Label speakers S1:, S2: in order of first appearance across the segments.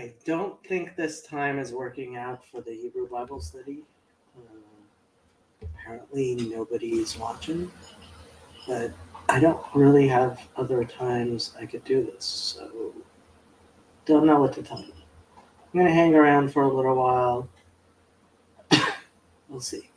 S1: I don't think this time is working out for the Hebrew Bible study. Apparently, nobody's watching, but I don't really have other times I could do this, so don't know what to tell you. I'm gonna hang around for a little while. We'll see.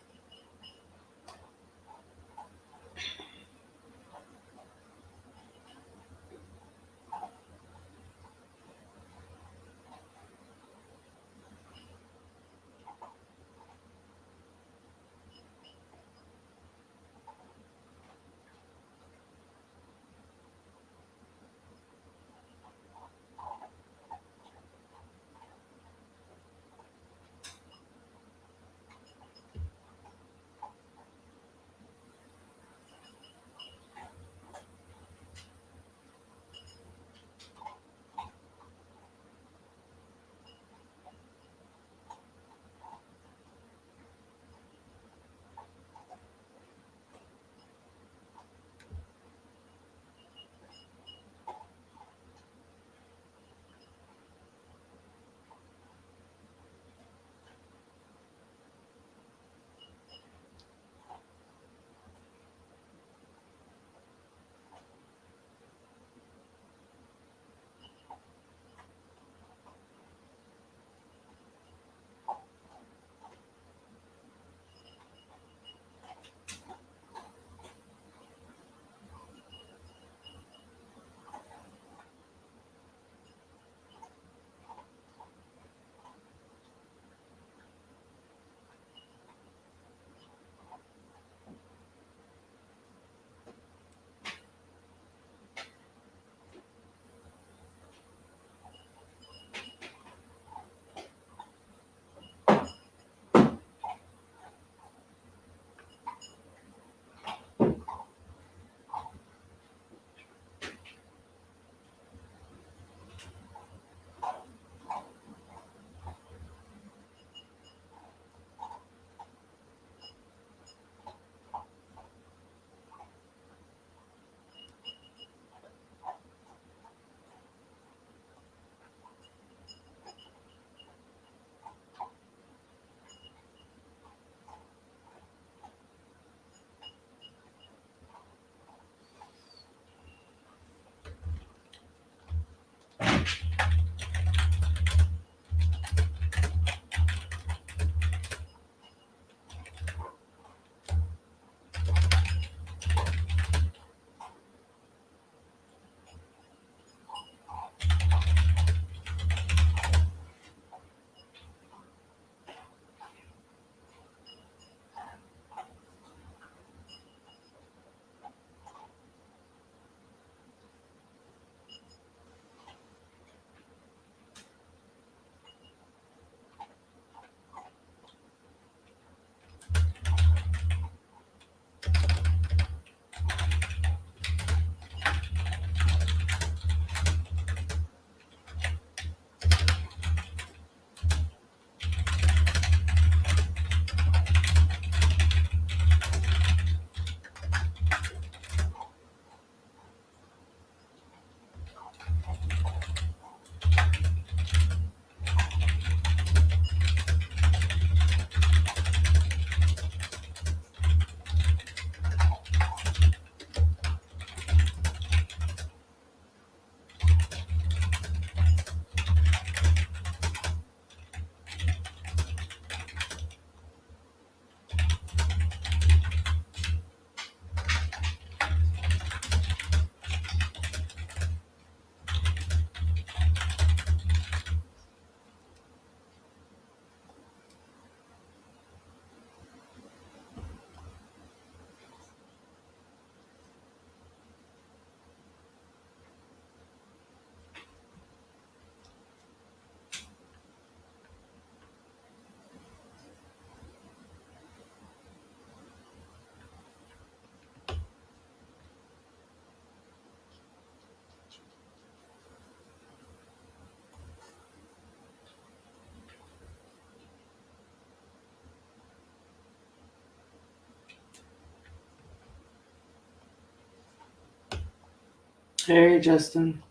S1: Hey, Justin.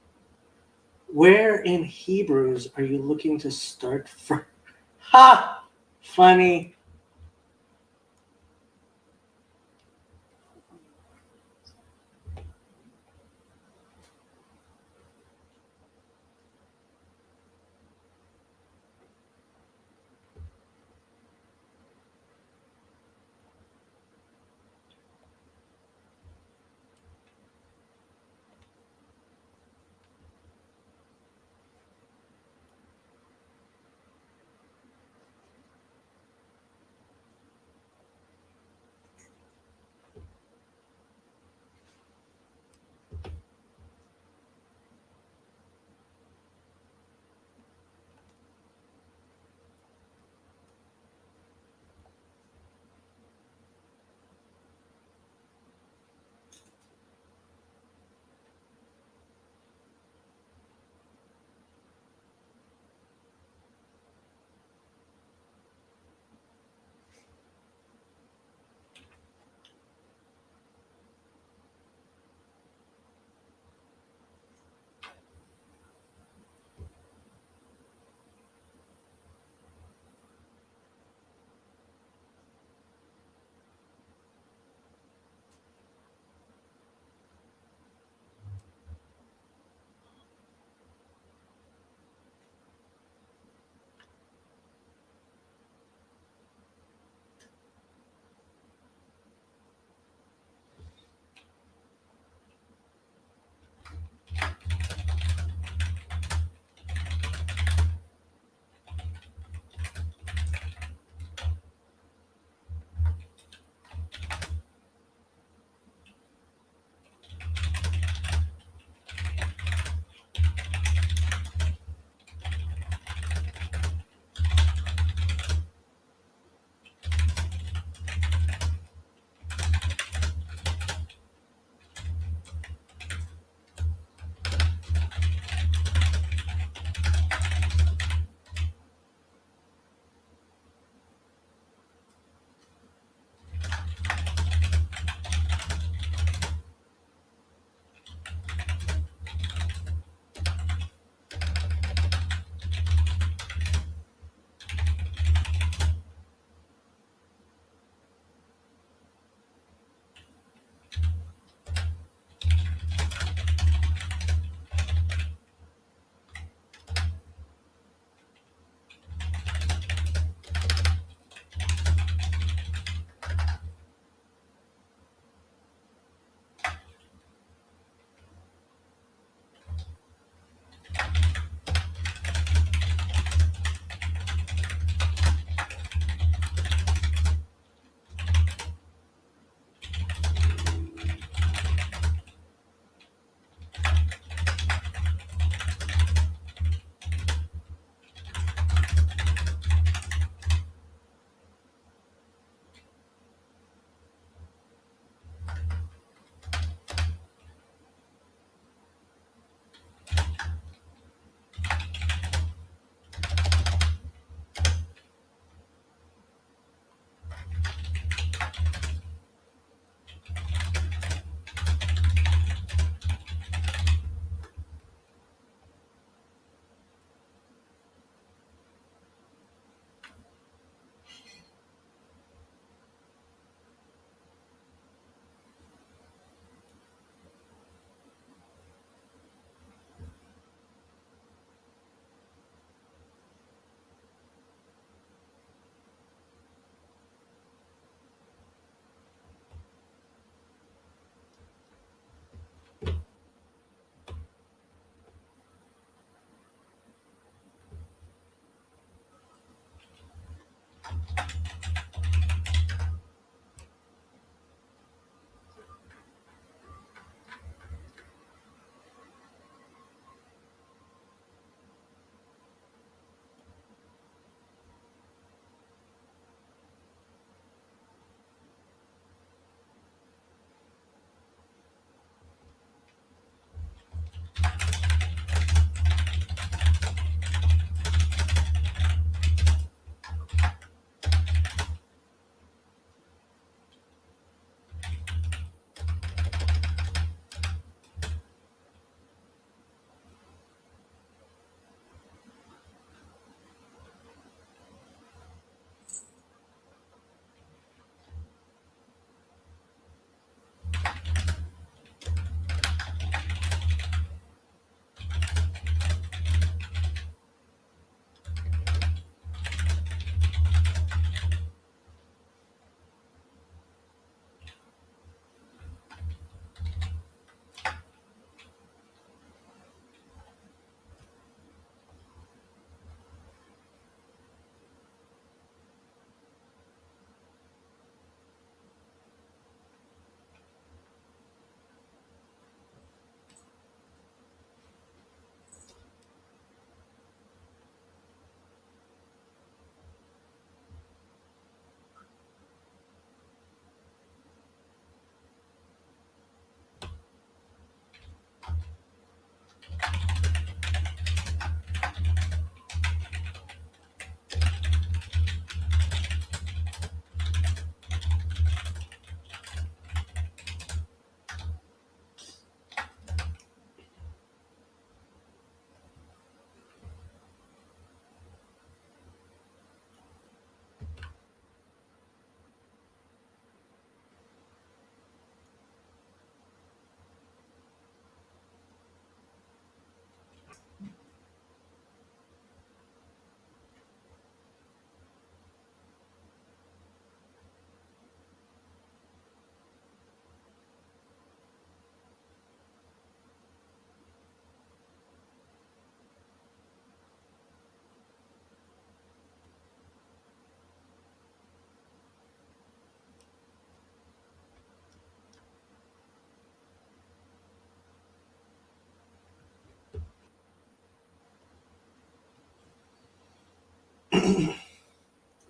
S1: Where in Hebrews are you looking to start from? Ha! Funny.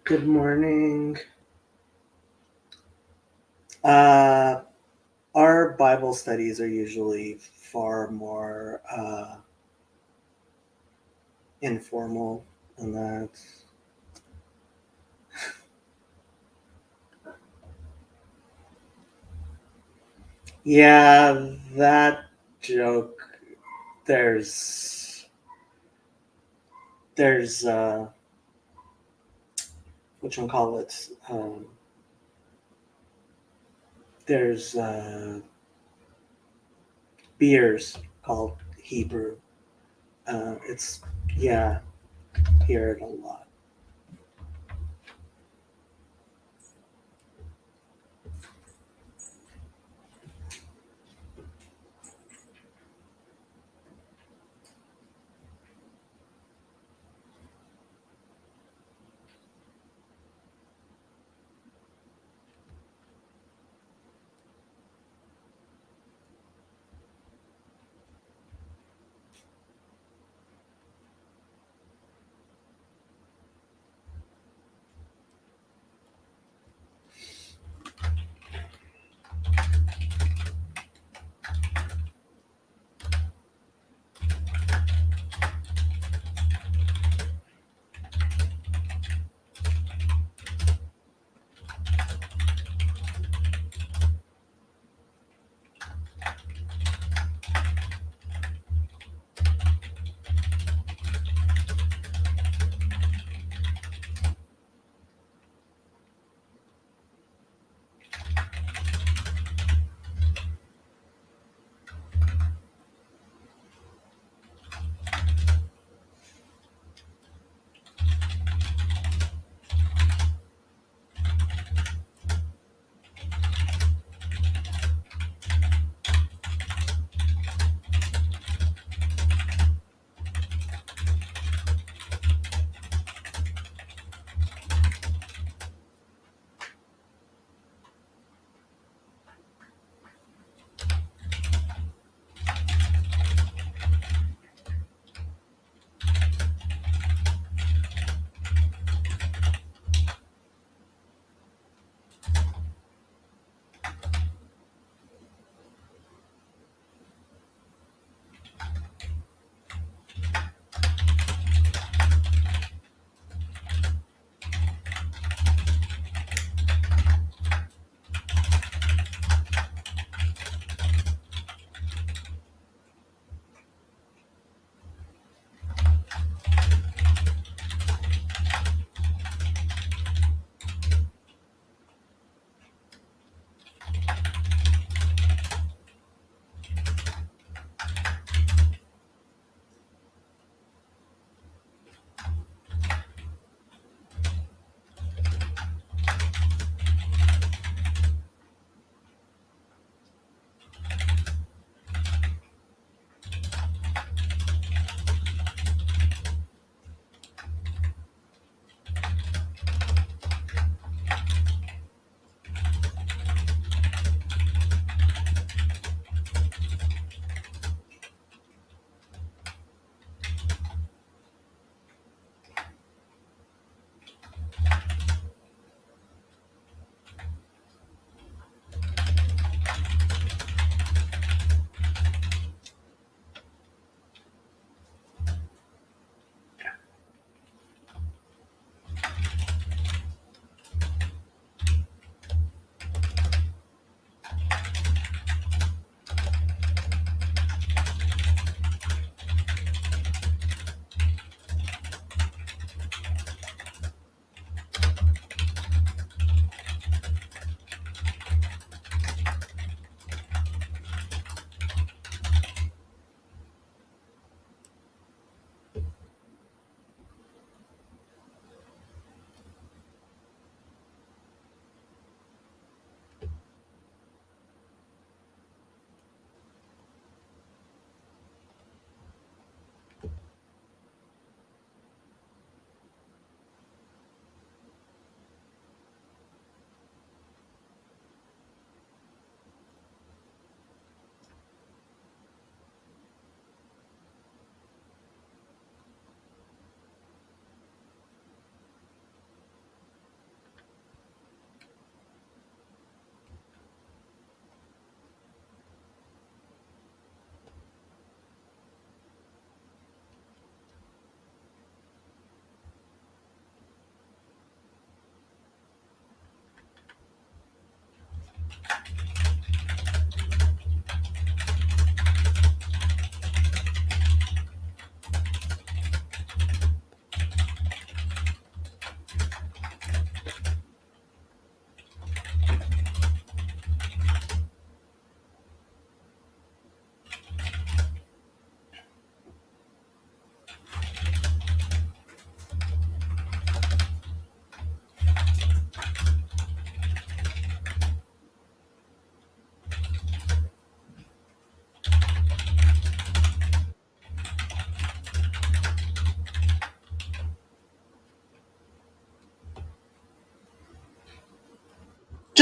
S1: Good morning. Uh, our Bible studies are usually far more informal, and that. Yeah, that joke. There's what you call it? There's beers called Hebrew. It's yeah, hear it a lot.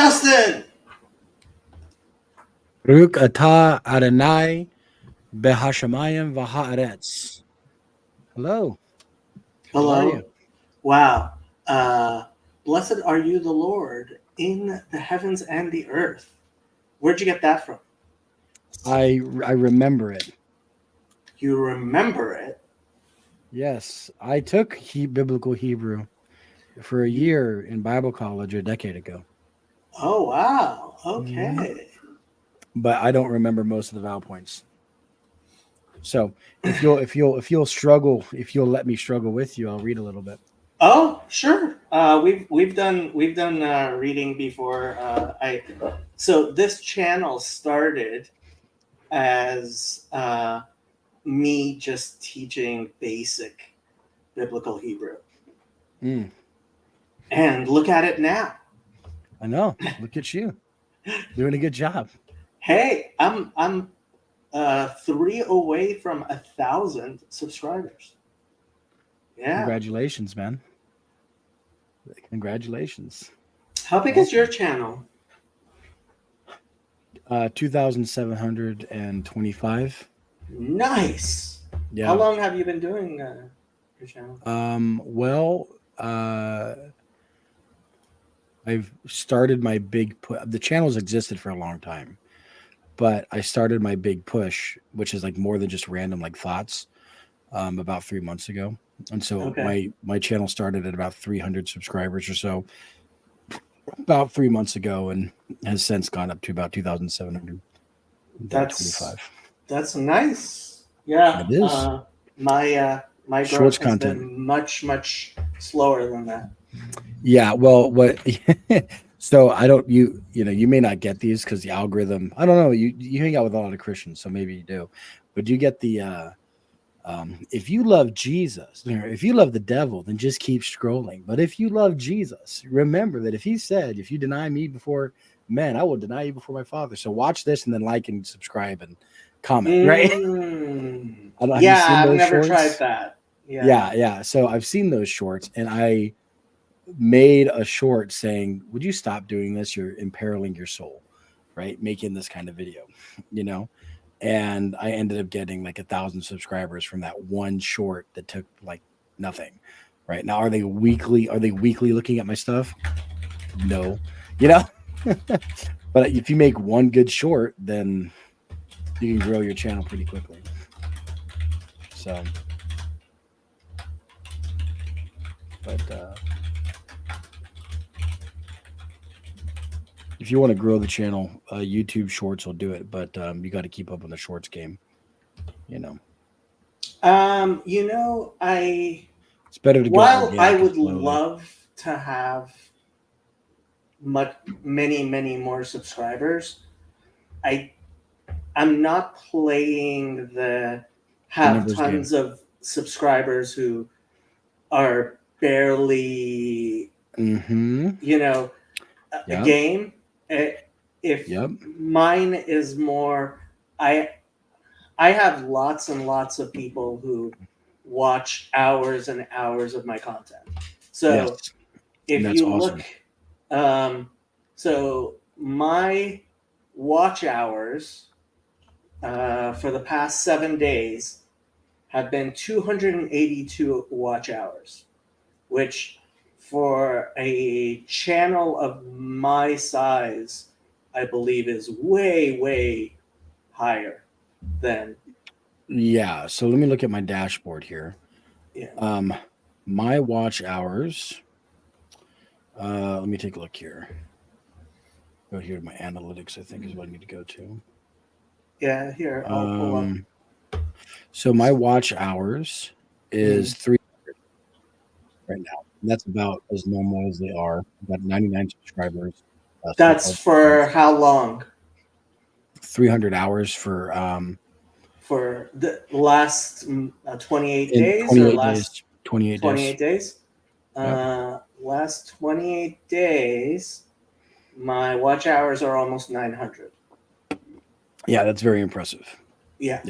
S1: Justin.
S2: Baruch atah Adonai behashamayim v'haaretz. Hello. How are you?
S1: Hello. Wow. Blessed are you, the Lord, in the heavens and the earth. Where'd you get that from?
S2: I remember it.
S1: You remember it?
S2: Yes, I took biblical Hebrew for a year in Bible college a decade ago.
S1: Oh wow. Okay.
S2: Mm-hmm. But I don't remember most of the vowel points. So if you'll struggle, if you'll let me struggle with you, I'll read a little bit.
S1: Oh sure. We've done reading before. So this channel started as me just teaching basic biblical Hebrew, and look at it now.
S2: I know. Look at you, doing a good job.
S1: Hey, I'm 3 away from 1,000 subscribers. Yeah.
S2: Congratulations, man. Congratulations.
S1: How big is your channel?
S2: 2,725.
S1: Nice.
S2: Yeah.
S1: How long have you been doing your channel?
S2: Well, I've started my big push. The channel's existed for a long time, but I started my big push, which is like more than just random like thoughts, about 3 months ago. And so my channel started at about 300 subscribers or so about 3 months ago, and has since gone up to about 2,725.
S1: That's nice. Yeah.
S2: It is.
S1: My
S2: Shorts
S1: growth has
S2: content
S1: been much slower than that.
S2: Yeah, well, what? So I don't. You may not get these because the algorithm. I don't know. You hang out with a lot of Christians, so maybe you do. But you get the if you love Jesus, or if you love the devil, then just keep scrolling. But if you love Jesus, remember that if he said, "If you deny me before men, I will deny you before my Father." So watch this and then like and subscribe and comment. Right?
S1: Yeah, I've never tried that.
S2: Yeah. So I've seen those shorts, and I made a short saying, would you stop doing this? You're imperiling your soul, right? Making this kind of video, and I ended up getting like 1,000 subscribers from that one short that took like nothing. Right now, are they weekly looking at my stuff? No, but if you make one good short, then you can grow your channel pretty quickly. So, but if you want to grow the channel, YouTube Shorts will do it, but you got to keep up on the Shorts game.
S1: It's
S2: better to go.
S1: While I would love to have many more subscribers, I'm not playing the have tons of subscribers who are barely, a game. If mine is more, I have lots and lots of people who watch hours and hours of my content. So if you look, so my watch hours for the past 7 days have been 282 watch hours, which for a channel of my size, I believe is way higher than.
S2: Yeah. So let me look at my dashboard here.
S1: Yeah.
S2: My watch hours. Let me take a look here. Go here to my analytics, I think is what I need to go to.
S1: Yeah, here, I'll pull up.
S2: So my watch hours is 300 right now. And that's about as normal as they are. About 99 subscribers.
S1: That's for how long?
S2: 300 hours for
S1: the last 28 days 28 or last
S2: 28
S1: days. Last 28 days, my watch hours are almost 900.
S2: Yeah, that's very impressive.
S1: Yeah.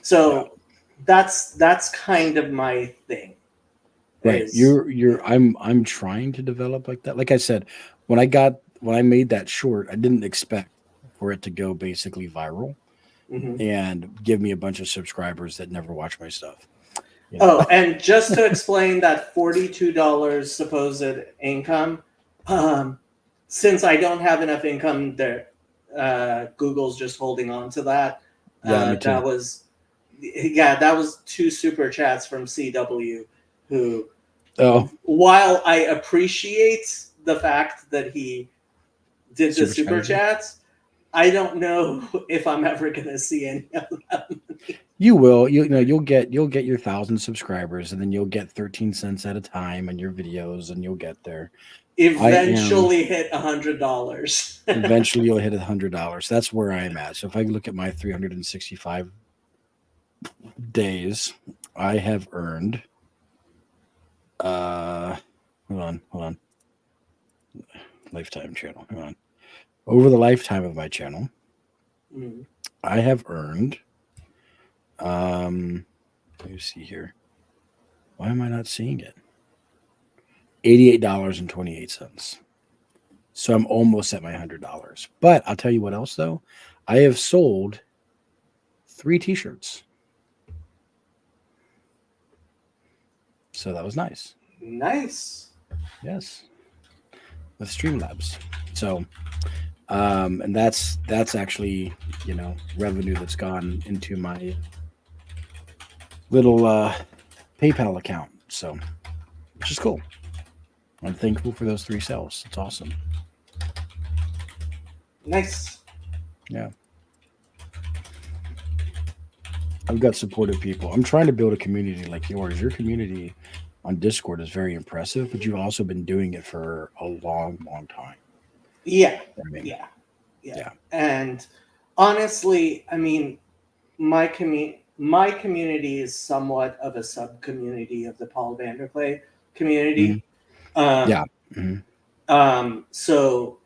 S1: So that's kind of my thing.
S2: Right. I'm trying to develop like that. Like I said, when I got when I made that short, I didn't expect for it to go basically viral
S1: Mhm.
S2: and give me a bunch of subscribers that never watch my stuff. You know?
S1: Oh, and just to explain that $42 supposed income, since I don't have enough income there, Google's just holding on to that.
S2: Yeah, me too.
S1: That was 2 super chats from CW, who,
S2: Oh,
S1: while I appreciate the fact that he did the
S2: Super
S1: super
S2: chatted you?
S1: chats, I don't know if I'm ever gonna see any of them.
S2: you will. You'll get your 1,000 subscribers, and then you'll get 13 cents at a time on your videos, and you'll get there.
S1: Eventually hit $100.
S2: Eventually, you'll hit $100. That's where I'm at. So if I look at my 365 days, I have earned. Hold on. Lifetime channel. Hold on. Over the lifetime of my channel,
S1: Mm.
S2: I have earned. Let me see here. Why am I not seeing it? $88.28. So I'm almost at my $100. But I'll tell you what else though. I have sold 3 t-shirts. So that was nice.
S1: Nice.
S2: Yes. With Streamlabs. So and that's actually, revenue that's gone into my little PayPal account. So which is cool. I'm thankful for those 3 sales. It's awesome.
S1: Nice.
S2: Yeah. I've got supportive people. I'm trying to build a community like yours. Your community on Discord is very impressive, but you've also been doing it for a long, long time.
S1: Yeah.
S2: I mean,
S1: Yeah. And honestly, I mean, my community is somewhat of a sub community of the Paul Vanderklay community.
S2: Yeah.
S1: So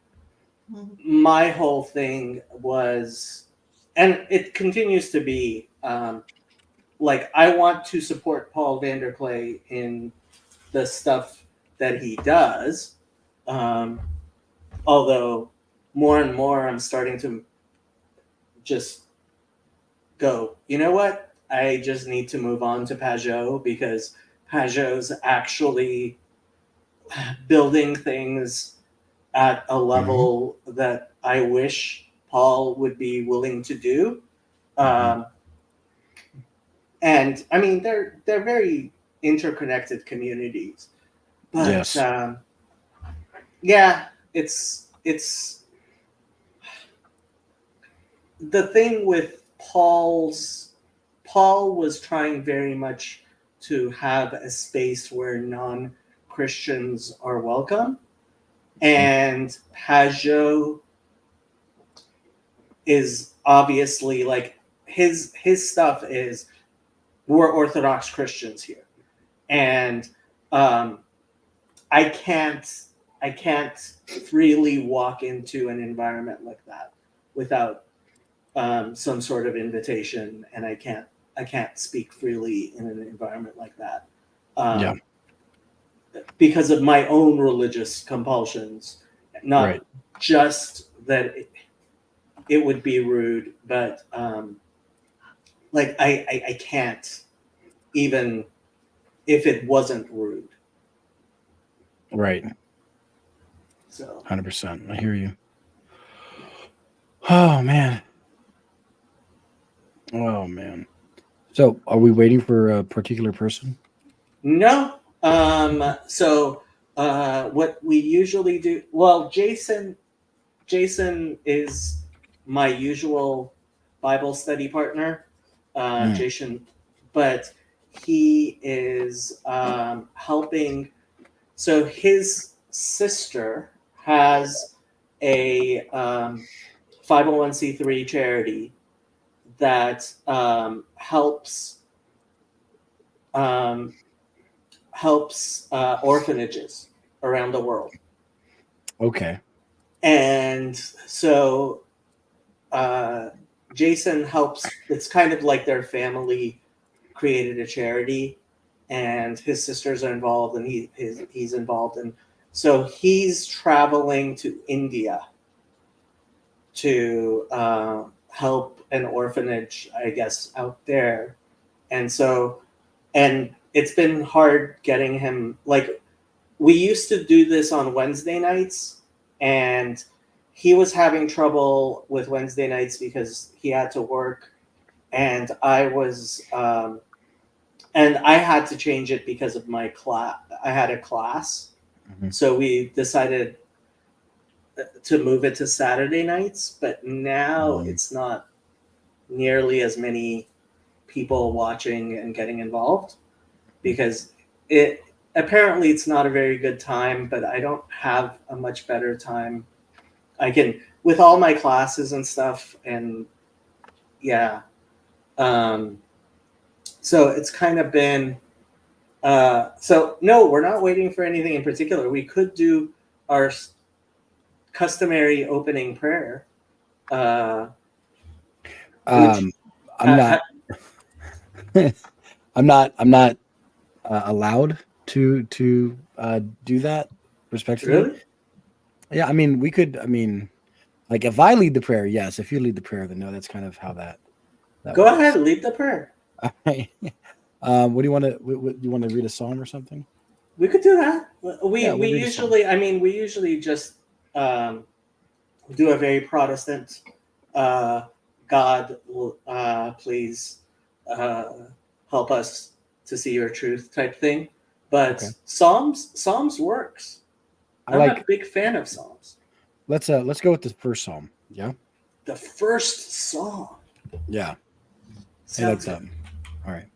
S1: my whole thing was, and it continues to be, like, I want to support Paul Vanderklay in the stuff that he does. Although more and more I'm starting to just go, you know what? I just need to move on to Pajot, because Pajot's actually building things at a level that I wish Paul would be willing to do. And I mean, they're very interconnected communities, but
S2: Yes.
S1: yeah, it's the thing with Paul was trying very much to have a space where non-Christians are welcome, and Pajot is obviously, like, his stuff is, we're Orthodox Christians here, and I can't freely walk into an environment like that without some sort of invitation, and I can't speak freely in an environment like that, because of my own religious compulsions, not just that it would be rude, but like I can't, even if it wasn't rude.
S2: Right.
S1: So
S2: 100%. I hear you. Oh man. So are we waiting for a particular person?
S1: no. So what we usually do, well, Jason is my usual Bible study partner, Jason, but he is helping. So his sister has a 501c3 charity that helps orphanages around the world.
S2: Okay.
S1: And so Jason helps. It's kind of like their family created a charity, and his sisters are involved, and he's involved, and So he's traveling to India to help an orphanage, I guess, out there. And so, and it's been hard getting him, like, we used to do this on Wednesday nights, and he was having trouble with Wednesday nights because he had to work, and and I had to change it because of my class. I had a class,
S2: Mhm.
S1: so we decided to move it to Saturday nights. But now
S2: Mhm.
S1: it's not nearly as many people watching and getting involved because it apparently it's not a very good time. But I don't have a much better time. I can with all my classes and stuff, and yeah. Um, so it's kind of been so no, we're not waiting for anything in particular. We could do our customary opening prayer. Uh, which
S2: I'm not. I'm not allowed to do that respectfully.
S1: really
S2: Yeah, I mean, we could. I mean, like if I lead the prayer, yes. If you lead the prayer, then no. That's kind of how that
S1: go ahead,
S2: works.
S1: lead the prayer.
S2: All right. What do you want to? What, do you want to read a psalm or something?
S1: We could do that.
S2: Yeah,
S1: We
S2: we'll read a psalm.
S1: usually, I mean, we usually just um, do a very Protestant. Uh, God, please uh, help us to see your truth type thing. But
S2: Okay.
S1: Psalms works.
S2: I
S1: I'm a
S2: like.
S1: big fan of Psalms.
S2: Let's go with the first psalm. Yeah.
S1: The first Psalm
S2: Yeah. I like
S1: sounds good.
S2: that. All right.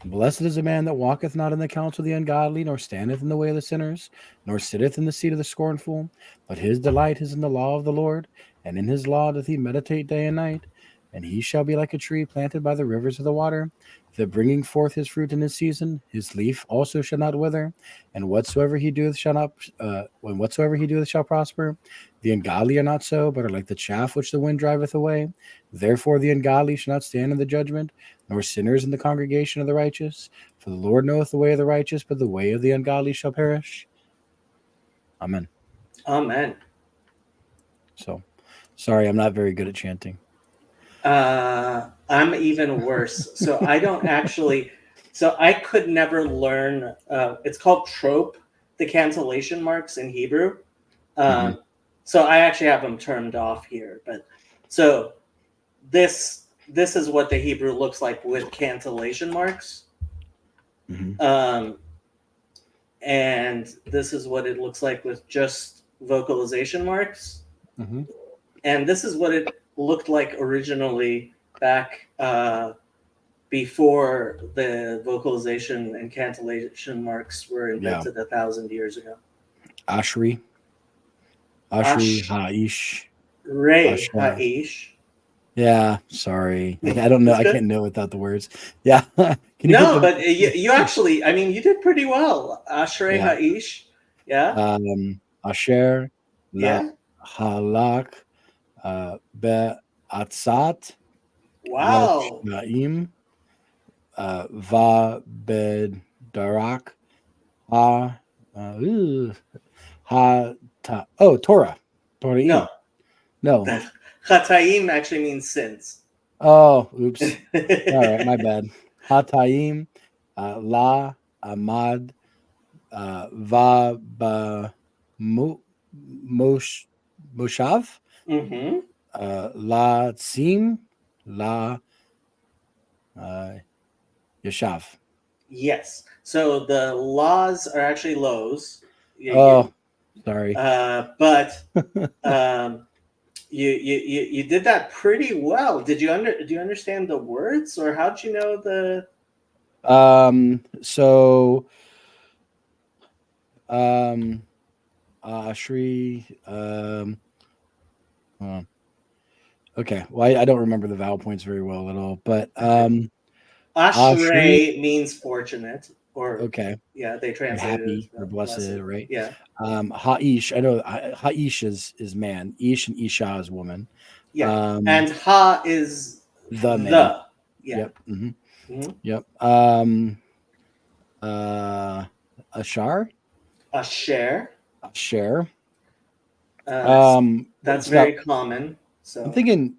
S2: Blessed is the man that walketh not in the counsel of the ungodly, nor standeth in the way of the sinners, nor sitteth in the seat of the scornful. But his delight is in the law of the Lord, and in his law doth he meditate day and night. And he shall be like a tree planted by the rivers of the water, that bringing forth his fruit in his season. His leaf also shall not wither, and whatsoever he doeth shall not. When whatsoever he doeth shall prosper. The ungodly are not so, but are like the chaff which the wind driveth away. Therefore the ungodly shall not stand in the judgment, nor sinners in the congregation of the righteous. For the Lord knoweth the way of the righteous, but the way of the ungodly shall perish. Amen.
S1: Amen.
S2: So, sorry, I'm not very good at chanting.
S1: I'm even worse. So I don't actually. So I could never learn. It's called trope, the cancellation marks in Hebrew.
S2: Hmm.
S1: So I actually have them turned off here. But so this is what the Hebrew looks like with cancellation marks.
S2: Hmm.
S1: Um, and this is what it looks like with just vocalization marks.
S2: Hmm.
S1: And this is what it looked like originally back before the vocalization and cantillation marks were
S2: Yeah.
S1: invented 1,000 years ago.
S2: Ashri,
S1: Ash
S2: Haish,
S1: Ray
S2: Asher.
S1: Haish.
S2: Yeah, sorry. I don't know.
S1: That's
S2: I
S1: good.
S2: can't know without the words. Yeah. Can you put
S1: No,
S2: the.
S1: but you actually, I mean, you did pretty well. Ashrei
S2: Yeah.
S1: Haish. Yeah.
S2: Asher, La
S1: Yeah.
S2: Halak, Be Atzat,
S1: Wow.
S2: Yeshnaim, Va Bedarak, Ha, Ha, Ta. Oh, Torah.
S1: No,
S2: Toraim. No.
S1: that Chataim actually means sins.
S2: Oh, oops. All right, my bad. Hataim, La, Amad, Va, Ba, Mosh, Moshav,
S1: Mm-hmm.
S2: La, Tzim, La, uh, Yashav.
S1: Yes. So the laws are actually lows.
S2: Oh, sorry.
S1: But um, you did that pretty well. Do you understand the words, or how'd you know the?
S2: So, Shri, uh, okay. Well, I don't remember the vowel points very well at all, but,
S1: Okay.
S2: Ashri,
S1: Ashrei means fortunate, or
S2: okay.
S1: yeah, they
S2: Or
S1: translate it
S2: happy
S1: as
S2: or
S1: blessed.
S2: blessed, right?
S1: Yeah,
S2: Haish, I know Haish is man. Ish and Isha is woman.
S1: yeah.
S2: Um,
S1: And ha is
S2: the man.
S1: the. Yeah.
S2: Yep. Hmm.
S1: Mm-hmm.
S2: Yep. Uh, Ashar,
S1: Asher.
S2: Share.
S1: That's
S2: it's
S1: very
S2: not-
S1: common. So
S2: I'm thinking.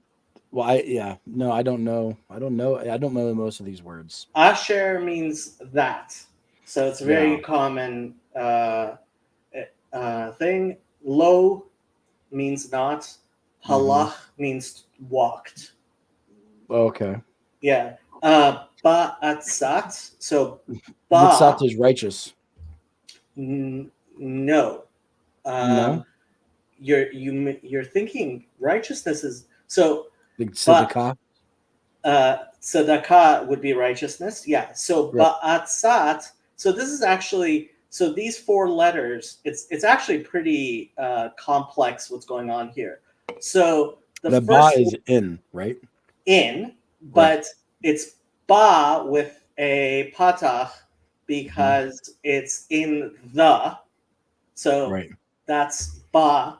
S2: Well, I don't know. I don't know most of these words.
S1: asher means that. So it's a very common thing. Lo means not. Halach means walked.
S2: Okay.
S1: Yeah. Ba'atzat. So
S2: Mitzat
S1: ba.
S2: is righteous.
S1: No.
S2: No.
S1: You're thinking righteousness is so.
S2: Like tzedakah.
S1: Tzedakah would be righteousness. Yeah. So
S2: Right.
S1: ba'atzat. So this is actually so these four letters. It's actually pretty complex what's going on here. So
S2: The ba
S1: first
S2: is in, right?
S1: in, but it's ba with a patach because it's in the. So
S2: Right.
S1: that's ba.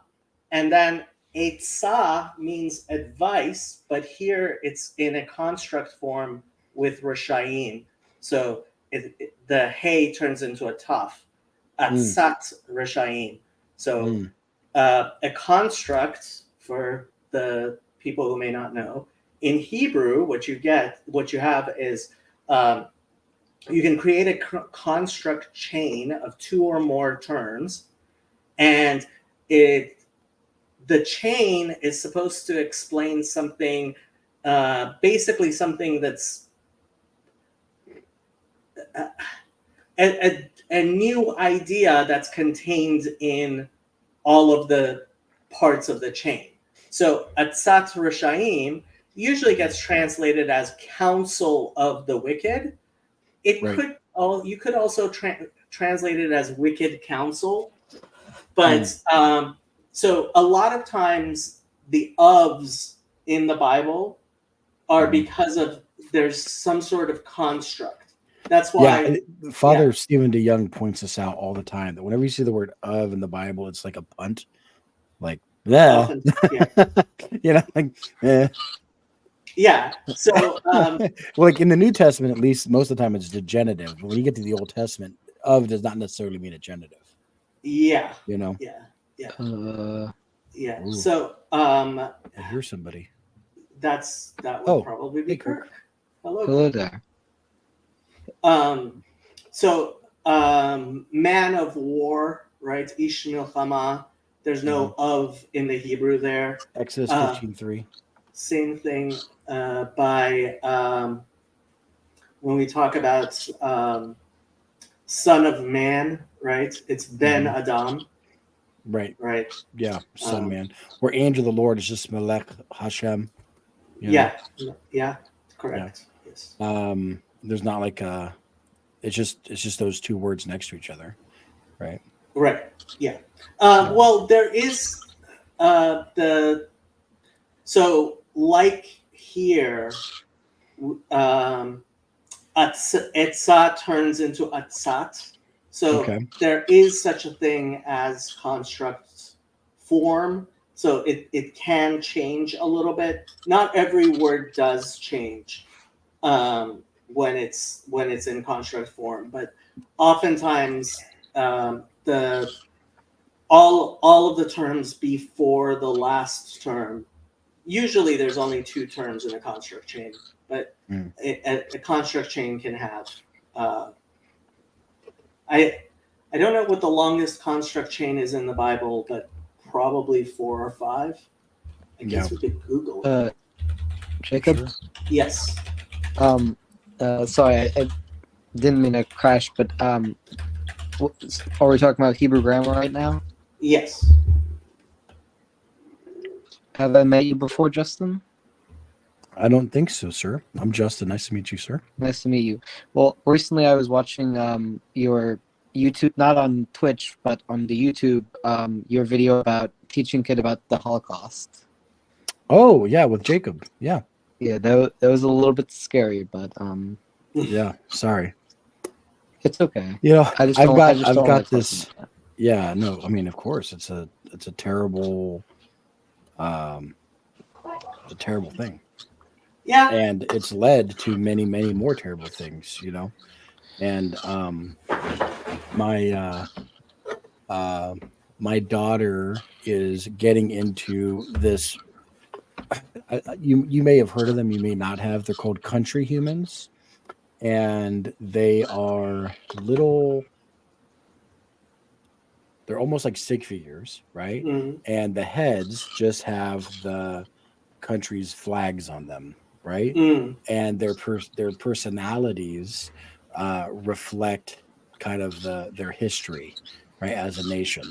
S1: And then etzah means advice, but here it's in a construct form with Rashayim. So the hey turns into a taf. Atzat Rashayim. So a construct, for the people who may not know, in Hebrew, what you have is you can create a construct chain of two or more terms, and the chain is supposed to explain something, basically something that's a new idea that's contained in all of the parts of the chain. So Atzat Rishayim usually gets translated as counsel of the wicked. You could also translate it as wicked counsel, but so a lot of times the ofs in the Bible are because of there's some sort of construct. That's why
S2: Father Stephen DeYoung points this out all the time, that whenever you see the word of in the Bible, it's like a punt. Like
S1: often,
S2: you know, like
S1: yeah. So
S2: like in the New Testament, at least most of the time it's the genitive. But when you get to the Old Testament, of does not necessarily mean a genitive.
S1: Yeah.
S2: You know?
S1: Yeah.
S2: Ooh.
S1: So
S2: I hear somebody.
S1: That would probably be Kirk.
S3: Hello there.
S1: So man of war, right? Ish milchama. There's no of in the Hebrew there.
S2: Exodus 15:3.
S1: Same thing by when we talk about son of man, right? It's Ben Adam.
S2: Right. Yeah, son man. Or angel of the Lord is just Melech Hashem.
S1: Yeah, correct.
S2: Yeah.
S1: Yes.
S2: There's not like it's just those two words next to each other, right?
S1: Right. Yeah. Well, there is so like here, etzah turns into atzat. So there is such a thing as construct form. So it can change a little bit. Not every word does change when it's in construct form, but oftentimes all of the terms before the last term. Usually, there's only two terms in a construct chain, but a construct chain can have. I don't know what the longest construct chain is in the Bible, but probably 4 or 5. I guess we could Google it.
S3: Jacob?
S2: Sure.
S1: Yes.
S3: Sorry, I didn't mean to crash, but are we talking about Hebrew grammar right now?
S1: Yes.
S3: Have I met you before, Justin?
S2: I don't think so, sir. I'm Justin. Nice to meet you, sir.
S3: Nice to meet you. Well, recently I was watching your YouTube, not on Twitch, but on the YouTube, your video about teaching kid about the Holocaust.
S2: Oh, yeah, with Jacob. Yeah.
S3: Yeah, that was a little bit scary, but
S2: yeah, sorry.
S3: It's okay.
S2: You know, I've got this.
S3: Yeah,
S2: no, I mean, of course, it's a terrible, thing.
S1: Yeah.
S2: And it's led to many, many more terrible things, you know. And my my daughter is getting into this. You may have heard of them, you may not have. They're called country humans, and they are little. They're almost like stick figures, right?
S1: Mm.
S2: And the heads just have the country's flags on them, right?
S1: Mm.
S2: And their personalities reflect kind of their history, right, as a nation.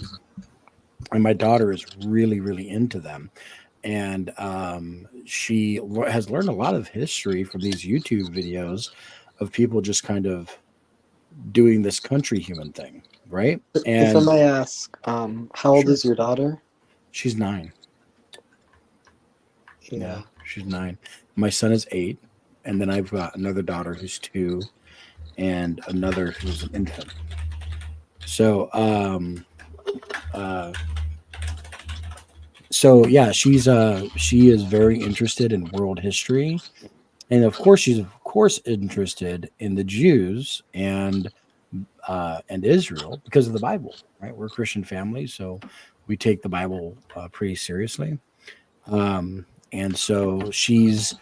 S2: And my daughter is really, really into them, and she has learned a lot of history from these YouTube videos of people just kind of doing this country human thing, right?
S3: If I
S2: And
S3: may ask, how old
S2: Sure.
S3: is your daughter?
S2: she's 9.
S3: Yeah.
S2: She's 9. My son is 8, and then I've got another daughter who's 2, and another who's an infant. So, yeah, she is very interested in world history, and of course she's interested in the Jews and Israel because of the Bible, right? We're a Christian family, so we take the Bible pretty seriously. And so she's,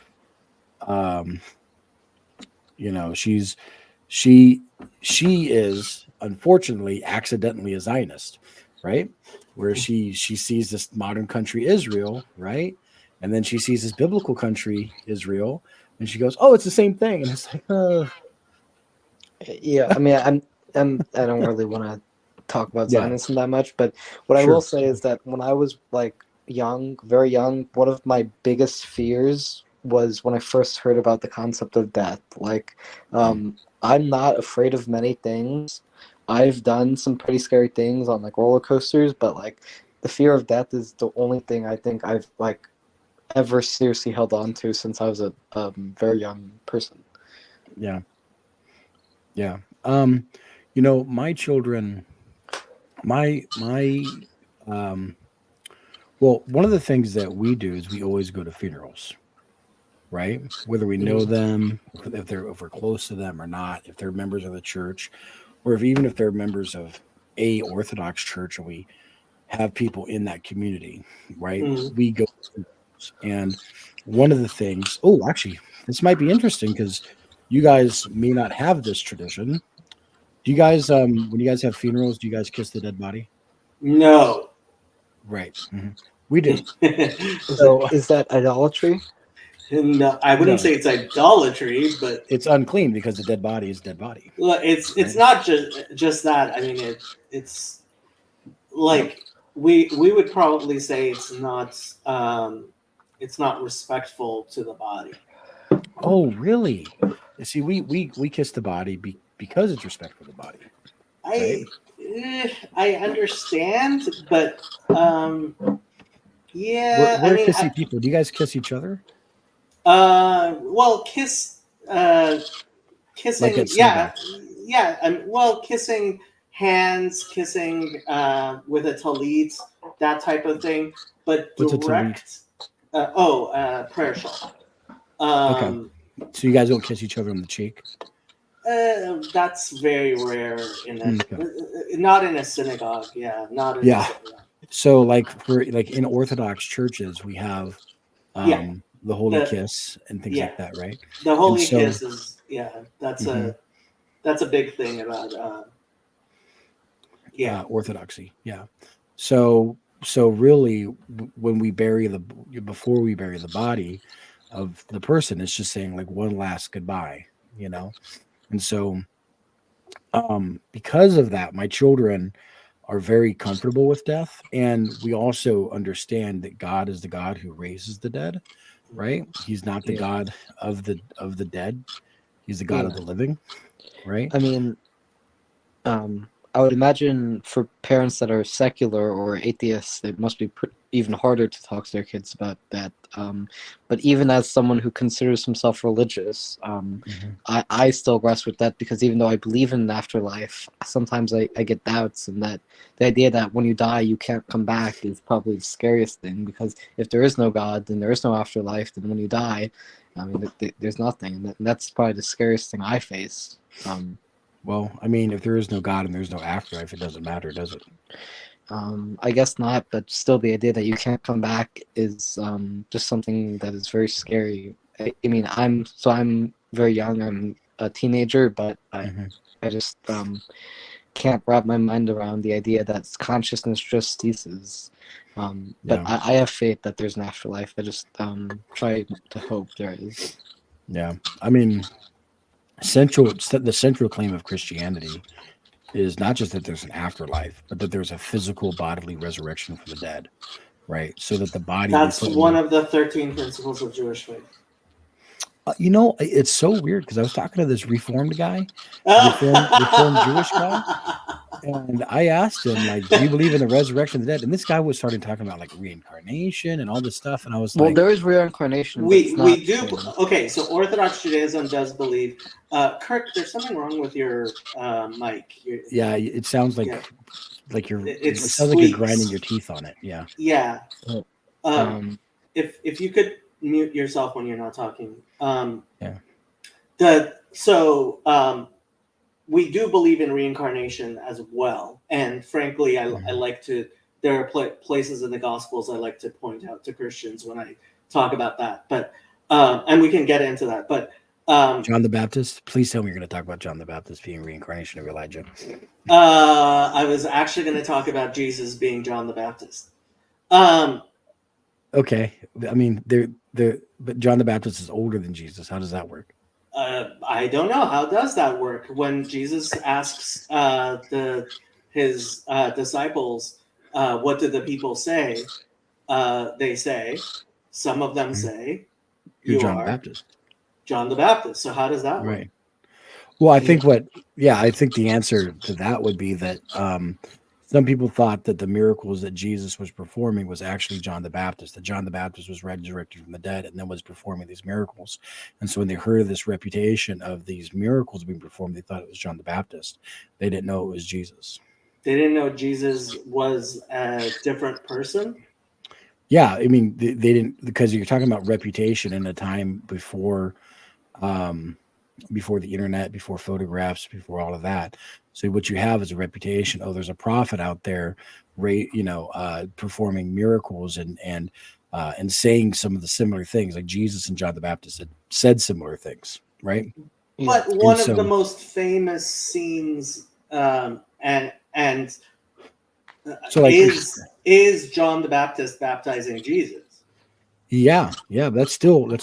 S2: she is unfortunately accidentally a Zionist, right? Where she sees this modern country Israel, right? And then she sees this biblical country Israel, and she goes, "Oh, it's the same thing." And it's like,
S3: Yeah, I mean, I don't really want to talk about
S2: Yeah.
S3: Zionism that much, but what I
S2: Sure.
S3: will say is that when I was like young, very young, one of my biggest fears was when I first heard about the concept of death. Like, I'm not afraid of many things. I've done some pretty scary things on like roller coasters, but like the fear of death is the only thing I think I've like ever seriously held on to since I was a very young person.
S2: Yeah. My children, well, one of the things that we do is we always go to funerals, right? Whether we know them, if we're close to them or not, if they're members of the church, or even if they're members of a Orthodox church, and we have people in that community, right?
S1: Mm.
S2: We go to funerals. And one of the things, oh, actually, this might be interesting because you guys may not have this tradition. Do you guys, when you guys have funerals, do you guys kiss the dead body?
S1: No.
S2: Right. We do.
S1: So,
S3: Is that idolatry?
S1: no, I wouldn't
S2: No.
S1: say it's idolatry, but
S2: It's unclean because the dead body is dead body.
S1: well, it's
S2: Right.
S1: not just that. I mean, it's like we would probably say it's not respectful to the body.
S2: Oh, really? See, we kiss the body because it's respect for the body.
S1: I understand, but yeah,
S2: We're
S1: I mean,
S2: kissy people. Do you guys kiss each other?
S1: well, kissing,
S2: Like at
S1: yeah,
S2: synagogue?
S1: yeah, well, kissing hands, kissing with a talit, that type of thing, but
S2: What's a
S1: direct, prayer shawl.
S2: Okay. So you guys don't kiss each other on the cheek?
S1: That's very rare
S2: Okay.
S1: not in a synagogue. Yeah, not in
S2: Yeah.
S1: a synagogue.
S2: So like in Orthodox churches, we have
S1: Yeah.
S2: the holy
S1: The-
S2: kiss and things
S1: yeah.
S2: like that, right?
S1: The holy
S2: so-
S1: kiss is that's a big thing about
S2: Orthodoxy. Yeah. So really, when we before we bury the body of the person, it's just saying like one last goodbye, And so, because of that, my children are very comfortable with death, and we also understand that God is the God who raises the dead, right? He's not the
S3: Yeah.
S2: God of the dead; He's the God of
S3: Yeah.
S2: the living, right?
S3: I mean, I would imagine for parents that are secular or atheists, it must be even harder to talk to their kids about that. But even as someone who considers himself religious, I still wrestle with that because even though I believe in an afterlife, sometimes I get doubts, and that the idea that when you die you can't come back is probably the scariest thing, because if there is no God, then there is no afterlife. Then when you die, I mean, there's nothing, and that's probably the scariest thing I face.
S2: Well, I mean, if there is no God and there's no afterlife, it doesn't matter, does it?
S3: I guess not, but still, the idea that you can't come back is just something that is very scary. I mean, I'm very young. I'm a teenager, but
S2: Mhm.
S3: I just can't wrap my mind around the idea that consciousness just ceases. But
S2: Yeah.
S3: I have faith that there's an afterlife. I just try to hope there is.
S2: Yeah. I mean, the central claim of Christianity is not just that there's an afterlife, but that there's a physical bodily resurrection from the dead, right? So that the body we
S1: That's
S2: put
S1: one
S2: in,
S1: of the 13 principles of Jewish faith.
S2: it's so weird because I was talking to this reformed guy, reformed Jewish guy, and I asked him, like, do you believe in the resurrection of the dead? And this guy was starting talking about like reincarnation and all this stuff. And I was
S3: Well,
S2: like,
S3: there is reincarnation, but
S1: we
S3: it's not.
S1: do. Okay, so Orthodox Judaism does believe. Kirk, there's something wrong with your mic.
S2: yeah, it sounds like
S1: Yeah.
S2: it
S1: It
S2: sounds like you're grinding
S1: squeaks.
S2: your teeth on it. Yeah.
S1: Yeah.
S3: Oh,
S1: Um, if you could mute yourself when you're not talking.
S2: Yeah.
S1: We do believe in reincarnation as well, and frankly, I like to. There are places in the Gospels I like to point out to Christians when I talk about that, but and we can get into that. But
S2: John the Baptist. Please tell me you're going to talk about John the Baptist being reincarnation of Elijah.
S1: I was actually going to talk about Jesus being John the Baptist.
S2: Okay, I mean, but John the Baptist is older than Jesus. How does that work?
S1: I don't know. How does that work? When Jesus asks his disciples, what do the people say? They say, some of them say,
S2: You're
S1: you
S2: John the
S1: are
S2: Baptist.
S1: John the Baptist. So how does that work?
S2: Right. Well, I think I think the answer to that would be that some people thought that the miracles that Jesus was performing was actually John the Baptist, that John the Baptist was resurrected from the dead and then was performing these miracles. And so when they heard of this reputation of these miracles being performed, they thought it was John the Baptist. They didn't know it was Jesus.
S1: They didn't know Jesus was a different person.
S2: Yeah, I mean, they didn't, because you're talking about reputation in a time before the internet, before photographs, before all of that. So what you have is a reputation. Oh, there's a prophet out there, performing miracles and saying some of the similar things, like Jesus and John the Baptist had said similar things, right?
S3: Yeah.
S1: But one
S2: And
S1: of the
S2: so-
S1: most famous scenes,
S2: So, like,
S1: is John the Baptist baptizing Jesus.
S2: yeah, that's still like,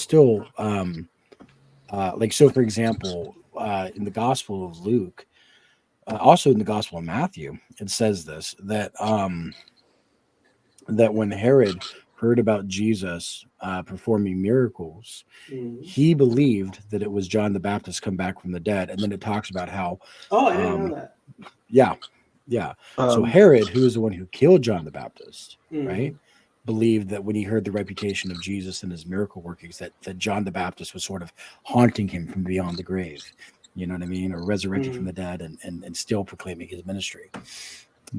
S2: so for example, in the Gospel of Luke, also in the Gospel of Matthew, it says this, that when Herod heard about Jesus performing miracles, he believed that it was John the Baptist come back from the dead. And then it talks about how,
S1: Oh, I didn't know that.
S2: Yeah. So Herod, who is the one who killed John the Baptist, right, believed that when he heard the reputation of Jesus and his miracle workings, that John the Baptist was sort of haunting him from beyond the grave. You know what I mean? Or resurrected from the dead and still proclaiming his ministry.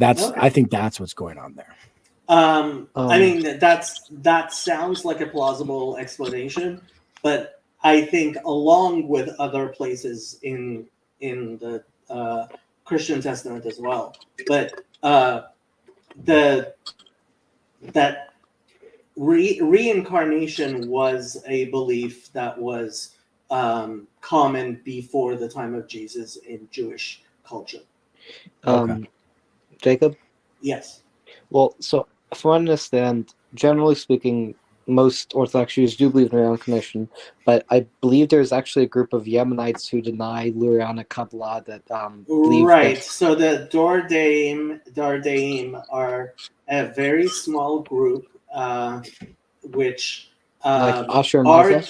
S2: I think that's what's going on there.
S1: I mean, that sounds like a plausible explanation, but I think along with other places in the Christian Testament as well, but that reincarnation was a belief that was common before the time of Jesus in Jewish culture.
S2: Okay.
S3: Jacob?
S1: Yes.
S3: Well, so from what I understand, generally speaking, most Orthodox Jews do believe in reincarnation, but I believe there's actually a group of Yemenites who deny Lurianic Kabbalah that believe
S1: right.
S3: that...
S1: So the Dardaim are a very small group, which
S3: like Asher Mazda?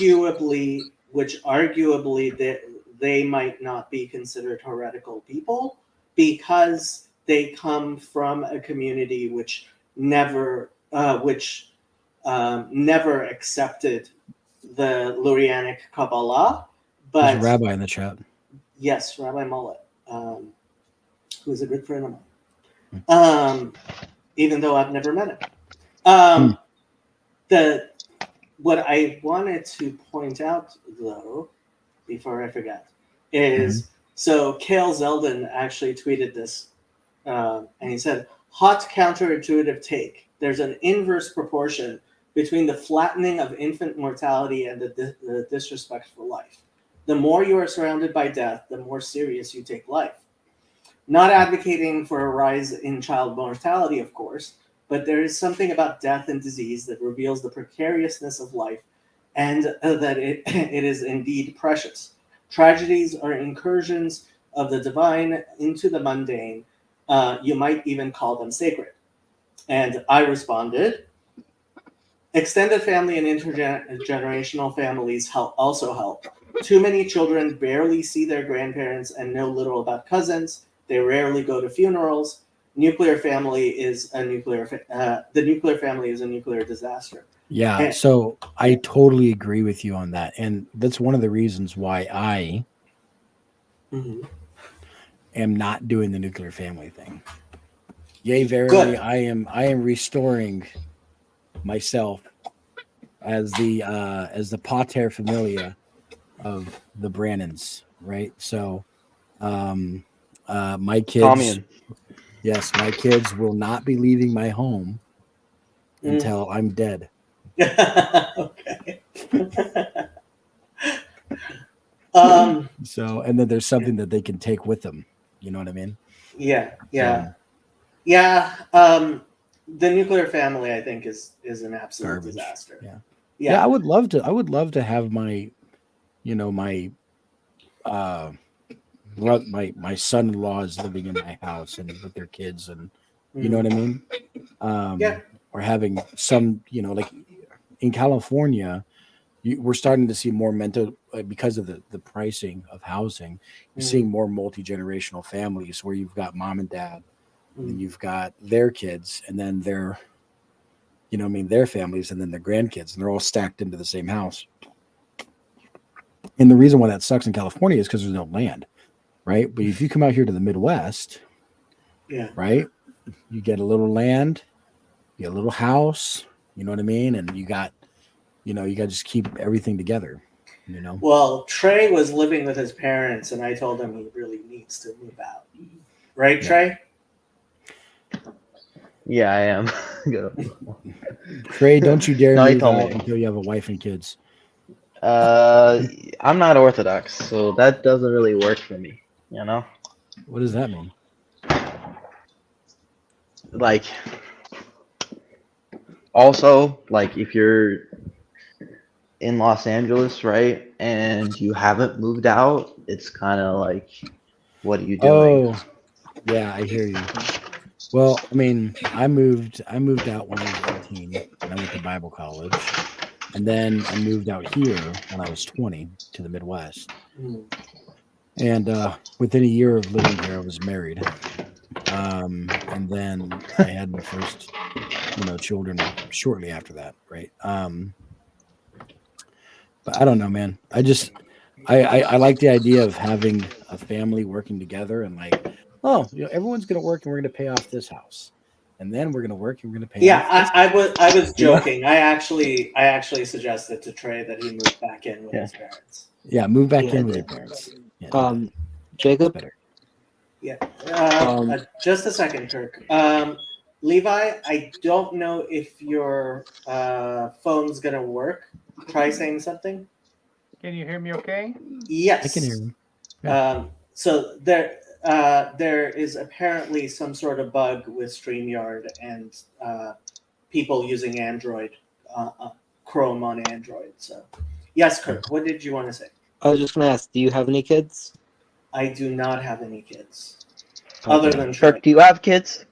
S1: arguably they might not be considered heretical people because they come from a community which never accepted the Lurianic Kabbalah. But
S2: There's a rabbi in the chat.
S1: yes, Rabbi Mullet, who's a good friend of mine, even though I've never met him. What I wanted to point out, though, before I forget, is so Cale Zeldin actually tweeted this, and he said, hot counterintuitive take. There's an inverse proportion between the flattening of infant mortality and the disrespect for life. The more you are surrounded by death, the more serious you take life. Not advocating for a rise in child mortality, of course, but there is something about death and disease that reveals the precariousness of life and that it is indeed precious. Tragedies are incursions of the divine into the mundane. You might even call them sacred. And I responded, extended family and intergenerational families also help. Too many children barely see their grandparents and know little about cousins. They rarely go to funerals. The nuclear family is a nuclear disaster.
S2: Yeah,
S1: And-
S2: so I totally agree with you on that, and that's one of the reasons why I
S1: Mhm.
S2: am not doing the nuclear family thing. Yea, verily,
S1: Good.
S2: I am restoring myself as the pater familia of the Brannons, right? So, my kids,
S4: Commune.
S2: yes, my kids will not be leaving my home
S1: Mm.
S2: until I'm dead.
S1: Okay. um,
S2: So, and then there's something that they can take with them. You know what I mean?
S1: yeah.
S2: So,
S1: Yeah. The nuclear family, I think, is an absolute
S2: Garbage.
S1: disaster.
S2: Yeah.
S1: Yeah.
S2: yeah, I would love to have my, my my son-in-laws living in my house and with their kids, and you know what I mean.
S1: Yeah.
S2: Or having some, like in California, we're starting to see more mental, because of the pricing of housing. You're seeing more multi-generational families where you've got mom and dad, and then you've got their kids, and then their, their families, and then their grandkids, and they're all stacked into the same house. And the reason why that sucks in California is because there's no land, right? But if you come out here to the Midwest,
S1: Yeah.
S2: right, you get a little land, you get a little house, you know what I mean? And you got to just keep everything together,
S1: Well, Trey was living with his parents, and I told him he really needs to move out. Right,
S2: Yeah.
S1: Trey?
S4: Yeah, I am.
S2: Trey, don't you dare
S4: No, he
S2: move
S4: told
S2: out
S4: me.
S2: until you have a wife and kids.
S4: I'm not Orthodox, so that doesn't really work for me. You know,
S2: What does that mean?
S4: like, also, like, if you're in Los Angeles, right, and you haven't moved out, it's kind of like, what are you doing?
S2: Oh, yeah, I hear you. Well, I mean, I moved out when I was 18, and I went to Bible college. And then I moved out here when I was 20 to the Midwest.
S1: Mm.
S2: And within a year of living here, I was married. And then I had my first, children shortly after that, right? But I don't know, man. I like the idea of having a family working together, and like, oh, everyone's gonna work and we're gonna pay off this house, and then we're gonna work and we're gonna pay
S1: Yeah,
S2: off this.
S1: I was
S2: You know?
S1: joking. I actually suggested to Trey that he move back in with his parents.
S2: Yeah, move back
S3: Yeah,
S2: in with your parents. Yeah, do that. It's
S3: Jacob,
S2: better.
S1: Yeah.
S3: Um,
S1: Just a second, Kirk. Levi, I don't know if your phone's gonna work. Try saying something.
S5: Can you hear me okay?
S1: Yes.
S2: I can hear you. Yeah.
S1: So there is apparently some sort of bug with StreamYard and people using Android, Chrome on Android. So, yes, Kirk, what did you want to say?
S3: I was just gonna ask, do you have any kids?
S1: I do not have any kids, other
S3: Okay.
S1: than Trey.
S4: Kirk, do you have kids?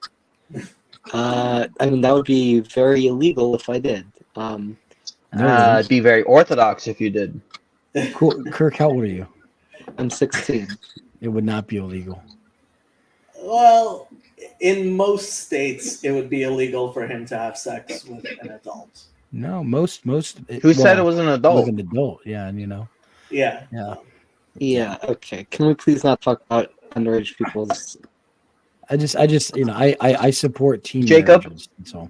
S3: I mean, that would be very illegal if I did.
S2: No, it
S4: It'd be very Orthodox if you did.
S2: Cool. Kirk, how old are you?
S3: I'm 16.
S2: It would not be illegal.
S1: Well, in most states, it would be illegal for him to have sex with an adult.
S2: No, most.
S4: Who said it was an adult?
S2: With an adult, yeah, and
S1: Yeah.
S2: yeah.
S3: Yeah. Okay. Can we please not talk about underage people's?
S2: I just, I support teen
S4: Jacob?
S2: marriages. So,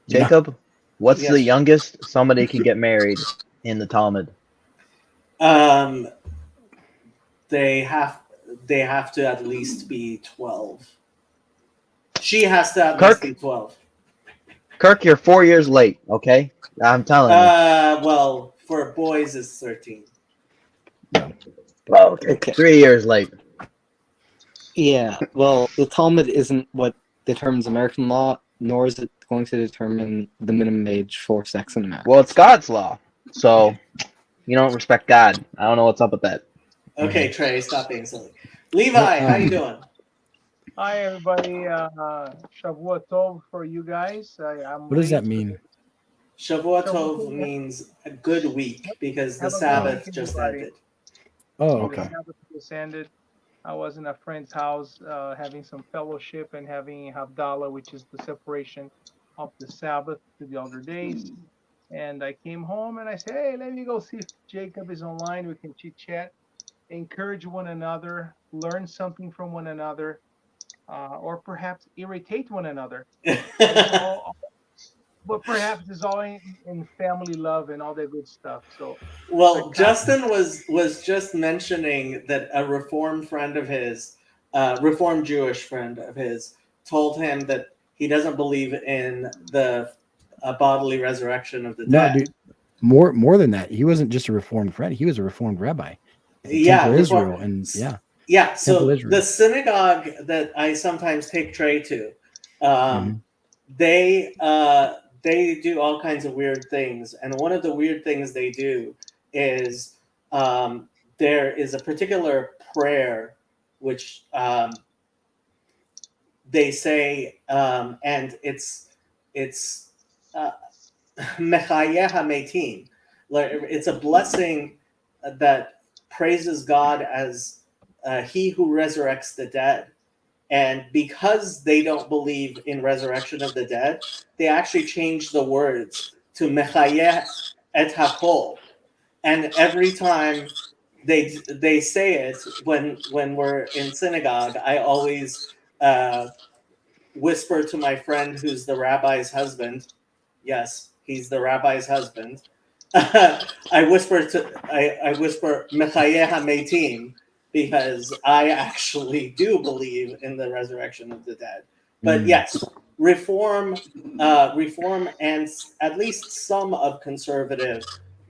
S4: Jacob, what's
S1: Yes.
S4: the youngest somebody can get married in the Talmud?
S1: They have to at least be 12. She has to at
S4: Kirk?
S1: least be 12.
S4: Kirk, you're 4 years late. Okay, I'm telling you.
S1: Well, for boys it's 13.
S4: Oh, okay.
S3: Okay.
S4: 3 years late.
S3: Yeah, well, the Talmud isn't what determines American law, nor is it going to determine the minimum age for sex in America.
S4: Well, it's God's law, so you don't respect God. I don't know what's up with that.
S1: Okay, Trey, stop being silly. Levi, how you doing?
S5: Hi, everybody. Shavua Tov for you guys. I'm
S2: What does that
S5: late.
S2: mean?
S1: Shavua
S5: Shavua
S1: Tov
S5: Tov.
S1: means a good week because the
S5: Have a good
S1: Sabbath
S5: week,
S1: just
S5: everybody.
S1: ended.
S2: Oh,
S5: The
S2: okay.
S5: Sabbath just ended. I was in a friend's house having some fellowship and having Havdalah, which is the separation of the Sabbath to the other days. And I came home and I said, hey, let me go see if Jacob is online. We can chit chat, encourage one another, learn something from one another, or perhaps irritate one another. But perhaps it's all in family love and all that good stuff. So
S1: Well,
S5: I
S1: Justin was just mentioning that a Reformed friend of his, Reformed Jewish friend of his, told him that he doesn't believe in the bodily resurrection of the
S2: No,
S1: dead.
S2: dude. More than that. He wasn't just a reformed friend. He was a reformed rabbi. At the
S1: Yeah,
S2: Temple
S1: Reform-
S2: Israel, and yeah.
S1: Yeah, so
S2: Temple Israel.
S1: the synagogue that I sometimes take Trey to,
S2: Mhm.
S1: they do all kinds of weird things, and one of the weird things they do is there is a particular prayer which they say, and it's Mechayeh HaMetim. Like, it's a blessing that praises God as He who resurrects the dead. And because they don't believe in resurrection of the dead, they actually changed the words to Mechayeh et Hakol. And every time they say it when we're in synagogue, I always whisper to my friend who's the rabbi's husband. Yes, he's the rabbi's husband. I whisper Mechayeh HaMetim because I actually do believe in the resurrection of the dead. But yes, reform, and at least some of conservative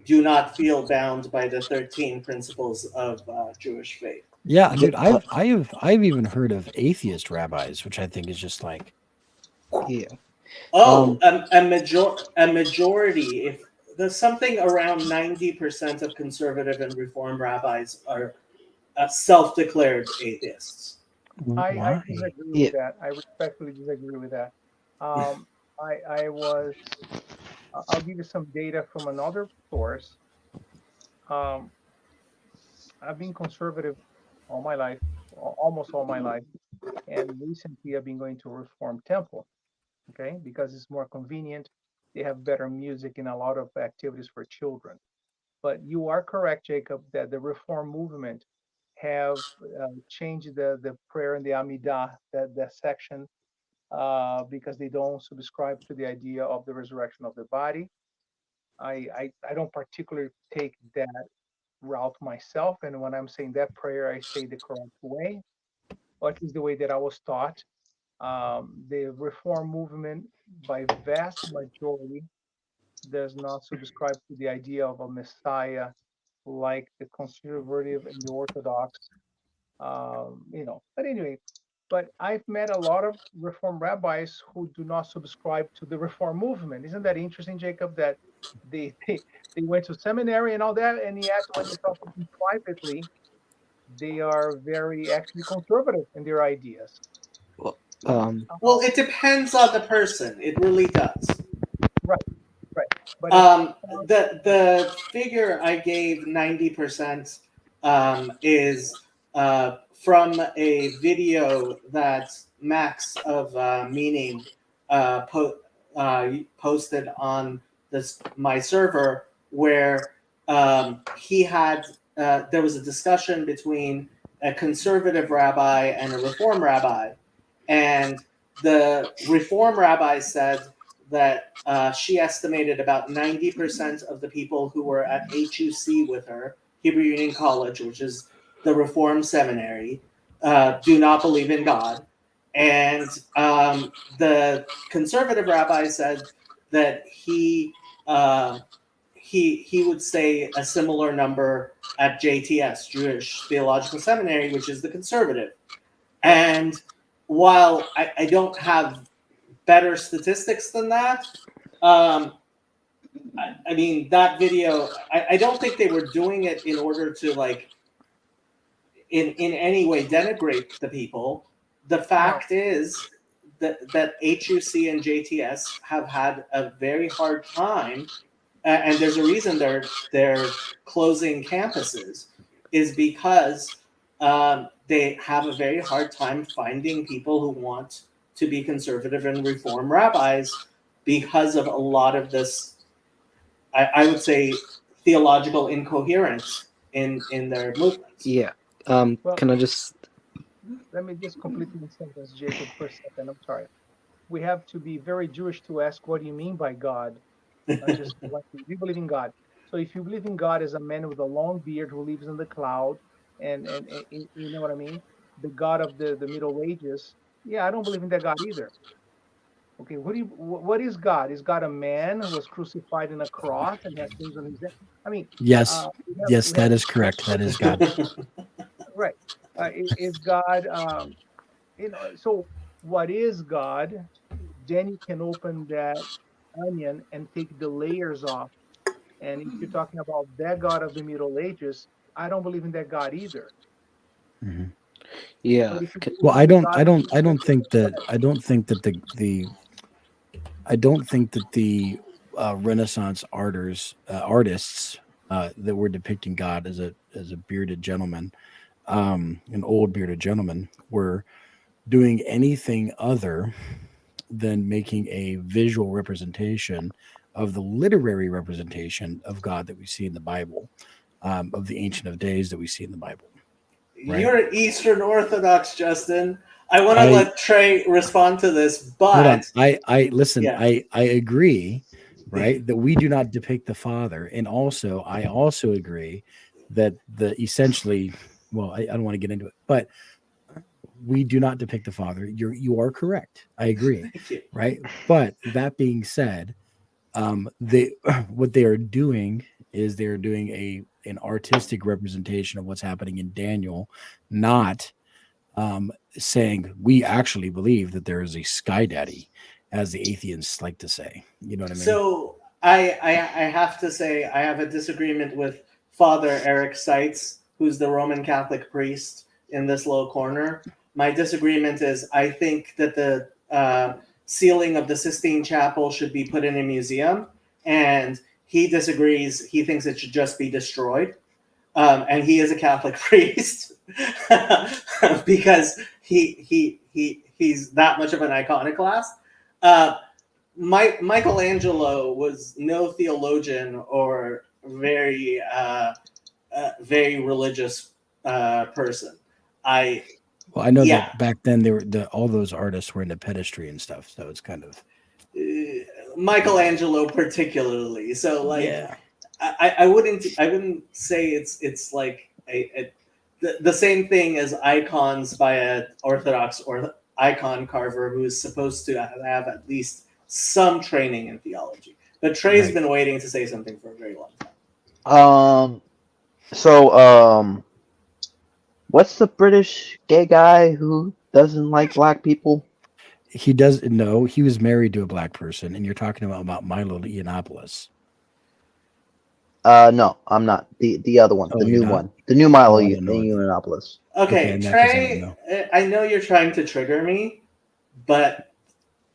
S1: do not feel bound by the 13 principles of Jewish faith.
S2: Yeah, dude. I've even heard of atheist rabbis, which I think is just like
S3: Yeah.
S1: Oh, a majority. If there's something around 90% of conservative and reform rabbis are self-declared atheists.
S5: I
S2: why?
S5: disagree
S3: Yeah.
S5: with that. I respectfully disagree with that. I was. I'll give you some data from another source. Um, I've been conservative all my life, almost all my life, and recently I've been going to a Reform temple. Okay, because it's more convenient. They have better music and a lot of activities for children. But you are correct, Jacob, that the Reform movement have changed the prayer in the Amidah, that section, because they don't subscribe to the idea of the resurrection of the body. I don't particularly take that route myself, and when I'm saying that prayer, I say the correct way, or at least the way that I was taught. The Reform movement, by vast majority, does not subscribe to the idea of a Messiah like the conservative and the Orthodox, But anyway, but I've met a lot of Reform rabbis who do not subscribe to the Reform movement. Isn't that interesting, Jacob? That they went to seminary and all that, and yet when they talk to them privately, they are very actually conservative in their ideas.
S1: Well, it depends on the person. It really does.
S5: Right. But
S1: The figure I gave, 90%, is from a video that Max of Meaning posted on my server, where he had there was a discussion between a conservative rabbi and a reform rabbi, and the reform rabbi said that she estimated about 90% of the people who were at HUC with her, Hebrew Union College, which is the Reform Seminary, do not believe in God. and the conservative rabbi said that he would say a similar number at JTS, Jewish Theological Seminary, which is the conservative. And while I don't have better statistics than that, I mean, that video, I don't think they were doing it in order to like in any way denigrate the people. The fact is that HUC and JTS have had a very hard time, and there's a reason they're closing campuses, is because they have a very hard time finding people who want to be conservative and reform rabbis because of a lot of this, I would say, theological incoherence in their movements.
S3: Yeah.
S5: Well-
S3: Can I just?
S5: Let me just complete the sentence, Jacob, for a second. I'm sorry. We have to be very Jewish to ask, what do you mean by God? Not just what we believe in God. So if you believe in God as a man with a long beard who lives in the cloud, and you know what I mean, the God of the Middle Ages, yeah, I don't believe in that God either. Okay, what is God? Is God a man who was crucified in a cross and has things on his head? I mean,
S2: Yes, yes,
S5: we
S2: that
S5: have-
S2: is correct. That is God.
S5: right. Is God, so what is God? Then you can open that onion and take the layers off. And if you're talking about that God of the Middle Ages, I don't believe in that God either.
S2: Mhm.
S3: Yeah.
S5: But if you
S2: Well,
S5: believe in God-
S2: I don't think that the Renaissance artists that were depicting God as a bearded gentleman, an old bearded gentleman, were doing anything other than making a visual representation of the literary representation of God that we see in the Bible, of the Ancient of Days that we see in the Bible. Right.
S1: You're an Eastern Orthodox, Justin. I want to
S2: I-
S1: let Trey respond to this,
S2: Hold on.
S1: but
S2: I listen.
S1: Yeah.
S2: I agree, right, that we do not depict the Father, and also I also agree that the essentially, well, I don't want to get into it, but we do not depict the Father. You are correct. I agree,
S1: thank you.
S2: right? But that being said, they what they are doing is they're doing an artistic representation of what's happening in Daniel, not saying we actually believe that there is a sky daddy, as the atheists like to say. You know what I mean?
S1: So I have to say I have a disagreement with Father Eric Seitz, who's the Roman Catholic priest in this little corner. My disagreement is I think that the ceiling of the Sistine Chapel should be put in a museum, and he disagrees. He thinks it should just be destroyed. And he is a Catholic priest because he's that much of an iconoclast. Michelangelo was no theologian or very religious person.
S2: Well, I know
S1: Yeah.
S2: that back then they were all those artists were into pedestry and stuff, so it's kind of
S1: Michelangelo particularly. So like,
S2: yeah.
S1: I wouldn't say it's like the same thing as icons by an Orthodox or icon carver who is supposed to have at least some training in theology. But Trey's
S2: Right.
S1: been waiting to say something for a very long time.
S4: What's the British gay guy who doesn't like black people?
S2: He does no. He was married to a black person, and you're talking about Milo Yiannopoulos.
S4: No, I'm not. The other one,
S2: Oh,
S4: the
S2: you're
S4: new
S2: not?
S4: one, the new Milo
S2: Oh, I didn't know it.
S4: Yiannopoulos.
S1: Okay,
S2: Okay, in that
S1: Trey,
S2: case,
S1: I know you're trying to trigger me, but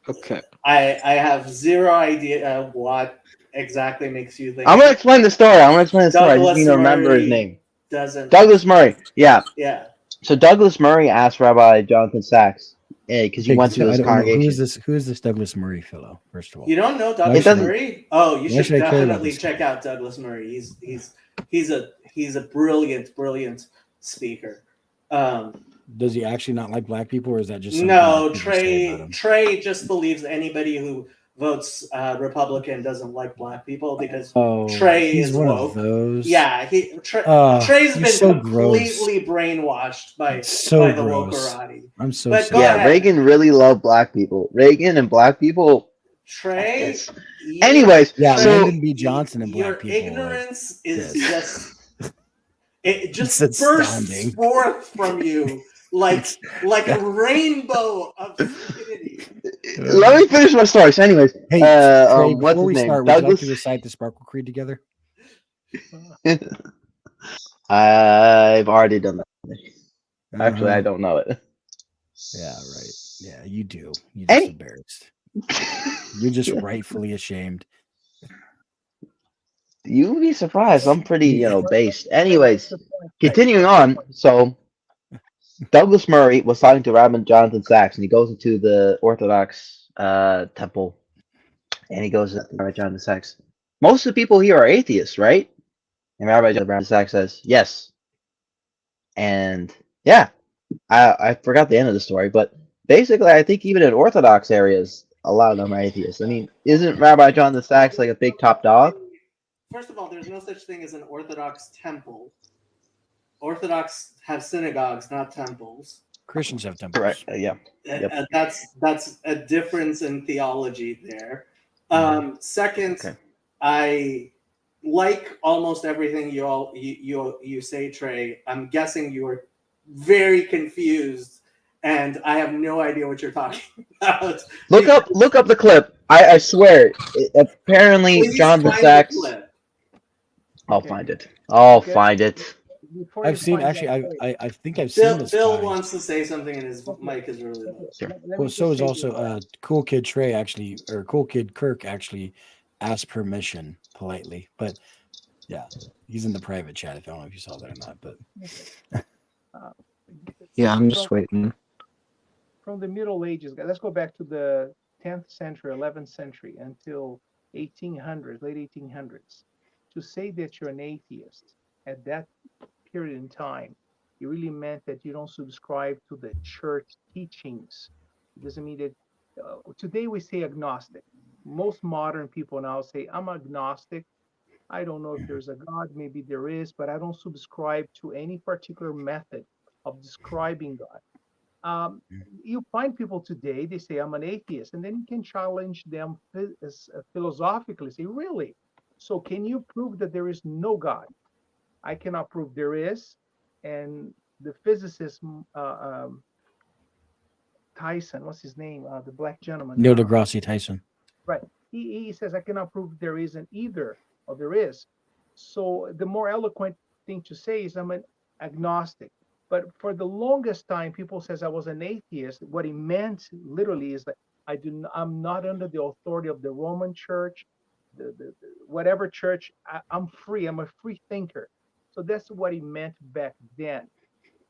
S3: Okay.
S1: I have zero idea what exactly makes you think
S4: I'm gonna explain the story. I just
S1: Douglas
S4: need to remember
S1: Murray
S4: his name.
S1: doesn't.
S4: Douglas Murray. Yeah.
S1: Yeah.
S4: So Douglas Murray asked Rabbi Jonathan Sachs because he
S2: Okay,
S4: went
S2: so
S4: to
S2: I
S4: his
S2: don't know
S4: congregation.
S2: Who is this Douglas Murray fellow? First of all,
S1: You don't know
S2: Why
S1: Douglas
S4: should-
S1: Murray? Oh, you
S2: why
S1: should
S2: should I care about
S1: definitely
S2: this
S1: check out Douglas Murray. He's a brilliant speaker.
S2: does he actually not like black people, or is that just something
S1: No,
S2: that people say about him?
S1: Trey just believes anybody who votes Republican doesn't like black people because
S2: Oh,
S1: Trey
S2: he's
S1: is
S2: one
S1: woke.
S2: of those.
S1: Yeah, Trey's
S2: he's
S1: been
S2: so
S1: completely brainwashed by
S2: So
S1: the
S2: gross.
S1: wokerati.
S2: I'm so
S1: But go
S2: sorry.
S4: Yeah,
S1: ahead.
S4: Reagan really loved black people. Reagan and black people.
S1: Trey.
S4: It's- Anyways,
S2: Yeah,
S1: Trey,
S2: Lyndon B. Johnson and
S1: your
S2: black people.
S1: ignorance is
S2: this.
S1: it just
S2: It's
S1: bursts
S2: astounding.
S1: forth from you like a rainbow of stupidity.
S4: let me finish my story. So, anyways,
S2: Hey, Trey,
S4: what's
S2: before we
S4: his name?
S2: start, would you like
S4: Douglas.
S2: to recite the Sparkle Creed together?
S4: I've already done that. Actually, I
S2: Uh-huh.
S4: don't know it.
S2: Yeah, right. Yeah, you do. You're just
S4: Any-
S2: embarrassed. You're just rightfully ashamed.
S4: You'd be surprised. I'm pretty,
S2: Yeah.
S4: based. Anyways, continuing on. So, Douglas Murray was talking to Rabbi Jonathan Sachs, and he goes into the Orthodox temple, and he goes to Rabbi Jonathan Sachs. Most of the people here are atheists, right? And Rabbi Jonathan Sachs says, yes. And yeah, I forgot the end of the story, but basically, I think even in Orthodox areas, a lot of them are atheists. I mean, isn't Rabbi Jonathan Sachs like a big top dog?
S1: First of all, there's no such thing as an Orthodox temple. Orthodox have synagogues, not temples.
S2: Christians have temples.
S4: Correct. Yeah. Yep.
S1: That's a difference in theology there. Second,
S4: Okay.
S1: I like almost everything you say, Trey. I'm guessing you are very confused, and I have no idea what you're talking about.
S4: Look up the clip. I swear. Apparently,
S1: Please
S4: Jonathan
S1: find the
S4: Sachs.
S1: clip.
S4: I'll
S5: Okay.
S4: find it. I'll
S5: Okay.
S4: find it.
S5: Before you
S2: I've seen
S5: find
S2: actually.
S5: that,
S2: I think I've seen this.
S1: Bill
S2: guy.
S1: wants to say something, and his mic is really low.
S4: Sure.
S5: let me
S2: Well,
S5: just
S2: so is
S5: say
S2: also
S5: this.
S2: Cool Kid Trey actually, or Cool Kid Kirk actually asked permission politely, but yeah, he's in the private chat. If I don't know if you saw that or not, but
S3: Yeah, I'm just waiting.
S5: From the Middle Ages, let's go back to the 10th century, 11th century until 1800s, late 1800s. To say that you're an atheist at that period in time, it really meant that you don't subscribe to the church teachings. It doesn't mean that today we say agnostic. Most modern people now say, I'm agnostic. I don't know if there's a God, maybe there is, but I don't subscribe to any particular method of describing God. You find people today, they say, I'm an atheist, and then you can challenge them philosophically, say, really? So can you prove that there is no God? I cannot prove there is. And the physicist, Tyson, what's his name? The black gentleman.
S2: Neil deGrasse Tyson.
S5: Right. He says, I cannot prove there isn't either, or there is. So the more eloquent thing to say is I'm an agnostic. But for the longest time, people says I was an atheist. What he meant literally is that I'm not under the authority of the Roman Church, the whatever church. I'm free. I'm a free thinker. So that's what he meant back then.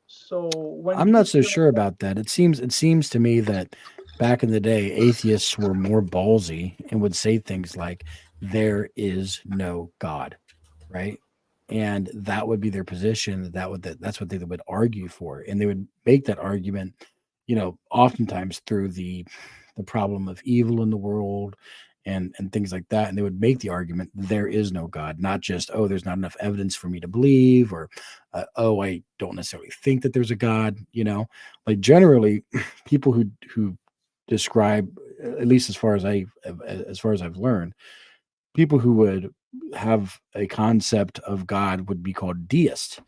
S5: So when
S2: I'm not so sure about that. It seems to me that back in the day, atheists were more ballsy and would say things like, "There is no God," right? And that would be their position. That's what they would argue for, and they would make that argument, oftentimes through the problem of evil in the world and things like that. And they would make the argument there is no God, not just, oh, there's not enough evidence for me to believe, or oh, I don't necessarily think that there's a God. Like generally, people who describe, at least as far as I've learned, people who would have a concept of God would be called deist,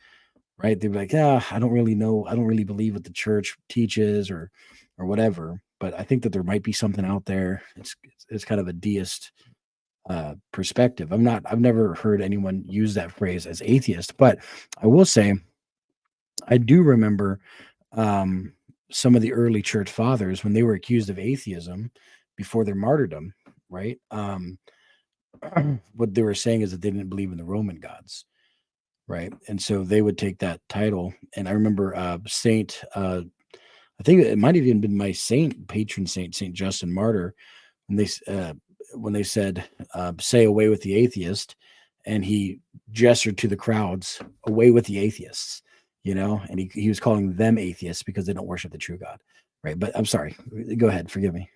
S2: right? They'd be like, I don't really know. I don't really believe what the church teaches or whatever, but I think that there might be something out there. It's kind of a deist perspective. I've never heard anyone use that phrase as atheist, but I will say, I do remember some of the early church fathers when they were accused of atheism before their martyrdom, right? What they were saying is that they didn't believe in the Roman gods, right? And so they would take that title. And I remember I think it might have even been my patron saint, Saint Justin Martyr, when they said, "Say away with the atheist," and he gestured to the crowds, "Away with the atheists," and he was calling them atheists because they don't worship the true God, right? But I'm sorry, go ahead, forgive me.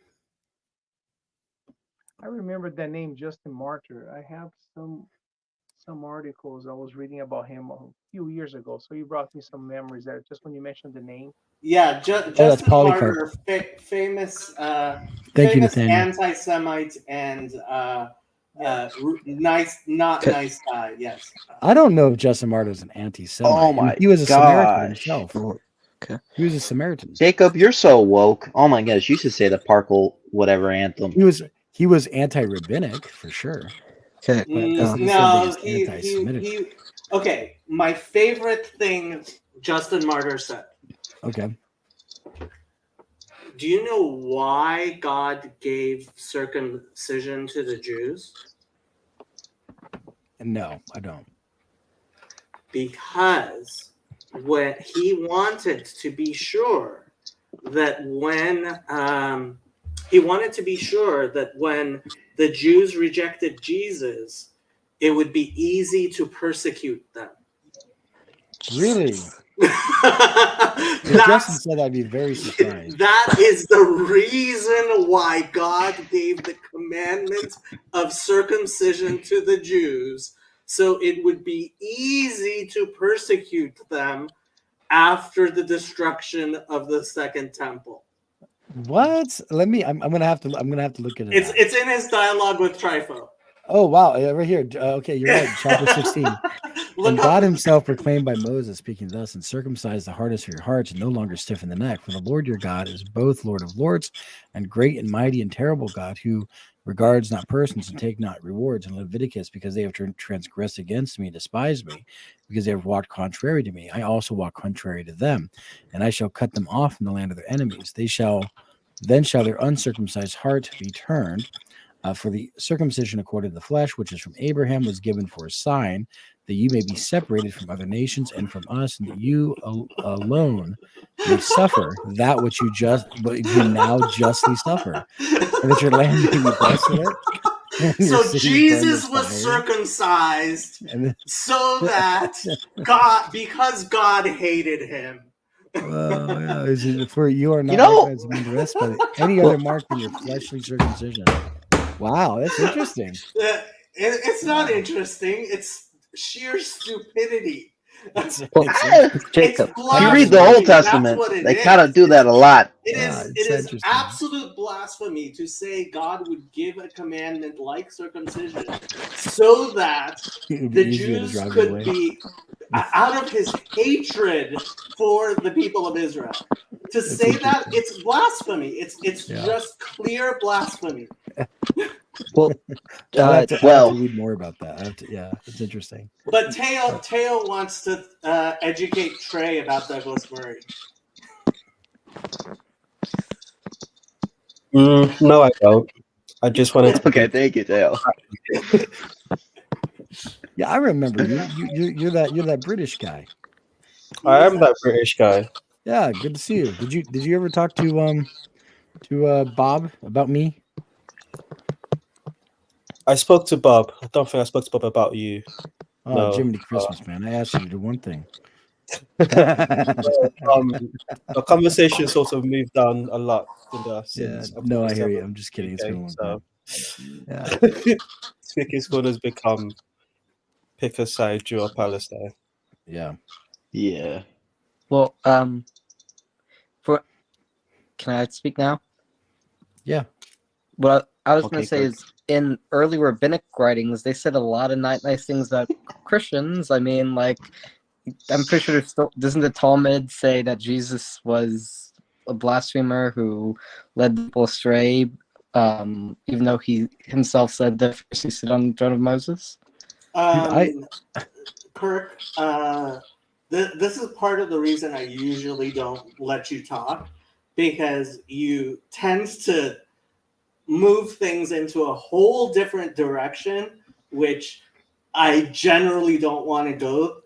S5: I remember the name Justin Martyr. I have some articles I was reading about him a few years ago. So you brought me some memories there just when you mentioned the name.
S1: Yeah,
S2: that's
S1: Justin
S2: Polycarp.
S1: Martyr, famous,
S2: Thank you,
S1: famous
S2: Nathaniel.
S1: anti-Semite and
S5: Yeah.
S1: not
S3: Okay.
S1: nice guy. Yes.
S2: I don't know if Justin Martyr was an anti-Semite.
S4: Oh
S2: I mean,
S4: my
S2: he was a Samaritan
S4: gosh.
S2: himself.
S3: Okay.
S2: He was a Samaritan.
S4: Jacob, you're so woke. Oh my gosh, you should say the Parkle whatever anthem.
S2: He was anti-rabbinic for sure.
S3: Okay.
S2: But doesn't
S1: No,
S2: necessarily mean he's anti-Semitic.
S1: Okay, my favorite thing Justin Martyr said.
S2: Okay.
S1: Do you know why God gave circumcision to the Jews?
S2: No, I don't.
S1: Because when he wanted to be sure that when the Jews rejected Jesus, it would be easy to persecute them.
S2: Really? If Justin
S1: That's,
S2: said, I'd be very surprised.
S1: that is the reason why God gave the commandment of circumcision to the Jews, so it would be easy to persecute them after the destruction of the Second Temple.
S2: What? I'm gonna have to look at it.
S1: It's in his dialogue with Trypho.
S2: Oh wow, yeah, right here. Okay, you're right. Chapter 16. And God himself proclaimed by Moses, speaking thus, and circumcise the hardest of your hearts, and no longer stiffen the neck. For the Lord your God is both Lord of lords, and great and mighty and terrible God, who regards not persons and take not rewards. In Leviticus, because they have transgressed against me, and despised me, because they have walked contrary to me. I also walk contrary to them, and I shall cut them off from the land of their enemies. Then shall their uncircumcised heart be turned. For the circumcision according to the flesh, which is from Abraham, was given for a sign, that you may be separated from other nations and from us, and that you alone may suffer that which you now justly suffer, and that your land may be desolate.
S1: So Jesus was circumcised so that because God hated him.
S2: For you are not recognized among the rest by any other mark than your fleshly circumcision. Wow, that's interesting.
S1: It's not interesting. It's sheer stupidity.
S3: Jacob,
S4: If you read the Old Testament, they kind of do that a lot.
S1: It is absolute blasphemy to say God would give a commandment like circumcision so that the Jews could be out of his hatred for the people of Israel. To say that, it's blasphemy. It's just clear blasphemy.
S3: Well,
S2: I have to read more about that. It's interesting.
S1: But Teo wants to educate Trey about Douglas Murray.
S6: No, I don't. I just wanted to.
S4: Okay, thank you, Teo.
S2: Yeah, I remember you're that British guy.
S6: I am that British guy.
S2: Yeah, good to see you. Did you ever talk to Bob about me?
S6: I spoke to Bob. I don't think I spoke to Bob about you.
S2: Oh,
S6: No.
S2: Jiminy Christmas, man! I asked you to do one thing.
S6: The conversation sort of moved down a lot. Since
S2: No, I hear you. I'm just kidding. It's been a long time.
S6: Yeah. Speaking school has become pick a side, Jew or Palestine.
S2: Yeah.
S4: Yeah.
S3: well, can I speak now?
S2: Yeah.
S3: What I was
S4: Okay,
S3: going to say
S4: Kirk.
S3: is, in early rabbinic writings, they said a lot of nice things about Christians. I mean, like, I'm pretty sure doesn't the Talmud say that Jesus was a blasphemer who led people astray, even though he himself said that first he sit on the throne of Moses?
S1: Kirk, this is part of the reason I usually don't let you talk, because you tend to move things into a whole different direction, which I generally don't want to go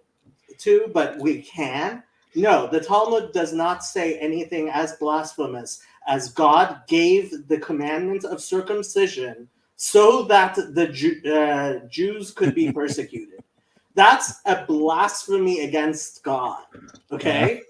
S1: to, but we can. No, the Talmud does not say anything as blasphemous as God gave the commandment of circumcision so that the Jews could be persecuted. That's a blasphemy against God. Okay?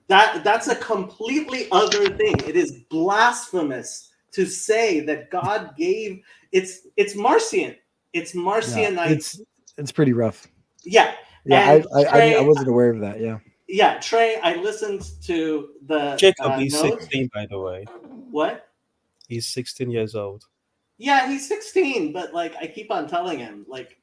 S1: That's a completely other thing. It is blasphemous to say that God gave it's Marcion. It's
S2: Yeah,
S1: Marcionite.
S2: it's pretty rough.
S1: Yeah.
S2: Yeah,
S1: And
S2: I
S1: Trey,
S2: wasn't aware of that. Yeah.
S1: yeah, Trey, I listened to the
S6: Jacob, he's
S1: note.
S6: 16, by the way.
S1: What?
S6: He's 16 years old.
S1: Yeah, he's 16, but like I keep on telling him, like,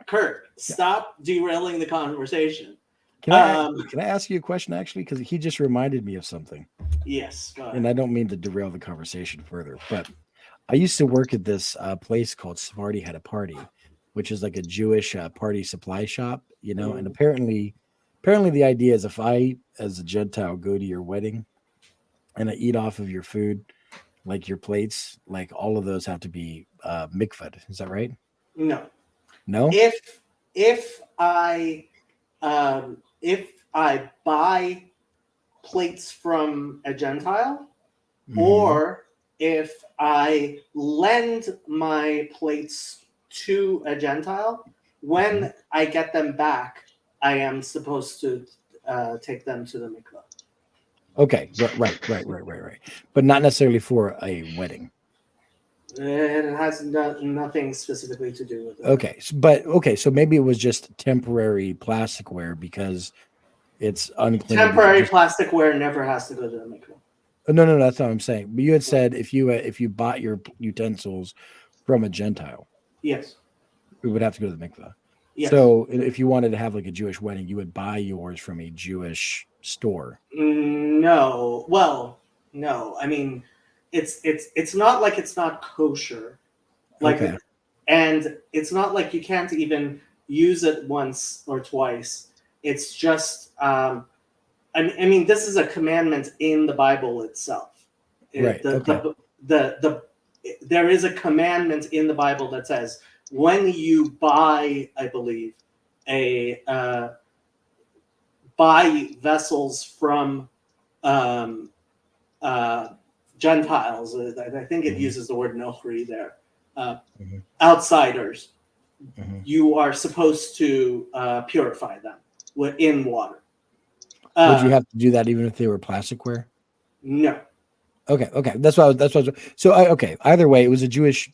S1: Kurt, stop derailing the conversation.
S2: Can I ask you a question actually? Because he just reminded me of something.
S1: Yes, go ahead.
S2: And I don't mean to derail the conversation further, but I used to work at this place called Sephardi Had a Party, which is like a Jewish party supply shop, you know. And apparently the idea is if I, as a Gentile, go to your wedding and I eat off of your food, like your plates, like all of those have to be mikvahd. Is that right?
S1: No.
S2: No.
S1: If I buy plates from a Gentile,
S2: Mhm.
S1: or if I lend my plates to a Gentile, when I get them back, I am supposed to take them to the mikvah.
S2: Okay, right. But not necessarily for a wedding.
S1: It has nothing specifically to do with it.
S2: Okay, so maybe it was just temporary plasticware because it's unclean.
S1: Temporary plasticware never has to go to the mikvah.
S2: No, that's not what I'm saying. But you had said if you bought your utensils from a Gentile,
S1: Yes.
S2: it would have to go to the mikvah.
S1: Yes.
S2: So if you wanted to have like a Jewish wedding, you would buy yours from a Jewish store.
S1: No. Well, no. I mean, it's not like it's not kosher. Like,
S2: Okay.
S1: and it's not like you can't even use it once or twice. It's just I mean, this is a commandment in the Bible itself.
S2: Right,
S1: There is a commandment in the Bible that says when you buy, I believe, buy vessels from Gentiles. I think it uses the word nochri there. Outsiders. You are supposed to purify them in water.
S2: Would you have to do that even if they were plasticware?
S1: No.
S2: Okay. That's what I was. So okay. Either way, it was a Jewish,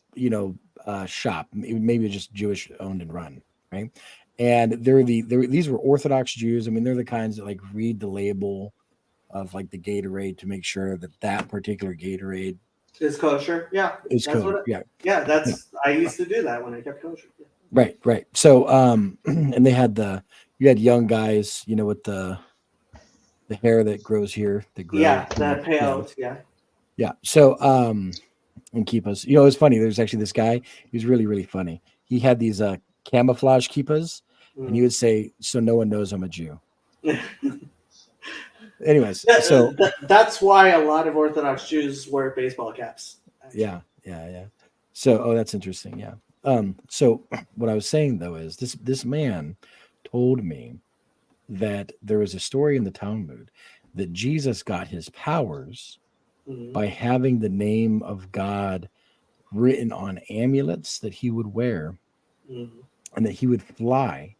S2: shop. Maybe just Jewish owned and run, right? And these were Orthodox Jews. I mean, they're the kinds that like read the label of like the Gatorade to make sure that particular Gatorade
S1: is kosher. Yeah,
S2: is kosher.
S1: I used to do that when I kept kosher. Yeah.
S2: Right. So and they had you had young guys, with the hair that grows here. The
S1: peyote.
S2: Yeah. So and kippas. It's funny. There's actually this guy. He was really, really funny. He had these camouflage kippas, and he would say, "So no one knows I'm a Jew." Anyways, so
S1: that's why a lot of Orthodox Jews wear baseball caps. Actually.
S2: Yeah. So, that's interesting. Yeah. So what I was saying though is this man told me that there was a story in the Talmud that Jesus got his powers by having the name of God written on amulets that he would wear, and that he would fly,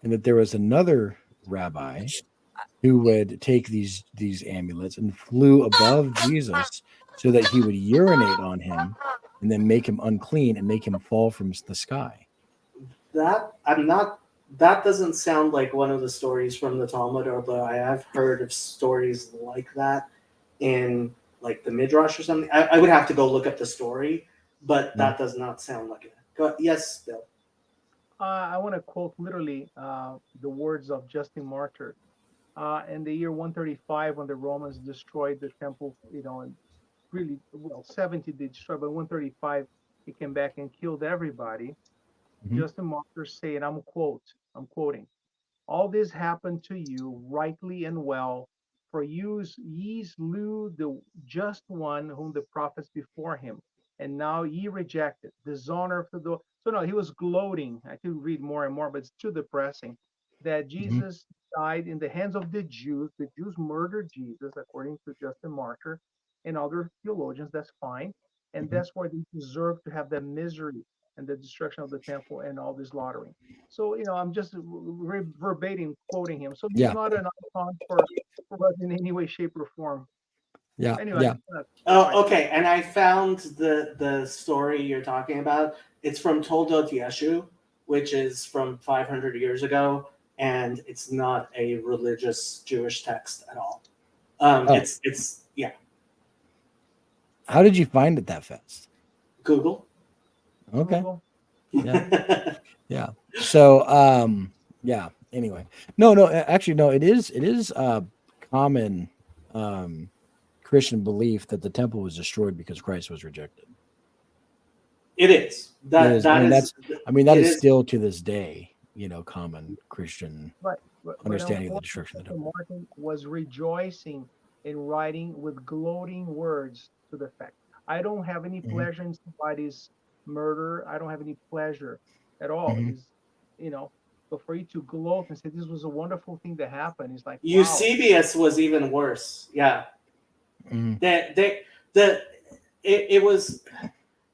S2: and that there was another rabbi who would take these amulets and flew above Jesus so that he would urinate on him and then make him unclean and make him fall from the sky.
S1: That doesn't sound like one of the stories from the Talmud, although I have heard of stories like that in like the Midrash or something. I would have to go look up the story, but that does not sound like it. Yes, Bill.
S5: I want to quote literally the words of Justin Martyr. In the year 135, when the Romans destroyed the temple, and really, 70 they destroyed, but 135 he came back and killed everybody. Justin Martyr saying, I'm quoting, "All this happened to you rightly and well, for ye slew the just one whom the prophets before him, and now ye rejected, dishonor for the." So no, he was gloating. I could read more and more, but it's too depressing that Jesus died in the hands of the Jews. The Jews murdered Jesus, according to Justin Martyr and other theologians. That's fine. And that's why they deserve to have that misery and the destruction of the temple and all this slaughtering. So, I'm just verbatim quoting him. So he's not an icon for us in any way, shape, or form.
S2: Yeah.
S5: Anyway,
S2: Yeah.
S1: Oh, okay. And I found the story you're talking about. It's from Toldot Yeshu, which is from 500 years ago, and it's not a religious Jewish text at all.
S2: Oh.
S1: It's yeah,
S2: How did you find it that fast?
S1: Google.
S2: Okay.
S5: Google.
S2: Yeah. Yeah. So yeah. Anyway. No, actually no, it is common Christian belief that the temple was destroyed because Christ was rejected.
S1: It is.
S2: It is.
S1: That is.
S2: That
S1: it
S2: is
S1: is-
S2: still to this day, common Christian
S5: But
S2: understanding of the
S5: unfortunately,
S2: destruction of the
S5: Dr.
S2: temple.
S5: Martin was rejoicing in writing with gloating words to the fact. I don't have any
S2: Mhm.
S5: pleasure in somebody's murder. I don't have any pleasure at all.
S2: Mhm.
S5: Is so for you to gloat and say this was a wonderful thing that happened, it's like wow.
S1: Eusebius was even worse. Yeah.
S2: Mhm.
S1: It was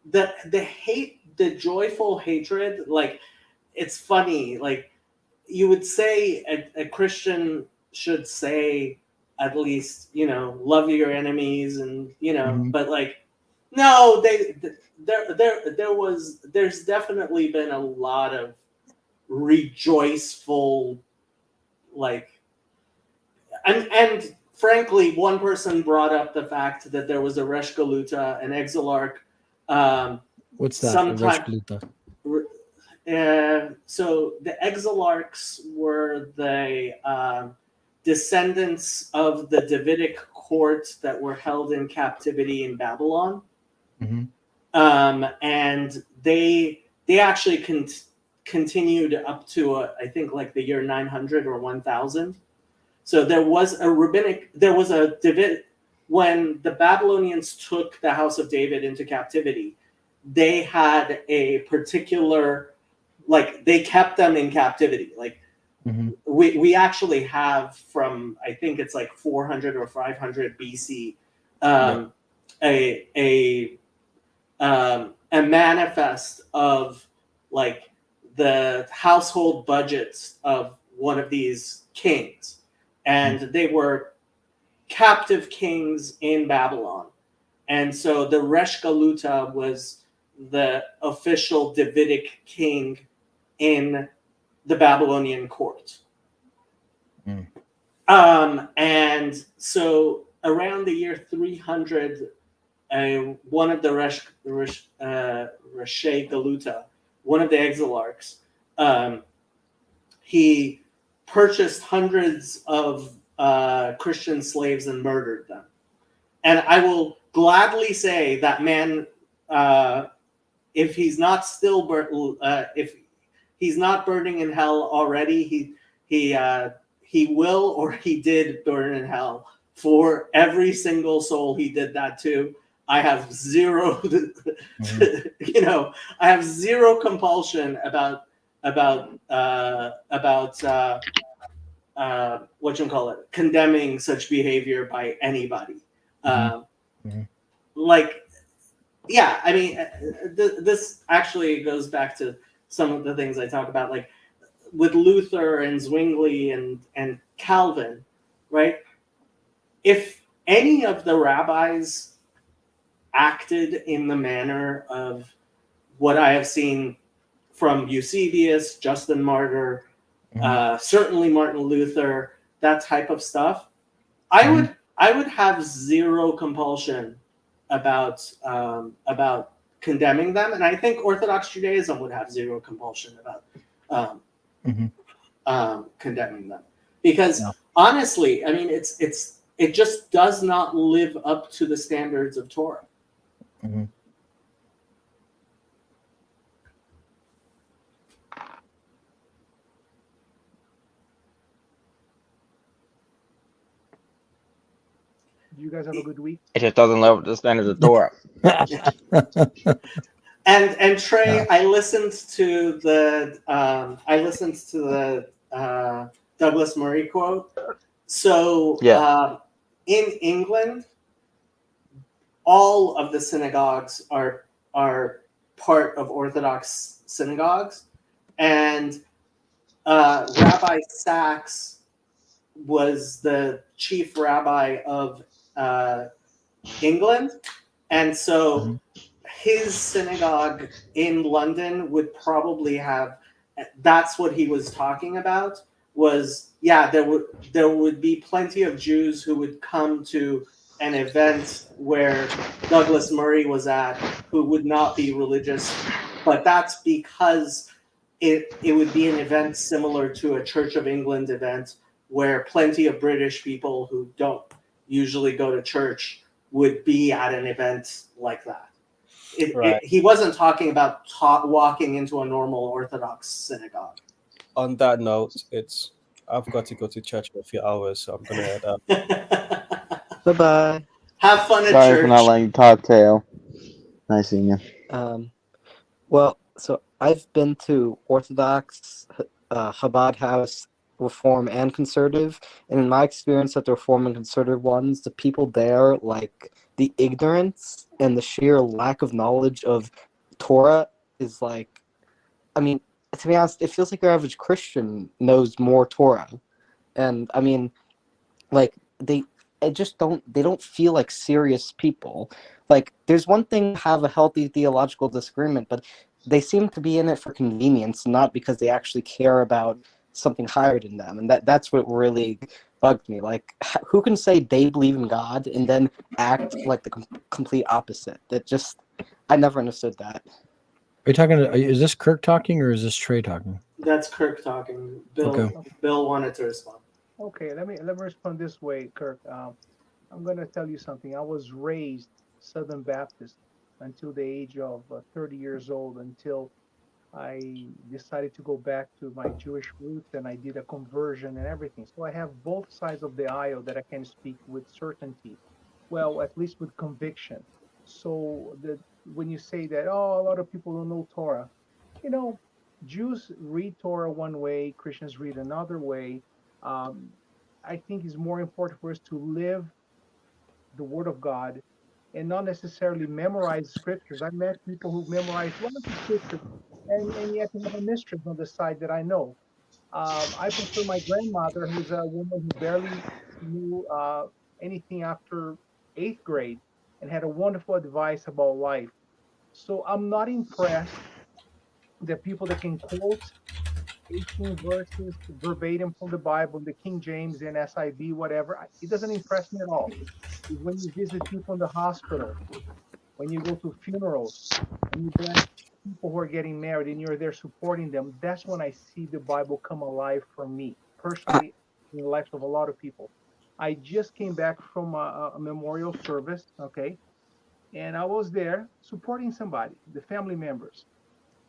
S1: the hate, the joyful hatred. Like, it's funny. Like, you would say a Christian should say at least, love your enemies, and
S2: Mhm.
S1: but like, no, there's definitely been a lot of rejoiceful, like, and frankly, one person brought up the fact that there was a Resh Galuta, an exilarch,
S2: What's that?
S1: sometime.
S2: Reshgluta.
S1: So the exilarchs were the descendants of the Davidic court that were held in captivity in Babylon,
S2: Mhm.
S1: and they actually continued up to I think like the year 900 or 1000. So there was a David when the Babylonians took the house of David into captivity. They had a particular, like, they kept them in captivity. Like,
S2: Mhm.
S1: we actually have from, I think it's like 400 or 500 BC, a manifest of like the household budgets of one of these kings, and they were captive kings in Babylon. And so the Resh Galuta was the official Davidic king in the Babylonian court.
S2: Mm.
S1: And so around the year 300, one of the Reshe Galuta, one of the exilarchs, he purchased hundreds of Christian slaves and murdered them. And I will gladly say that man, if he's not still if he's not burning in hell already, he will, or he did burn in hell for every single soul he did that to. I have zero, I have zero compulsion about condemning such behavior by anybody. Like, yeah, I mean, this actually goes back to some of the things I talk about, like with Luther and Zwingli and Calvin, right? If any of the rabbis acted in the manner of what I have seen from Eusebius, Justin Martyr, certainly Martin Luther, that type of stuff, I would have zero compulsion about condemning them, and I think Orthodox Judaism would have zero compulsion about condemning them, because honestly, I mean, it just does not live up to the standards of Torah.
S5: Do you guys have a good week?
S4: It just doesn't live up to the standards of Torah.
S1: And Trey, I listened to the Douglas Murray quote. So in England, all of the synagogues are part of Orthodox synagogues, and Rabbi Sachs was the chief rabbi of England, and so his synagogue in London would probably have. That's what he was talking about. Was there would be plenty of Jews who would come to an event where Douglas Murray was at, who would not be religious, but that's because it would be an event similar to a Church of England event where plenty of British people who don't usually go to church would be at an event like that.
S6: Right.
S1: He wasn't talking about walking into a normal Orthodox synagogue.
S6: On that note, I've got to go to church in a few hours, so I'm gonna head out.
S3: Bye bye.
S1: Have fun at
S4: Sorry for not
S1: church.
S4: letting you talk, Teo. Nice seeing you.
S3: Well, so I've been to Orthodox, Chabad House, Reform, and Conservative, and in my experience at the Reform and Conservative ones, the people there, like, the ignorance and the sheer lack of knowledge of Torah is like, I mean, to be honest, it feels like your average Christian knows more Torah, and I mean, like, they don't feel like serious people. Like, there's one thing to have a healthy theological disagreement, but they seem to be in it for convenience, not because they actually care about something higher than them. And that's what really bugged me. Like, who can say they believe in God and then act like the complete opposite? I never understood that.
S2: Are you talking? Is this Kirk talking or is this Trey talking?
S1: That's Kirk talking. Bill
S2: Okay.
S1: Bill wanted to respond.
S5: Okay, let me respond this way, Kirk. I'm going to tell you something. I was raised Southern Baptist until the age of 30 years old, until I decided to go back to my Jewish roots, and I did a conversion and everything. So I have both sides of the aisle that I can speak with certainty. Well, at least with conviction. So when you say that, oh, a lot of people don't know Torah, you know, Jews read Torah one way, Christians read another way. I think it's more important for us to live the Word of God and not necessarily memorize scriptures. I've met people who memorize one of the scriptures and yet they have a mistress on the side that I know. I prefer my grandmother, who's a woman who barely knew anything after 8th grade and had a wonderful advice about life. So I'm not impressed that people that can quote 18 verses verbatim from the Bible, the King James and SIV, whatever, it doesn't impress me at all. It's when you visit people in the hospital, when you go to funerals, and you bless people who are getting married and you're there supporting them, that's when I see the Bible come alive for me, personally, in the lives of a lot of people. I just came back from a memorial service, okay? And I was there supporting somebody, the family members.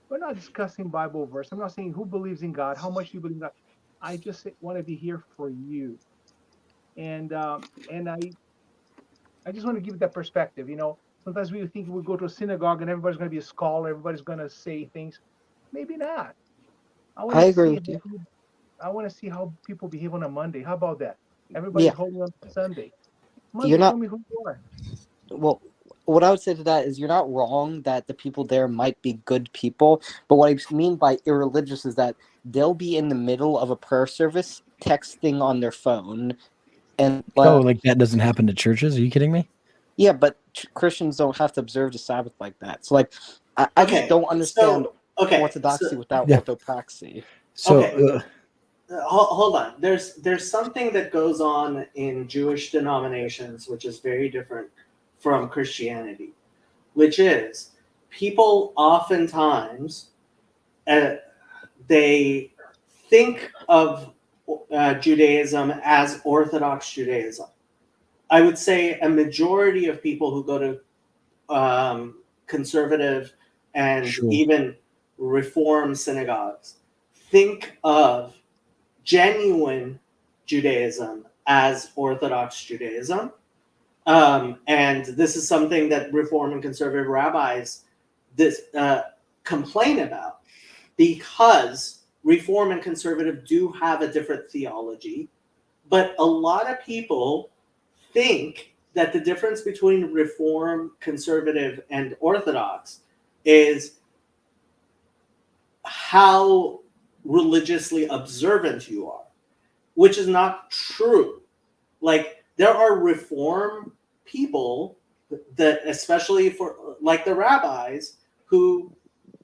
S5: We're not discussing Bible verse. I'm not saying who believes in God, how much do you believe in God. I just want to be here for you. And I just want to give it that perspective. Sometimes we think we go to a synagogue and everybody's going to be a scholar, everybody's going to say things. Maybe not.
S3: I agree with you.
S5: I want to see how people behave on a Monday. How about that? Everybody's
S3: Yeah.
S5: holding on Sunday.
S3: You're
S5: Monday,
S3: not-
S5: show me who you are.
S3: Well, what I would say to that is you're not wrong that the people there might be good people, but what I mean by irreligious is that they'll be in the middle of a prayer service texting on their phone, and
S2: Oh, like that doesn't happen to churches? Are you kidding me?
S3: yeah, but Christians don't have to observe the Sabbath like that. So, like, I
S1: Okay,
S3: just don't understand
S1: Okay,
S3: orthodoxy
S1: so-
S3: without
S2: Yeah.
S3: orthopraxy.
S2: So
S1: Okay. Hold on. There's something that goes on in Jewish denominations which is very different from Christianity, which is people oftentimes they think of Judaism as Orthodox Judaism. I would say a majority of people who go to conservative and
S2: Sure.
S1: even Reform synagogues think of genuine Judaism as Orthodox Judaism. And this is something that Reform and conservative rabbis complain about, because Reform and conservative do have a different theology, but a lot of people think that the difference between Reform, conservative, and Orthodox is how religiously observant you are, which is not true. Like, there are Reform people that especially for like the rabbis who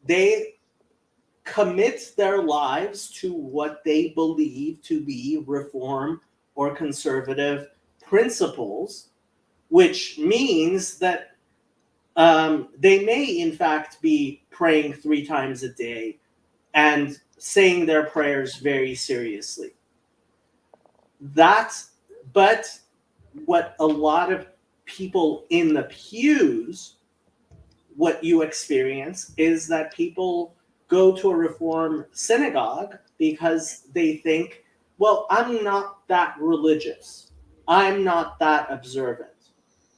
S1: they commit their lives to what they believe to be reform or conservative principles, which means that they may in fact be praying 3 times a day and saying their prayers very seriously. But what a lot of people in the pews, what you experience is that people go to a Reform synagogue because they think, well, I'm not that religious. I'm not that observant.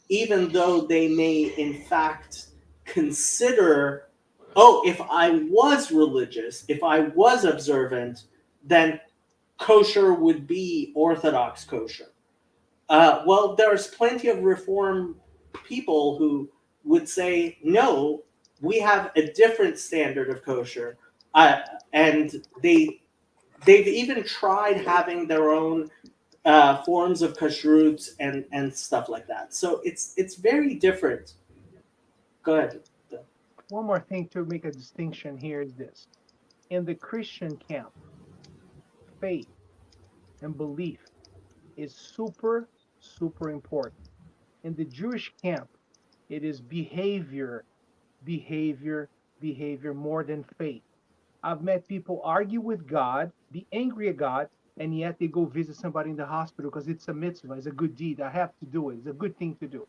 S1: Even though they may in fact consider, oh, if I was religious, if I was observant, then kosher would be Orthodox kosher. Well, there's plenty of Reform people who would say, no, we have a different standard of kosher. And they've even tried having their own forms of kashrut and stuff like that. So it's very different. Go ahead.
S5: One more thing to make a distinction here is this. In the Christian camp, faith and belief is super, super important. In the Jewish camp, it is behavior more than faith. I've met people argue with God, be angry at God, and yet they go visit somebody in the hospital because it's a mitzvah, it's a good deed. I have to do it. It's a good thing to do.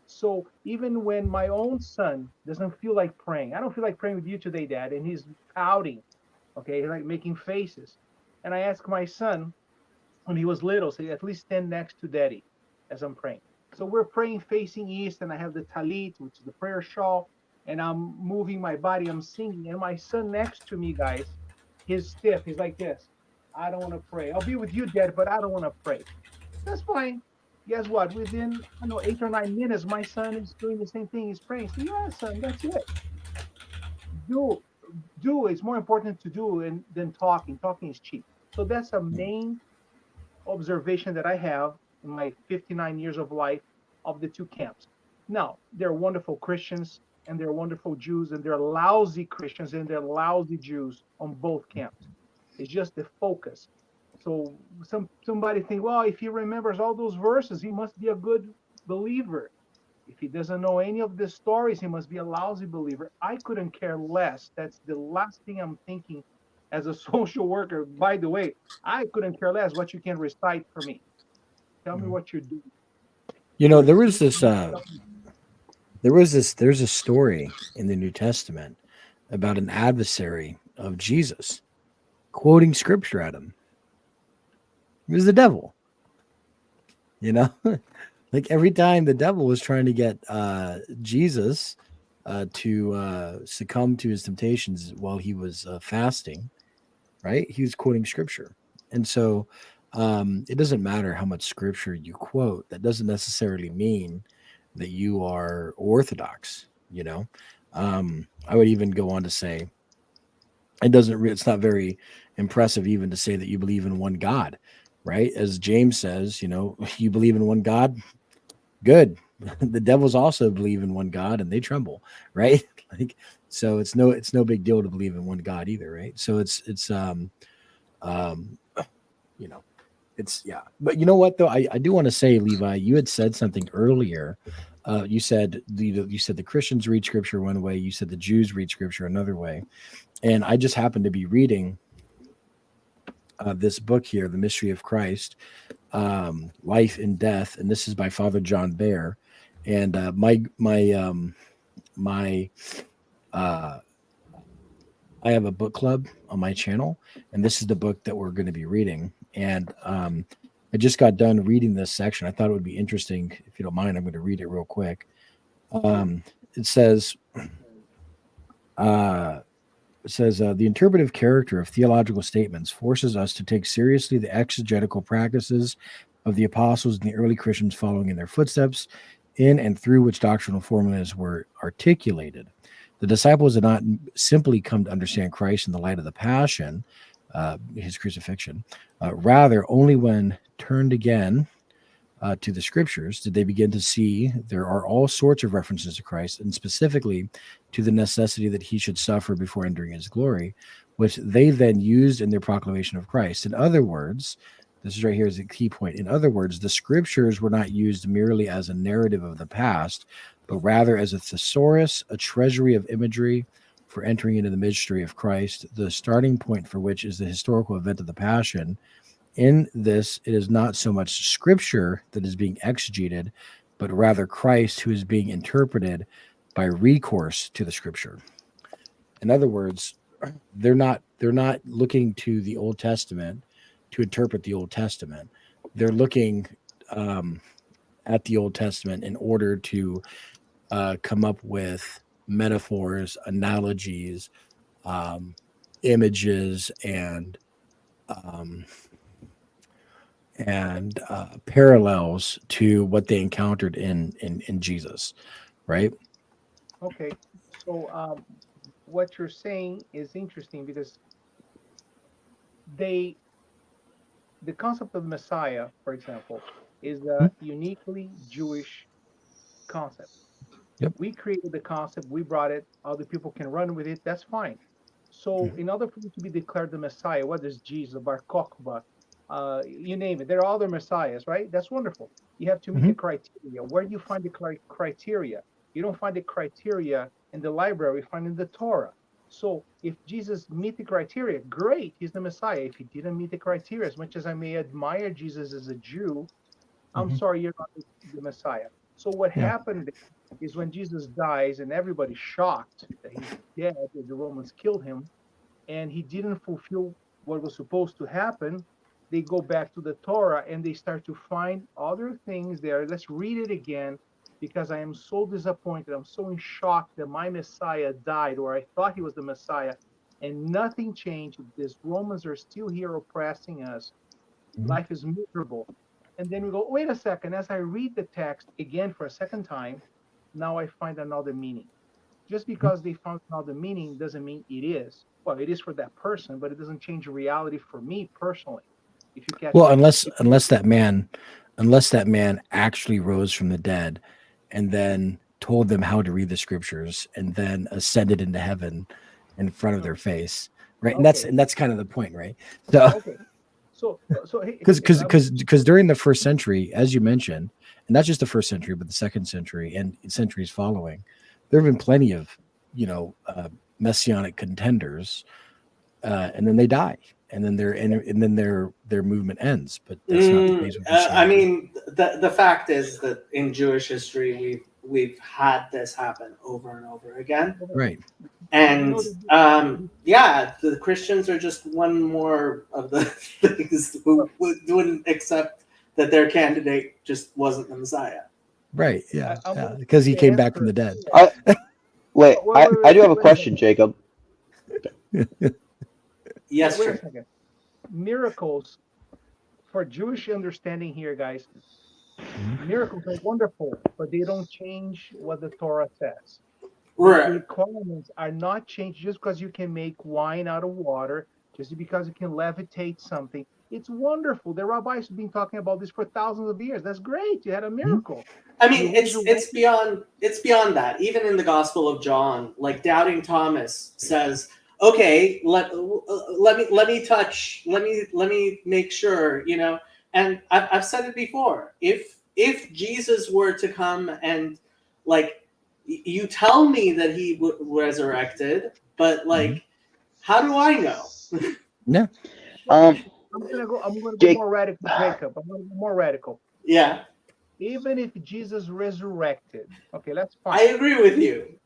S5: So even when my own son doesn't feel like praying, I don't feel like praying with you today, Dad, and he's pouting, okay, like making faces. And I ask my son when he was little, say, at least stand next to Daddy as I'm praying. So we're praying facing east, and I have the talit, which is the prayer shawl, and I'm moving my body, I'm singing, and my son next to me, guys, he's stiff. He's like this. I don't want to pray. I'll be with you, Dad, but I don't want to pray. That's fine. Guess what? Within 8 or 9 minutes, my son is doing the same thing. He's praying. So yeah, son, that's it. Do. It's more important to do than talking. Talking is cheap. So that's a main observation that I have in my 59 years of life of the two camps. Now, they're wonderful Christians and they're wonderful Jews, and they're lousy Christians and they're lousy Jews on both camps. It's just the focus. So somebody think, well, if he remembers all those verses, he must be a good believer. If he doesn't know any of the stories, he must be a lousy believer. I couldn't care less. That's the last thing I'm thinking as a social worker. By the way, I couldn't care less what you can recite for me. Tell me what you're doing.
S2: You know, there's a story in the New Testament about an adversary of Jesus quoting scripture at him. It was the devil. You know, like every time the devil was trying to get Jesus to succumb to his temptations while he was fasting, right? He was quoting scripture. And so it doesn't matter how much scripture you quote. That doesn't necessarily mean that you are Orthodox, you know. I would even go on to say it's not very impressive even to say that you believe in one God, right? As James says, you know, you believe in one God, good. The devils also believe in one God and they tremble, right? Like, so it's no big deal to believe in one God either, right? So it's you know, it's, yeah. But you know what though, I do want to say, Levi, you had said something earlier. You said the Christians read scripture one way, you said the Jews read scripture another way. And I just happened to be reading this book here, The Mystery of Christ, Life and Death, and this is by Father John Bear. And I have a book club on my channel, and this is the book that we're going to be reading. And I just got done reading this section. I thought it would be interesting. If you don't mind, I'm going to read it real quick. It says, the interpretive character of theological statements forces us to take seriously the exegetical practices of the apostles and the early Christians following in their footsteps, in and through which doctrinal formulas were articulated. The disciples did not simply come to understand Christ in the light of the passion, his crucifixion. Rather, only when turned again to the scriptures did they begin to see there are all sorts of references to Christ, and specifically to the necessity that he should suffer before entering his glory, which they then used in their proclamation of Christ. In other words, this is right here is a key point. In other words, the scriptures were not used merely as a narrative of the past, but rather as a thesaurus, a treasury of imagery for entering into the mystery of Christ, the starting point for which is the historical event of the Passion. In this, it is not so much scripture that is being exegeted, but rather Christ who is being interpreted by recourse to the scripture. In other words, they're not looking to the Old Testament to interpret the Old Testament. They're looking at the Old Testament in order to come up with metaphors, analogies, images, and parallels to what they encountered in Jesus, right?
S5: Okay, so what you're saying is interesting because the concept of Messiah, for example, is a uniquely Jewish concept.
S2: Yep.
S5: We created the concept, we brought it, other people can run with it, that's fine. So in order for you to be declared the Messiah, whether it's Jesus, Bar Kokhba, you name it, there are other Messiahs, right? That's wonderful. You have to meet the criteria. Where do you find the criteria? You don't find the criteria in the library, you find it in the Torah. So if Jesus meet the criteria, great, he's the Messiah. If he didn't meet the criteria, as much as I may admire Jesus as a Jew, I'm sorry, you're not the Messiah. So what happened is when Jesus dies and everybody's shocked that he's dead, that the Romans killed him, and he didn't fulfill what was supposed to happen, they go back to the Torah and they start to find other things there. Let's read it again, because I am so disappointed. I'm so in shock that my Messiah died, or I thought he was the Messiah, and nothing changed. These Romans are still here oppressing us. Life is miserable. And then we go, wait a second, as I read the text again for a second time, now I find another meaning. Just because they found another meaning doesn't mean it is. Well, it is for that person, but it doesn't change the reality for me personally. If you catch
S2: Well, unless that man actually rose from the dead and then told them how to read the scriptures and then ascended into heaven in front of their face, right?
S5: Okay.
S2: And that's kind of the point, right? So
S5: Okay. So
S2: because during the first century, as you mentioned, and not just the first century, but the second century and centuries following, there have been plenty of messianic contenders, and then they die, and then their movement ends. But that's not the case with
S1: I mean, the fact is that in Jewish history, we've had this happen over and over again.
S2: right.
S1: And the Christians are just one more of the things who wouldn't accept that their candidate just wasn't the Messiah.
S2: Right. Yeah. Because he came back from the dead.
S4: Wait, I do have a question, Jacob.
S1: Yes,
S5: wait a
S1: sir.
S5: second. Miracles, for Jewish understanding here, guys, miracles are wonderful, but they don't change what the Torah says. The
S1: Right.
S5: requirements are not changed just because you can make wine out of water, just because you can levitate something. It's wonderful. The rabbis have been talking about this for thousands of years. That's great. You had a miracle.
S1: I mean, it's beyond that. Even in the Gospel of John, like doubting Thomas says, "Okay, let me make sure, you know." And I've said it before. If Jesus were to come and like you tell me that he resurrected, but like, how do I know?
S2: Yeah.
S5: I'm gonna go
S4: Jake-
S5: more radical, Jacob. I'm gonna go more radical.
S1: Yeah,
S5: Even if Jesus resurrected, okay, that's
S1: I
S5: fine.
S1: agree with you.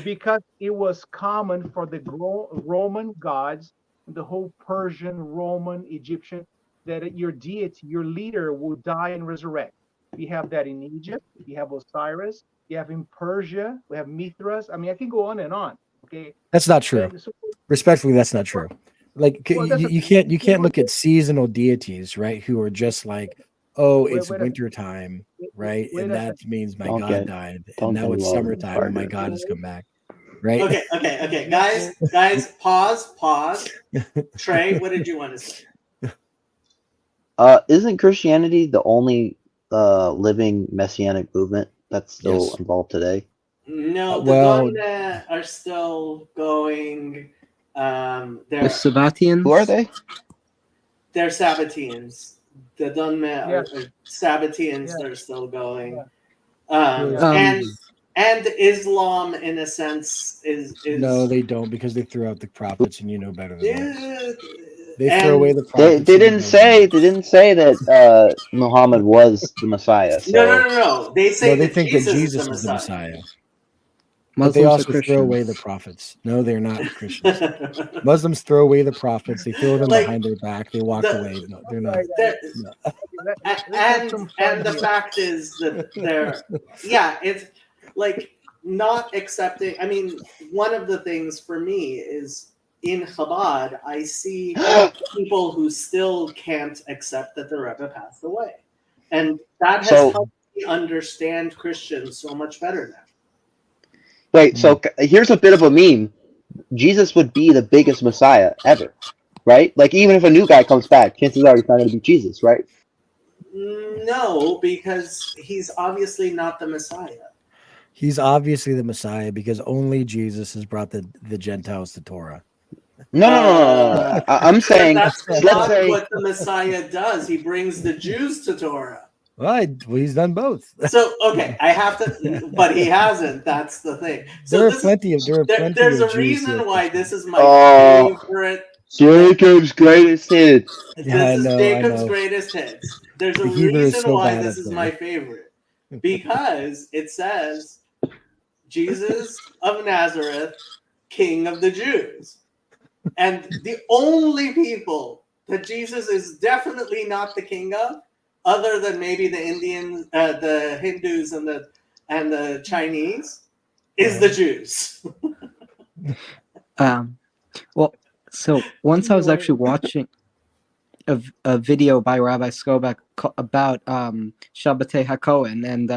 S5: Because it was common for the Roman gods, the whole Persian, Roman, Egyptian, that your deity, your leader, will die and resurrect. We have that in Egypt. We have Osiris. We have in Persia. We have Mithras. I mean, I can go on and on. Okay.
S2: That's not true.
S5: And so,
S2: Respectfully, that's not true. Like
S5: Well, that's
S2: you can't look at seasonal deities, right? Who are just like, oh, it's
S5: wait a-
S2: winter time, right?
S5: wait
S2: And
S5: a
S2: that means my
S4: Don't
S2: God
S4: get-
S2: died.
S4: don't
S2: And now
S4: get
S2: it's
S4: involved in
S2: summertime and my
S4: argument.
S2: God has come back. Right?
S1: Okay. Guys, pause. Trey, what did you want to say?
S4: Isn't Christianity the only living messianic movement that's still
S2: Yes.
S4: involved today?
S1: No, the
S2: Well-
S1: Donme are still going.
S3: The
S1: They're
S3: Sabbatians.
S4: Who are they?
S1: they're Sabbateans. The Donme
S5: Yeah.
S1: are Sabbateans.
S5: Yeah.
S1: They're still going.
S5: Yeah.
S1: And Islam, in a sense, is
S2: No, they don't, because they threw out the prophets, and you know better than that. They
S1: and
S2: throw away the
S4: They,
S2: prophets.
S4: they
S2: and you
S4: didn't
S2: know
S4: say
S2: better.
S4: they didn't say that Muhammad was the Messiah. So
S1: no. They say
S2: No, they
S1: that
S2: think
S1: Jesus
S2: that Jesus
S1: is the Messiah.
S2: But they
S3: Muslims are
S2: also throw
S3: Christians.
S2: away the prophets. No, they're not Christians. Muslims throw away the prophets. They throw them
S1: Like,
S2: behind their back. They walk
S1: the-
S2: away. No, they're not.
S5: Right,
S1: They're-
S5: let's have some fun
S1: and the
S5: here.
S1: fact is that they're it's like not accepting. I mean, one of the things for me is in Chabad, I see people who still can't accept that the Rebbe passed away, and that has
S4: So-
S1: helped me understand Christians so much better now.
S4: wait, so here's a bit of a meme. Jesus would be the biggest Messiah ever, right? Like even if a new guy comes back, chances are he's not going to be Jesus, right?
S1: No, because he's obviously not the Messiah.
S2: He's obviously the Messiah because only Jesus has brought the Gentiles to Torah.
S4: No. I'm saying,
S1: But that's
S4: let's
S1: not
S4: say,
S1: what the Messiah does. He brings the Jews to Torah.
S2: Well, he's done both.
S1: So okay, I have to, but he hasn't. That's the thing. So
S2: There are
S1: this-
S2: plenty of
S1: there's a
S2: Jews
S1: reason
S2: who are
S1: why
S2: Christians.
S1: this is my
S4: Oh.
S1: favorite.
S4: Jacob's greatest hit.
S1: This
S2: Yeah, I
S1: is
S2: know, I
S1: Jacob's
S2: know.
S1: greatest hits. There's a
S2: The Hebrew is
S1: reason
S2: so
S1: why
S2: bad
S1: this
S2: at
S1: is
S2: that.
S1: my favorite, because it says Jesus of Nazareth, King of the Jews, and the only people that Jesus is definitely not the king of, other than maybe the Indians, the Hindus, and the Chinese, is the Jews.
S3: Well, so once I was actually watching a video by Rabbi Skobach about Shabbatei HaKohen, and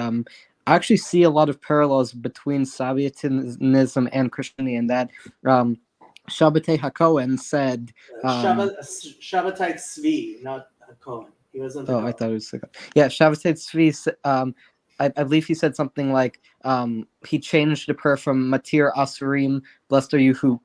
S3: I actually see a lot of parallels between Sabbatianism and Christianity, in that Shabbatei HaKohen said,
S1: Shabbatai Tzvi, not Cohen. He wasn't.
S3: oh, I thought it was, Shabbatai Tzvi, I believe he said something like, he changed the prayer from Matir Asurim, blessed are you who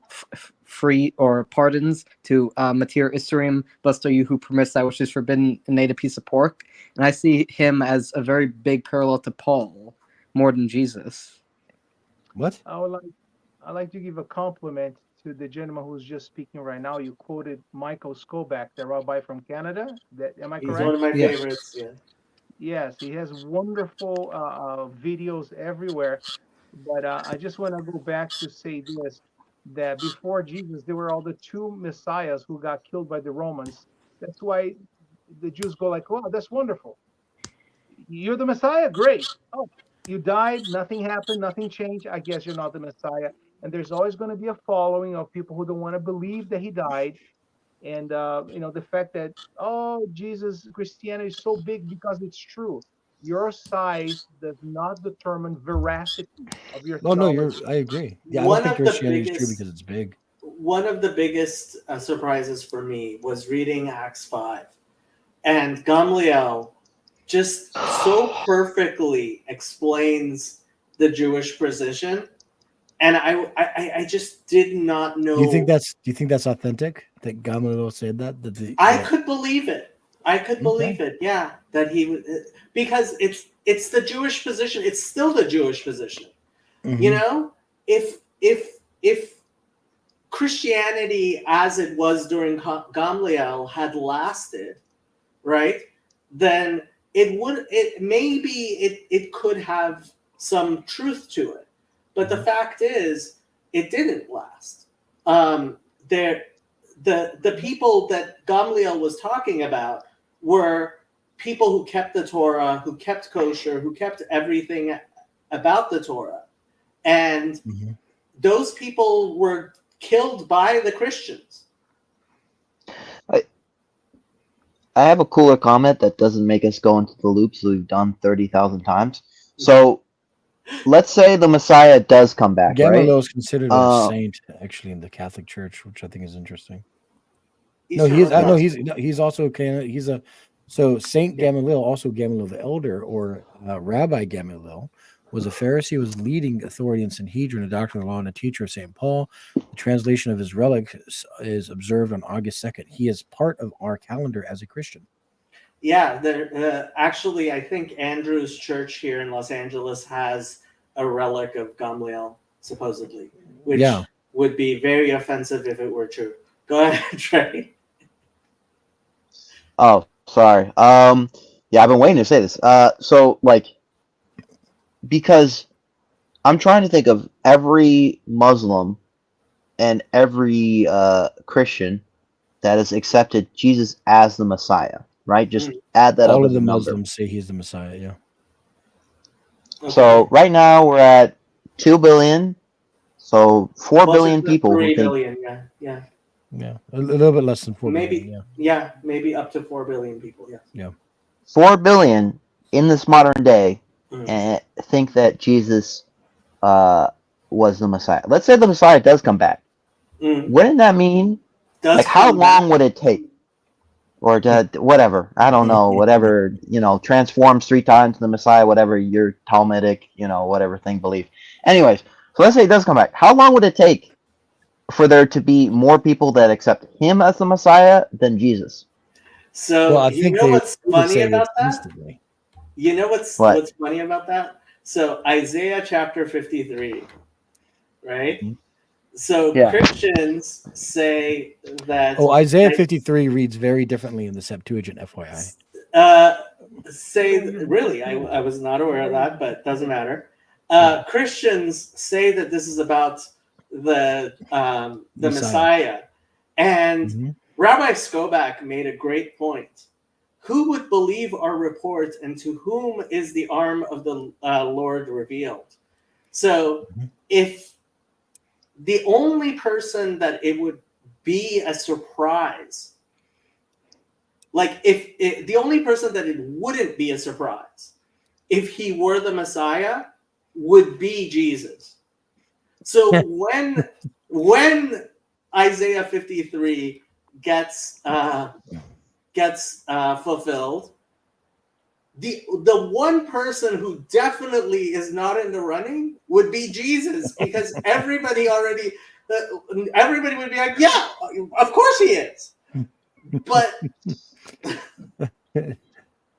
S3: free or pardons, to Matir Isurim, blessed are you who permits that which is forbidden and ate a piece of pork. And I see him as a very big parallel to Paul, more than Jesus.
S2: What?
S5: I'd like to give a compliment to the gentleman who's just speaking right now. You quoted Michael Skobach, the rabbi from Canada. Am I
S1: He's
S5: correct?
S1: one of my
S3: Yeah.
S1: favorites. Yeah.
S5: Yes, he has wonderful videos everywhere. But I just want to go back to say this, that before Jesus, there were all the two messiahs who got killed by the Romans. That's why the Jews go like, wow, that's wonderful. You're the Messiah? Great. Oh, you died, nothing happened, nothing changed. I guess you're not the Messiah. And there's always going to be a following of people who don't want to believe that he died. And, the fact that, oh, Jesus, Christianity is so big because it's true. Your size does not determine veracity of your
S2: Oh no,
S5: theology.
S2: I agree. Yeah, I
S1: One
S2: don't think
S1: of the
S2: Christianity is true
S1: biggest-
S2: because it's big.
S1: One of the biggest surprises for me was reading Acts 5, and Gamliel just so perfectly explains the Jewish position, and I just did not know.
S2: Do you think that's authentic? That Gamaliel said that?
S1: I could believe it. I could believe it. Yeah, that he would, because it's the Jewish position. It's still the Jewish position.
S2: Mhm.
S1: You know, if Christianity as it was during Gamliel had lasted, right, then it could have some truth to it. But the fact is, it didn't last. The people that Gamliel was talking about were people who kept the Torah, who kept kosher, who kept everything about the Torah. And
S2: Mhm.
S1: those people were killed by the Christians.
S4: I have a cooler comment that doesn't make us go into the loops we've done 30,000 times. So let's say the Messiah does come back,
S2: Gamaliel
S4: right?
S2: is considered a
S4: Uh,
S2: saint actually in the Catholic Church, which I think is interesting.
S1: He's
S2: No,
S1: from
S2: he's
S1: Wisconsin.
S2: he's also he's a So Saint
S1: Yeah.
S2: Gamaliel, also Gamaliel the elder, or Rabbi Gamaliel, was a Pharisee, was leading authority in Sanhedrin, a doctor of the law and a teacher of St. Paul. The translation of his relic is observed on August 2nd. He is part of our calendar as a Christian.
S1: Yeah, actually, I think Andrew's church here in Los Angeles has a relic of Gamliel, supposedly, which
S2: Yeah.
S1: would be very offensive if it were true. Go ahead, Trey.
S4: Oh, sorry. Yeah, I've been waiting to say this. So like, because I'm trying to think of every Muslim and every Christian that has accepted Jesus as the Messiah, right? Just add that
S2: All
S4: up
S2: of
S4: as
S2: the
S4: a number.
S2: Muslims say he's the Messiah. Yeah.
S4: So right now we're at 2 billion. So 4
S1: Closer
S4: billion
S1: to
S4: people who
S1: 3
S4: think
S1: billion, yeah.
S2: Yeah. A little bit less than 4
S1: Maybe,
S2: billion, yeah.
S1: maybe up to 4 billion people, yeah.
S4: 4 billion in this modern day
S1: Mm.
S4: and think that Jesus was the Messiah. Let's say the Messiah does come back.
S1: Mm.
S4: Wouldn't that mean,
S1: Does
S4: like, how
S1: come back.
S4: long would it take? Or whatever, I don't know, whatever, transforms 3 times the Messiah, whatever your Talmudic, whatever thing belief. Anyways, so let's say it does come back. How long would it take for there to be more people that accept him as the Messiah than Jesus?
S1: So
S2: Well, I
S1: you
S2: think
S1: know
S2: they
S1: what's
S2: would
S1: funny
S2: say
S1: about
S2: it's
S1: that?
S2: instantly.
S1: You know what's
S4: What?
S1: funny about that? So Isaiah chapter 53, right?
S2: Mhm.
S1: So
S4: Yeah.
S1: Christians say that
S2: Oh, Isaiah 53 reads very differently in the Septuagint, FYI.
S1: really, I was not aware of that, but doesn't matter. Christians say that this is about the Messiah. And
S2: Mhm.
S1: Rabbi Skobach made a great point. Who would believe our report, and to whom is the arm of the Lord revealed? So if the only person that it would be a surprise, like if the only person that it wouldn't be a surprise if he were the Messiah would be Jesus. So when Isaiah 53 gets fulfilled, the one person who definitely is not in the running would be Jesus, because everybody would be like, yeah, of course he is. But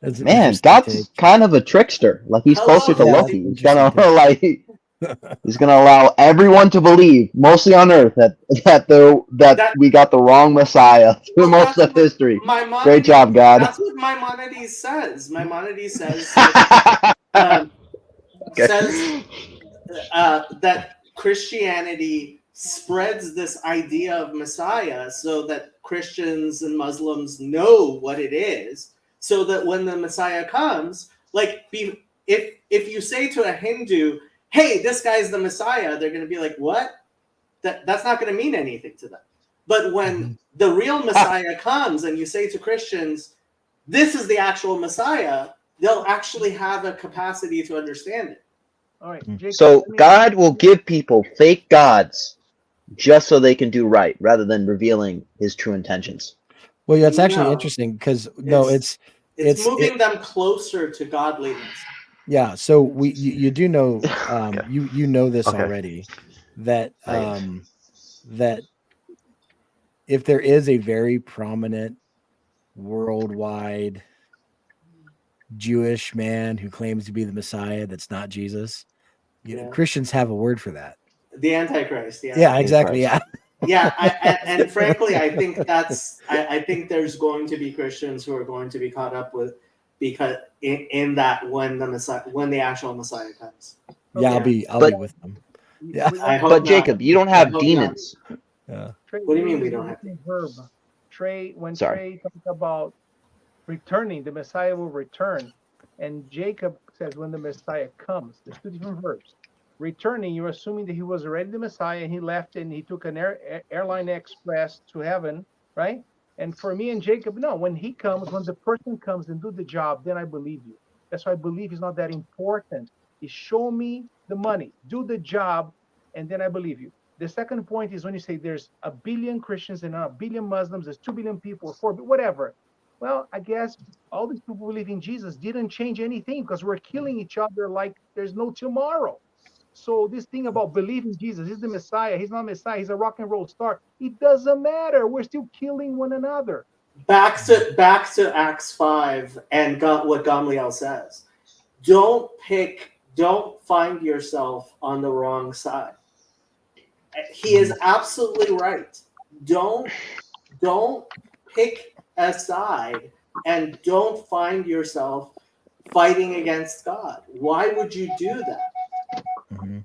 S2: That's an
S4: Man,
S2: interesting
S4: God's
S2: take.
S4: kind of a trickster. Like, he's closer to
S2: Yeah,
S4: Loki. He's gonna
S2: interesting
S4: he's gonna allow everyone to believe, mostly on Earth, that we got the wrong Messiah through most of history. Great job, God.
S1: That's what Maimonides says. Maimonides says
S4: Okay.
S1: says that Christianity spreads this idea of Messiah so that Christians and Muslims know what it is, so that when the Messiah comes, like if you say to a Hindu, hey, this guy's the Messiah, they're going to be like, what? That's not going to mean anything to them. But when the real Messiah comes and you say to Christians, this is the actual Messiah, they'll actually have a capacity to understand it.
S5: All right, Jacob,
S4: So God will give people fake gods just so they can do right, rather than revealing his true intentions.
S2: Well, yeah, it's actually
S1: No.
S2: interesting because
S1: It's moving them closer to godliness.
S2: Yeah, so you do know
S4: Okay.
S2: you know this
S4: Okay.
S2: already, that
S4: Right.
S2: that if there is a very prominent worldwide Jewish man who claims to be the Messiah that's not Jesus,
S1: Yeah.
S2: Christians have a word for that.
S1: The Antichrist, yeah.
S2: Yeah, exactly. Yeah.
S1: Yeah, and frankly, I think I think there's going to be Christians who are going to be caught up with, because in that when the actual Messiah comes.
S2: Yeah,
S5: Okay.
S2: I'll be with them. Yeah.
S1: I hope
S4: But
S1: not.
S4: Jacob, you don't
S1: I
S4: have
S1: hope
S4: demons.
S2: Yeah.
S5: Trey,
S1: What do you mean we don't have to?
S5: Verb. Trey, when
S4: Sorry.
S5: Trey talks about returning, the Messiah will return. And Jacob says when the Messiah comes. There's 2 different verbs. Returning, you're assuming that he was already the Messiah and he left and he took an airline express to heaven, right? And for me and Jacob, no, when he comes, when the person comes and do the job, then I believe you. That's why I believe is not that important. Is show me the money, do the job, and then I believe you. The second point is when you say there's 1 billion Christians and 1 billion Muslims, there's 2 billion people, 4 billion, whatever. Well, I guess all these people who believe in Jesus didn't change anything because we're killing each other like there's no tomorrow. So this thing about believing Jesus, he's the Messiah, he's not Messiah, he's a rock and roll star. It doesn't matter. We're still killing one another.
S1: Back to Acts 5 and what Gamliel says. Don't find yourself on the wrong side. He is absolutely right. Don't pick a side and don't find yourself fighting against God. Why would you do that?
S2: Mm-hmm.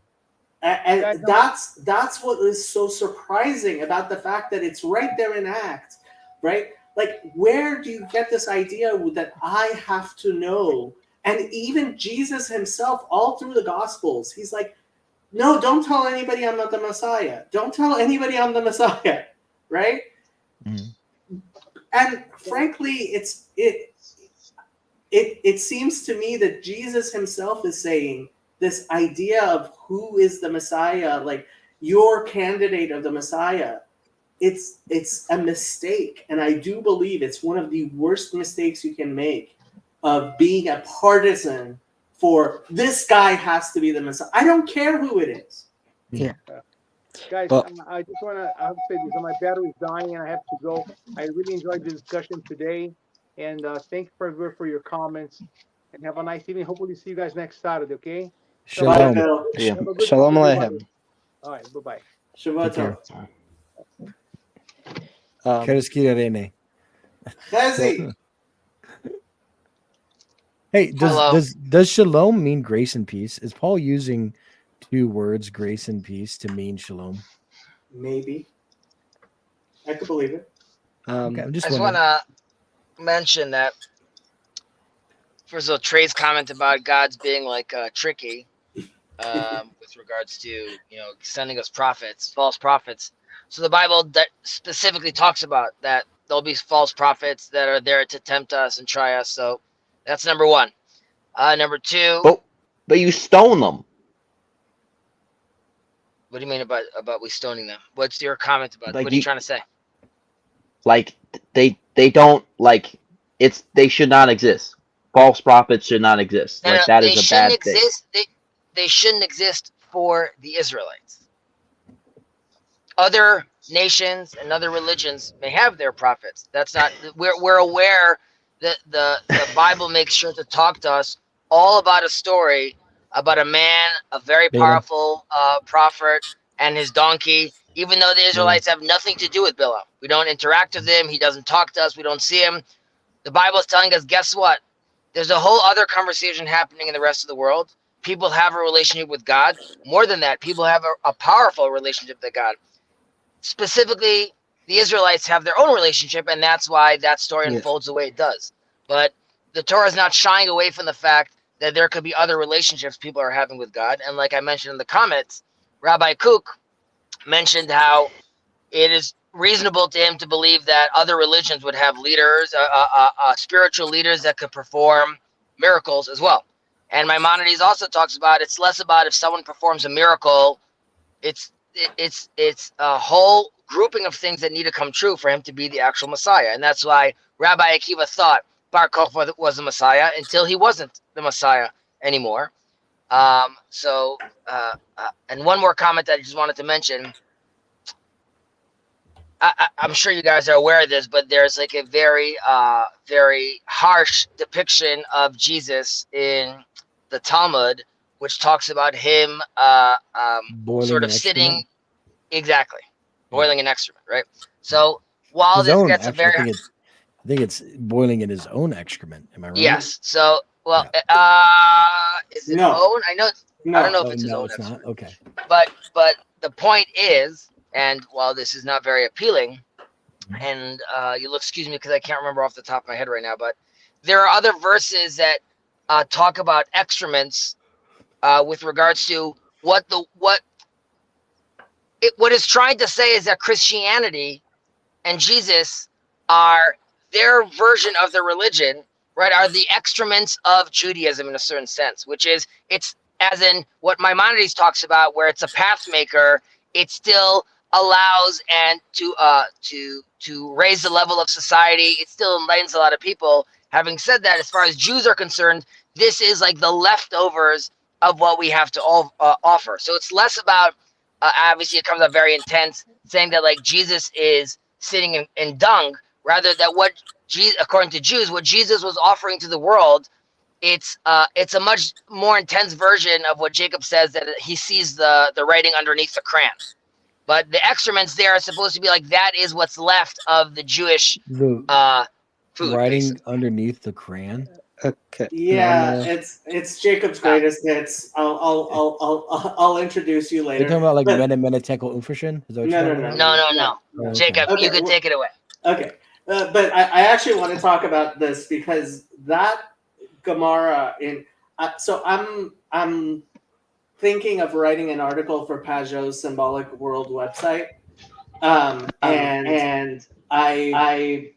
S1: And that's what is so surprising about the fact that it's right there in Acts, right? Like, where do you get this idea that I have to know? And even Jesus himself, all through the Gospels, he's like, no, don't tell anybody I'm not the Messiah. Don't tell anybody I'm the Messiah, right? Mm-hmm. And frankly, it seems to me that Jesus himself is saying this idea of who is the Messiah, like your candidate of the Messiah, it's a mistake. And I do believe it's one of the worst mistakes you can make, of being a partisan for this guy has to be the Messiah. I don't care who it is.
S3: Yeah.
S5: Guys,
S3: Well,
S5: I just want to say this. My battery's dying and I have to go. I really enjoyed the discussion today. And thank you for your comments. And have a nice evening. Hopefully see you guys next Saturday, okay?
S2: Shalom.
S1: Bye, Bill.
S4: Yeah.
S3: Shalom Aleichem.
S5: All right, bye-bye.
S1: Shabbat
S2: Take
S1: Tov.
S2: Kereski Rene.
S1: Chezi.
S2: Hey,
S7: Hello.
S2: does shalom mean grace and peace? Is Paul using two words, grace and peace, to mean shalom?
S1: Maybe. I could believe it.
S2: Okay, I'm
S7: I
S2: just
S7: just
S2: wondering.
S7: want to mention that, first of all, Trey's comment about God's being like tricky with regards to, sending us prophets, false prophets. So the Bible that specifically talks about that there'll be false prophets that are there to tempt us and try us. So that's number one. Number two.
S4: But you stone them.
S7: What do you mean about we stoning them? What's your comment about?
S4: Like
S7: What are you trying to say?
S4: Like they don't they should not exist. False prophets should not exist.
S7: No,
S4: like
S7: no,
S4: that
S7: they
S4: is a
S7: shouldn't
S4: bad thing.
S7: exist. They shouldn't exist for the Israelites. Other nations and other religions may have their prophets. That's not. We're aware that the Bible makes sure to talk to us all about a story about a man, a very powerful prophet, and his donkey. Even though the Israelites have nothing to do with Bilam, we don't interact with him. He doesn't talk to us. We don't see him. The Bible is telling us, guess what? There's a whole other conversation happening in the rest of the world. People have a relationship with God. More than that, people have a powerful relationship with God. Specifically, the Israelites have their own relationship, and that's why that story unfolds the way it does. But the Torah is not shying away from the fact that there could be other relationships people are having with God. And like I mentioned in the comments, Rabbi Kook mentioned how it is reasonable to him to believe that other religions would have leaders, spiritual leaders that could perform miracles as well. And Maimonides also talks about it's less about if someone performs a miracle, it's a whole grouping of things that need to come true for him to be the actual Messiah. And that's why Rabbi Akiva thought Bar Kokhba was the Messiah until he wasn't the Messiah anymore. And one more comment that I just wanted to mention. I'm sure you guys are aware of this, but there's like a very, very harsh depiction of Jesus in the Talmud, which talks about him sort of sitting, exactly, boiling an excrement, right? So while this gets a very,
S2: I think it's boiling in his own excrement. Am I right?
S7: yes. So is it own? I know. I don't know if it's his own excrement.
S2: Not? Okay.
S7: But the point is, and while this is not very appealing, and you'll excuse me because I can't remember off the top of my head right now, but there are other verses that talk about excrements with regards to what is trying to say is that Christianity and Jesus are their version of the religion, right? Are the excrements of Judaism in a certain sense, which is it's as in what Maimonides talks about, where it's a path maker. It's still allows and to raise the level of society. It still enlightens a lot of people. Having said that, as far as Jews are concerned, this is like the leftovers of what we have to all offer. So it's less about obviously it comes out very intense, saying that like Jesus is sitting in dung, rather that what according to Jews, what Jesus was offering to the world, it's a much more intense version of what Jacob says, that he sees the writing underneath the crayon. But the excrements there are supposed to be like that is what's left of the Jewish
S2: The
S7: food.
S2: writing
S7: Basically.
S2: underneath the crayon.
S3: Okay.
S1: Yeah,
S3: No,
S1: it's Jacob's greatest hits. I'll introduce you
S2: Are you
S1: later.
S2: talking about like
S1: But-
S2: Mene Mene Tekel Unvershin? Is that what
S1: No,
S2: you're
S1: no,
S2: talking
S1: no,
S2: about?
S7: No.
S2: Oh, okay.
S7: Jacob,
S1: Okay,
S7: you can take it away.
S1: Okay, but I actually want to talk about this because that Gemara in. So I'm thinking of writing an article for Pajot's Symbolic World website, and I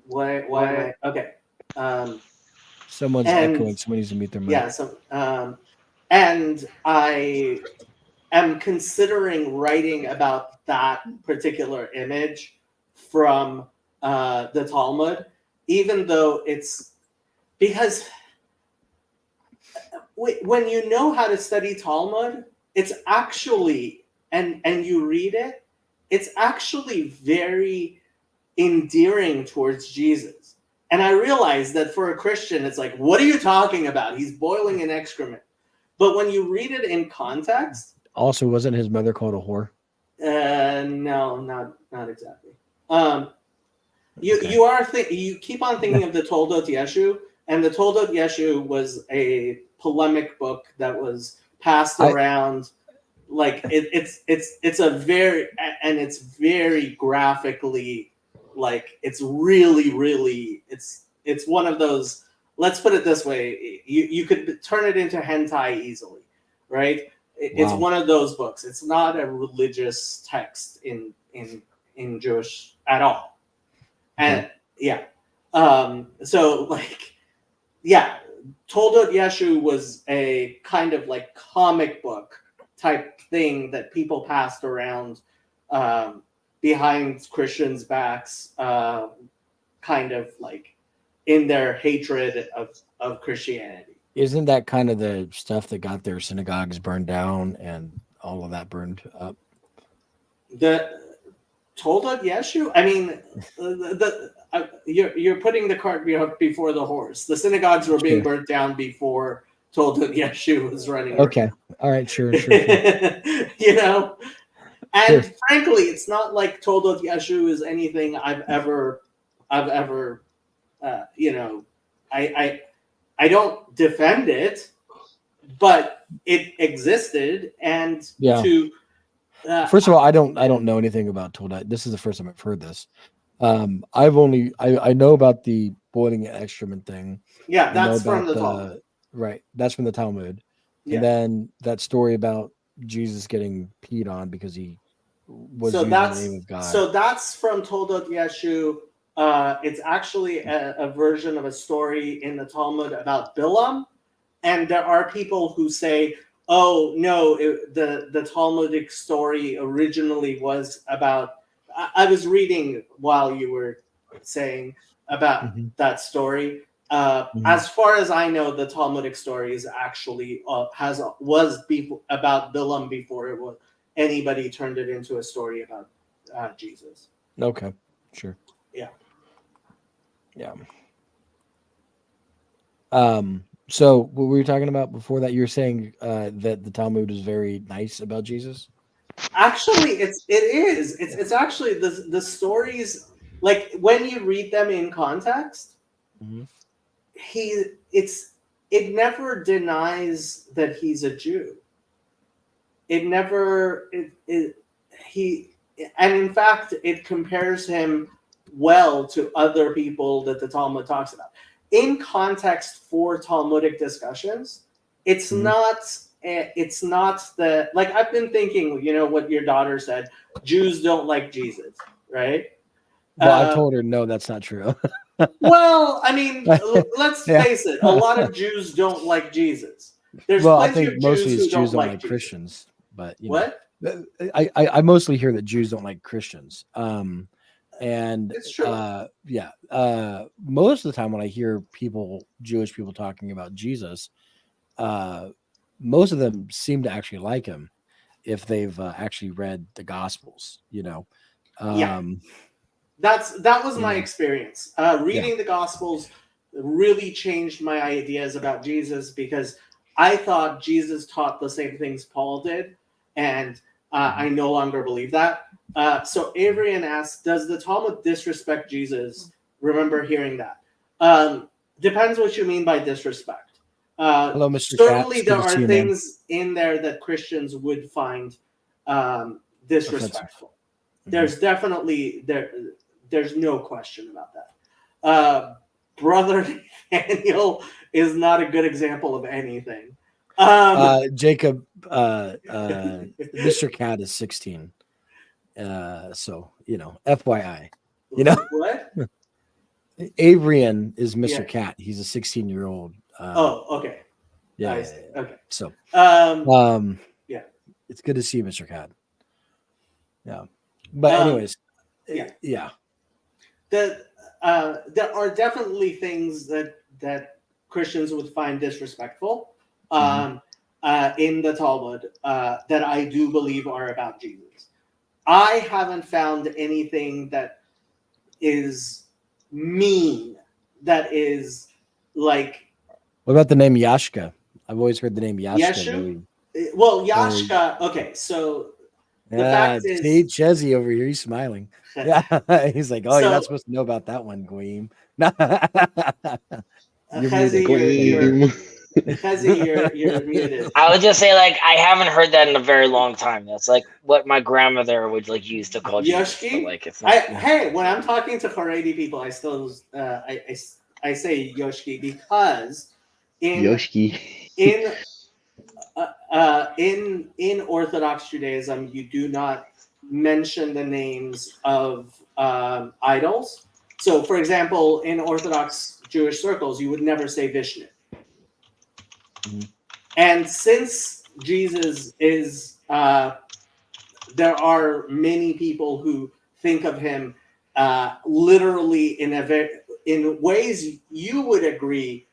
S1: what okay.
S2: Someone's
S1: and-
S2: echoing. Someone needs to mute their mic.
S1: Yeah, so and I am considering writing about that particular image from the Talmud, even though it's because when you know how to study Talmud, it's actually and you read it, it's actually very endearing towards Jesus. And I realize that for a Christian, it's like, what are you talking about? He's boiling in excrement. But when you read it in context,
S2: Also, wasn't his mother called a whore?
S1: no, not exactly.
S2: Okay.
S1: You keep on thinking of the Toldot Yeshu, and the Toldot Yeshu was a polemic book that was passed around. Like it's a very and it's very graphically, like it's really it's one of those. Let's put it this way: you could turn it into hentai easily, right? It's
S2: Wow.
S1: one of those books. It's not a religious text in Jewish at all. And yeah, so like, yeah, Toldot Yeshu was a kind of like comic book type thing that people passed around behind Christians' backs, kind of like in their hatred of Christianity.
S2: Isn't that kind of the stuff that got their synagogues burned down and all of that burned up?
S1: The Toldot Yeshu, I mean, you're putting the cart before the horse. The synagogues were being burnt down before Toldot Yeshu was running.
S2: Okay. All right. Sure.
S1: You know, and frankly, it's not like Toldot Yeshu is anything I've ever, you know, I don't defend it, but it existed, and
S2: Yeah.
S1: to
S2: First of all, I don't know anything about Toldot. This is the first time I've heard this. I know about the boiling excrement thing.
S1: yeah,
S2: I know
S1: that's from
S2: about
S1: the Talmud.
S2: Right. That's from the Talmud.
S1: Yeah.
S2: And then that story about Jesus getting peed on because he was
S1: So
S2: using the name of God.
S1: So that's from Toldot Yeshu. It's actually a version of a story in the Talmud about Bilam, and there are people who say, "Oh no, the Talmudic story originally was about." I was reading while you were saying about that story. As far as I know, the Talmudic story is actually was about Bilam before anybody turned it into a story about Jesus.
S2: Okay. Sure.
S1: Yeah.
S2: Yeah. So what were you talking about before that? You were saying that the Talmud is very nice about Jesus.
S1: Actually, it is. It's actually the stories, like when you read them in context,
S2: Mhm.
S1: it never denies that he's a Jew. It never and in fact it compares him well to other people that the Talmud talks about. In context for Talmudic discussions, it's not the, like I've been thinking, you know, what your daughter said, Jews don't like Jesus, right?
S2: Well, I told her no, that's not true.
S1: Well, I mean, let's
S2: Yeah.
S1: face it, a lot of Jews don't like Jesus. There's
S2: Well, I
S1: plenty
S2: think
S1: of
S2: mostly
S1: Jews
S2: it's
S1: who
S2: Jews
S1: don't
S2: don't like
S1: Jesus.
S2: Christians, but you know.
S1: What?
S2: I mostly hear that Jews don't like Christians. And
S1: It's true.
S2: most of the time when I hear Jewish people talking about Jesus, most of them seem to actually like him if they've actually read the Gospels.
S1: Yeah. That was my
S2: Yeah.
S1: experience. Reading the Gospels really changed my ideas about Jesus, because I thought Jesus taught the same things Paul did, and I no longer believe that. So Avrian asks, does the Talmud disrespect Jesus? Remember hearing that. Depends what you mean by disrespect.
S2: Hello, Mr.
S1: Certainly
S2: Katz.
S1: there
S2: Good to see
S1: are
S2: you, man.
S1: things in there that Christians would find disrespectful.
S2: Mhm.
S1: There's definitely there's no question about that. Brother Nathaniel is not a good example of anything.
S2: Jacob, Mr. Cat is 16. So, FYI.
S1: What?
S2: Avrian is Mr.
S1: Yeah.
S2: Cat. He's a 16-year-old.
S1: Oh, okay.
S2: Yeah.
S1: I see. Okay.
S2: So,
S1: Yeah.
S2: it's good to see you, Mr. Cat. Yeah. But anyways,
S1: yeah. There are definitely things that Christians would find disrespectful in the Talmud that I do believe are about Jesus. I haven't found anything that is mean, that is like.
S2: What about the name Yashka? I've always heard the name Yashka.
S1: Yeshu? Well, Yashka. Okay, so the fact is,
S2: see Chezzy over here. He's smiling. Yeah, he's like, "Oh, you're not supposed to know about that one, Guim."
S1: You're muted.
S7: I would just say, like, I haven't heard that in a very long time. That's like what my grandmother would use to call Jesus.
S1: Yoshki?
S7: Like, it's not.
S1: Hey, when I'm talking to Haredi people, I still I say Yoshki, because in Orthodox Judaism, you do not mention the names of idols. So, for example, in Orthodox Jewish circles, you would never say Vishnu. And since Jesus is, there are many people who think of him literally in ways you would agree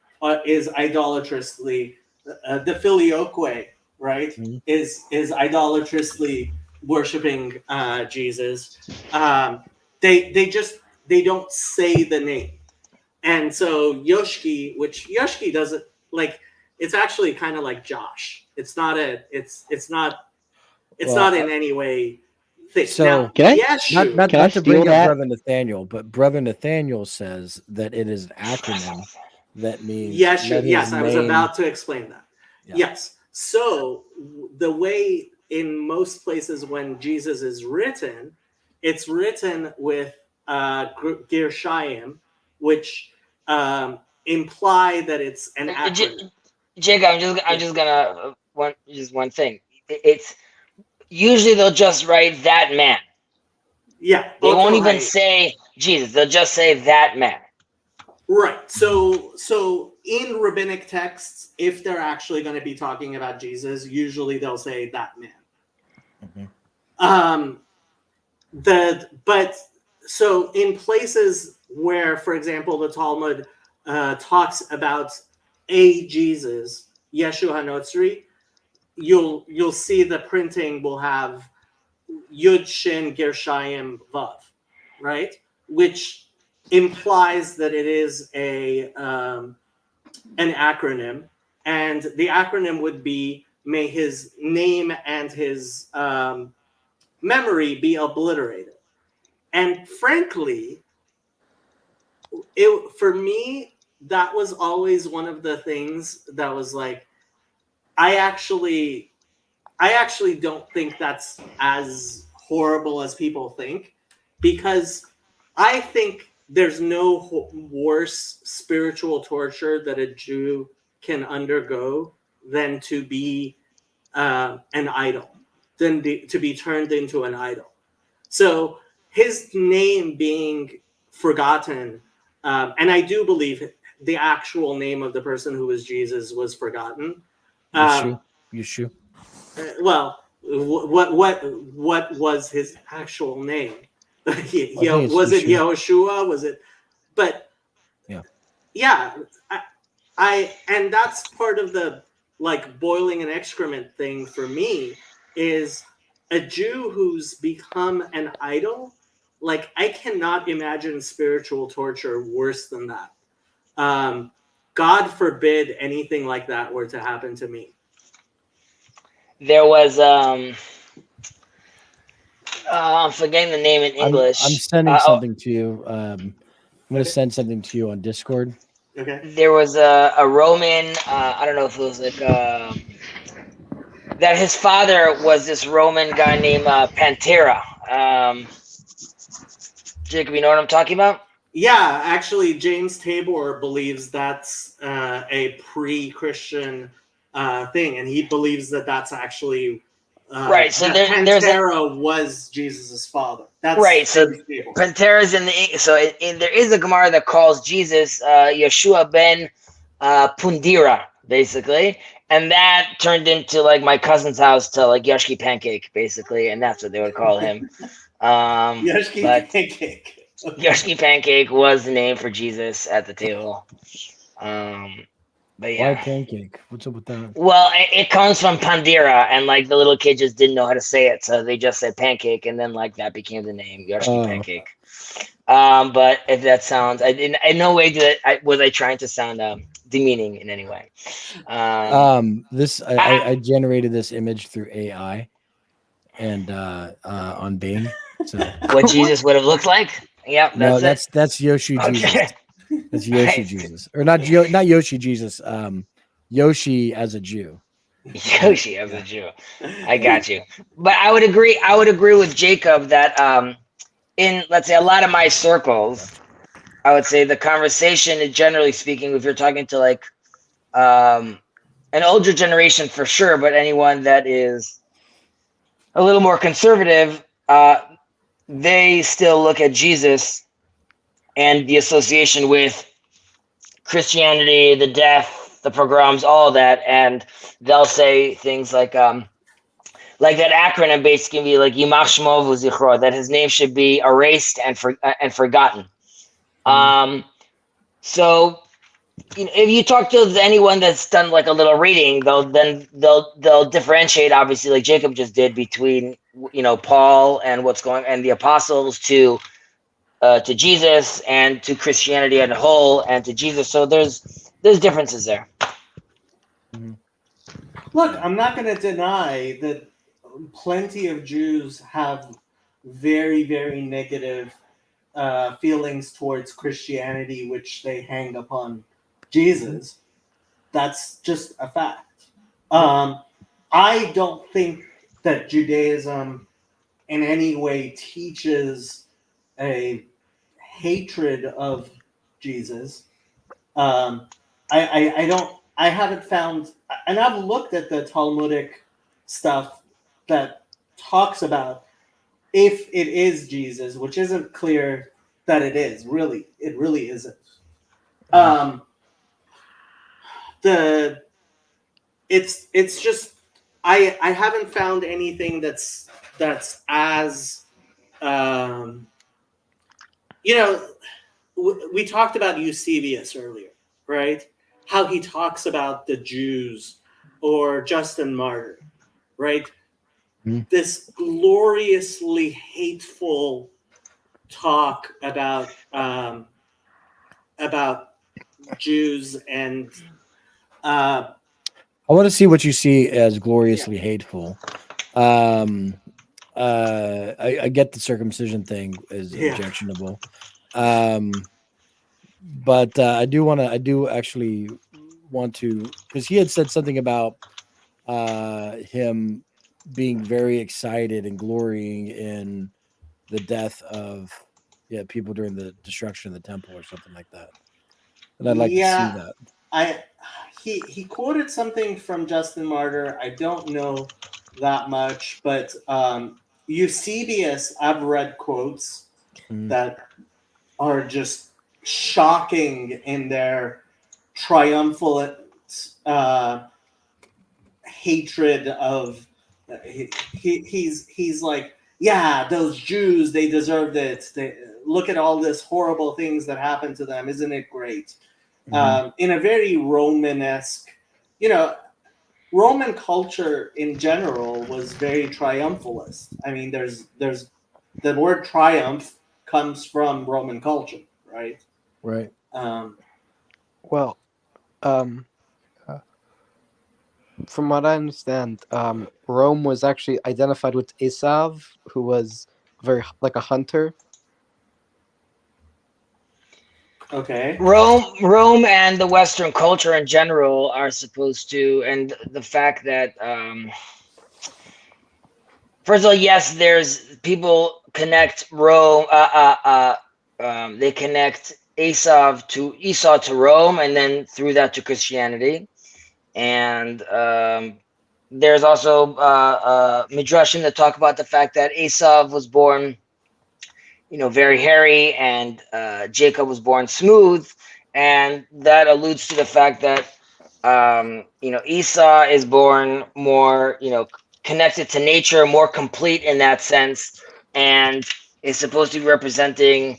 S1: is idolatrously, the filioque, right? Is idolatrously worshiping Jesus. They don't say the name, and so Yoshki, which Yoshki doesn't like. It's actually kind of like Josh. It's not in any way thick.
S2: So
S1: now, Yeshu,
S2: not
S4: Can I
S2: to
S4: steal
S2: bring
S4: that?
S2: up Brother Nathaniel, but Brother Nathaniel says that it is an acronym that means
S1: Yeshu. Yes, I was about to explain that.
S2: Yeah.
S1: Yes. So the way in most places when Jesus is written, it's written with Gershayim, which imply that it's an acronym.
S7: Jacob, I'm just gonna one thing. It's usually they'll just write that man.
S1: Yeah,
S7: they won't even say Jesus. They'll just say that man.
S1: Right. So in rabbinic texts, if they're actually going to be talking about Jesus, usually they'll say that man. But so in places where, for example, the Talmud talks about a Jesus, Yeshu HaNotzri, you'll see the printing will have Yud Shin Gershayim Vav, right? Which implies that it is an acronym, and the acronym would be, may his name and his memory be obliterated. And frankly, for me, that was always one of the things that was like, I actually don't think that's as horrible as people think, because I think there's no worse spiritual torture that a Jew can undergo than to be an idol, than to be turned into an idol. So his name being forgotten, and I do believe the actual name of the person who was Jesus was forgotten.
S2: Yeshu.
S1: Well, what was his actual name?
S2: think it's
S1: Was it
S2: Yeshua.
S1: Yehoshua? Was it? But
S2: Yeah.
S1: yeah, and that's part of the like boiling an excrement thing for me is a Jew who's become an idol. Like I cannot imagine spiritual torture worse than that. God forbid anything like that were to happen to me.
S7: There was I'm forgetting the name in English.
S2: I'm sending something to you. I'm going to send something to you on Discord.
S1: Okay.
S7: There was a Roman. I don't know if it was like that. His father was this Roman guy named Pantera. Jacob, you know what I'm talking about?
S1: Yeah, actually, James Tabor believes that's a pre-Christian thing, and he believes that that's actually
S7: right. So
S1: that
S7: there's
S1: Pantera was Jesus's father. That's
S7: right. So
S1: James Tabor.
S7: Pantera's in the so there is a Gemara that calls Jesus Yeshua ben Pundira, basically, and that turned into like my cousin's house to like Yoshki Pancake, basically, and that's what they would call him.
S1: Yoshki
S7: but
S1: Pancake.
S7: Yoshki Pancake was the name for Jesus at the table. But yeah.
S2: Why pancake? What's up with that?
S7: Well, it comes from Pandira, and like the little kid just didn't know how to say it, so they just said pancake, and then like that became the name Yoshki Pancake. But if that sounds, in no way was I trying to sound demeaning in any way.
S2: I generated this image through AI, and on Bing. So
S7: what Jesus would have looked like? Yep.
S2: No, that's Yoshi Jesus.
S7: Okay.
S2: That's Yoshi Jesus, or not Yoshi Jesus. Yoshi as a Jew.
S7: Yoshi as a Jew. I got you. But I would agree with Jacob that in, let's say, a lot of my circles, I would say the conversation, generally speaking, if you're talking to like an older generation for sure, but anyone that is a little more conservative, they still look at Jesus and the association with Christianity, the death, the pogroms, all that, and they'll say things like that acronym basically be like Yimach Shmo V'Zichro, that his name should be erased and forgotten. So if you talk to anyone that's done like a little reading, they'll differentiate, obviously, like Jacob just did, between Paul and and the apostles to Jesus and to Christianity as a whole and to Jesus. So there's differences there.
S1: Look, I'm not going to deny that plenty of Jews have very, very negative feelings towards Christianity, which they hang upon Jesus. That's just a fact. I don't think that Judaism in any way teaches a hatred of Jesus. I haven't found, and I've looked at the Talmudic stuff that talks about if it is Jesus, which isn't clear that it is. Really, it really isn't. It's just I haven't found anything that's as we talked about Eusebius earlier, right? How he talks about the Jews or Justin Martyr, right? This gloriously hateful talk about Jews and
S2: I want to see what you see as gloriously hateful. I get the circumcision thing is objectionable. But I do actually want to, because he had said something about him being very excited and glorying in the death of people during the destruction of the temple or something like that. And I'd like to see that.
S1: He quoted something from Justin Martyr. I don't know that much, but Eusebius, I've read quotes that are just shocking in their triumphant hatred of He's like, yeah, those Jews, they deserved it. They look at all this horrible things that happened to them. Isn't it great? In a very Romanesque, Roman culture in general was very triumphalist. I mean, there's the word triumph comes from Roman culture, right?
S2: Right.
S3: Well, from what I understand, Rome was actually identified with Esav, who was very like a hunter.
S1: Okay.
S7: Rome and the Western culture in general are supposed to, and the fact that, first of all, yes, there's people connect Rome, they connect Esau to Rome, and then through that to Christianity. And there's also midrashim that talk about the fact that Esau was born, very hairy, and Jacob was born smooth, and that alludes to the fact that Esau is born more, connected to nature, more complete in that sense, and is supposed to be representing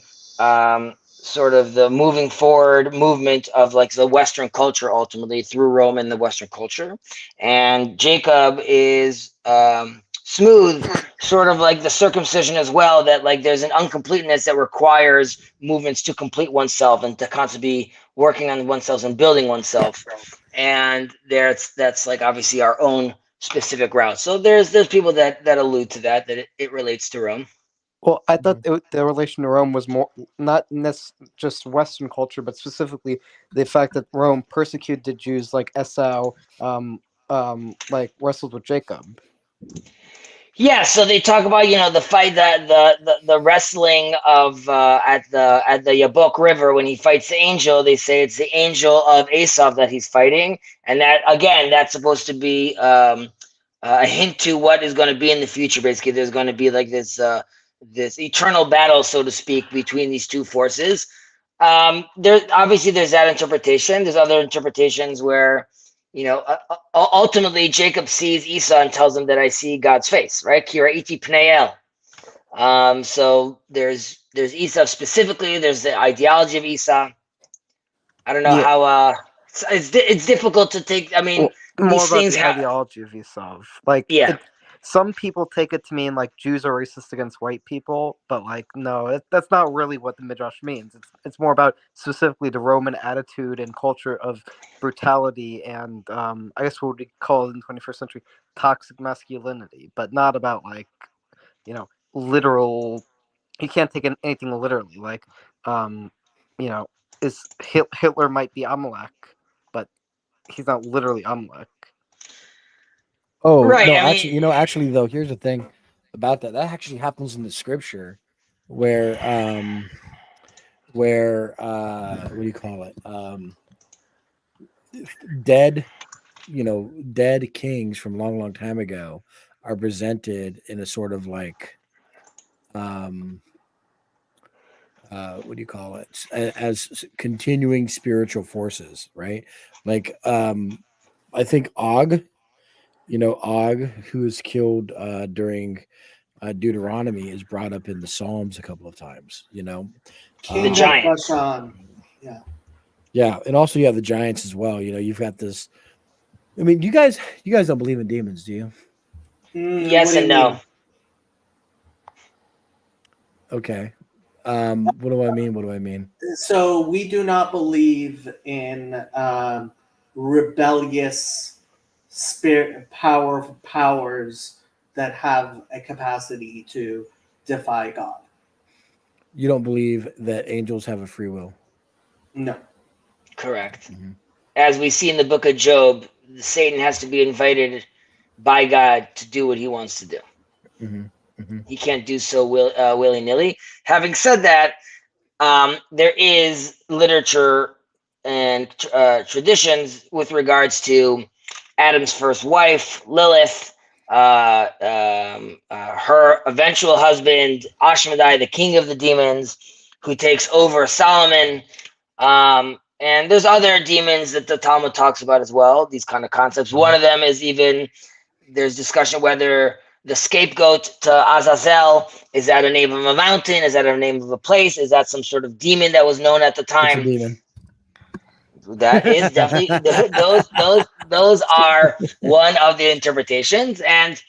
S7: sort of the moving forward movement of like the Western culture ultimately through Rome and the Western culture. And Jacob is smooth, sort of like the circumcision as well, that like there's an uncompleteness that requires movements to complete oneself and to constantly be working on oneself and building oneself. And that's like obviously our own specific route. So there's people that allude to that it relates to Rome.
S3: Well, I thought the relation to Rome was more not just Western culture, but specifically the fact that Rome persecuted Jews like Esau, like wrestled with Jacob.
S7: Yeah, so they talk about the fight, that the wrestling of at the Yabok River when he fights the angel. They say it's the angel of Esau that he's fighting, and that again, that's supposed to be a hint to what is going to be in the future. Basically, there's going to be like this eternal battle, so to speak, between these two forces. There's that interpretation. There's other interpretations where, ultimately Jacob sees Esau and tells him that I see God's face, right? Kira iti pnei el. So there's Esau specifically. There's the ideology of Esau. I don't know how. It's difficult to take. I mean,
S3: more
S7: these
S3: about
S7: things
S3: the ideology of Esau. Like,
S7: yeah.
S3: Some people take it to mean like Jews are racist against white people, but like no, that's not really what the midrash means. It's more about specifically the Roman attitude and culture of brutality and I guess what we call it in the 21st century toxic masculinity, but not about like literal. You can't take anything literally. Like is Hitler might be Amalek, but he's not literally Amalek.
S2: Oh,
S7: Right,
S2: no,
S7: I mean-
S2: actually though, here's the thing about that. That actually happens in the scripture where what do you call it? Dead kings from long time ago are presented in a sort of like what do you call it? As continuing spiritual forces, right? Like I think Og, Og, who was killed during Deuteronomy, is brought up in the Psalms a couple of times.
S1: King
S7: The
S1: of
S7: giant.
S1: Bashan.
S2: Yeah, and also you have the giants as well. You've got this. I mean, you guys don't believe in demons, do you?
S7: Yes
S1: What do
S7: and
S1: you
S7: no.
S1: mean?
S2: Okay. What do I mean?
S1: So we do not believe in rebellious powers that have a capacity to defy God.
S2: You don't believe that angels have a free will?
S1: No.
S7: Correct.
S2: Mhm.
S7: As we see in the book of Job, Satan has to be invited by God to do what he wants to do. He can't do so willy-nilly. Having said that, there is literature and traditions with regards to Adam's first wife, Lilith, her eventual husband, Ashmedai, the king of the demons, who takes over Solomon. And there's other demons that the Talmud talks about as well, these kind of concepts. One of them is even There's discussion whether the scapegoat to Azazel, is that a name of a mountain? Is that a name of a place? Is that some sort of demon that was known at the
S2: It's a
S7: time?
S2: demon.
S7: That is definitely those are one of the interpretations, and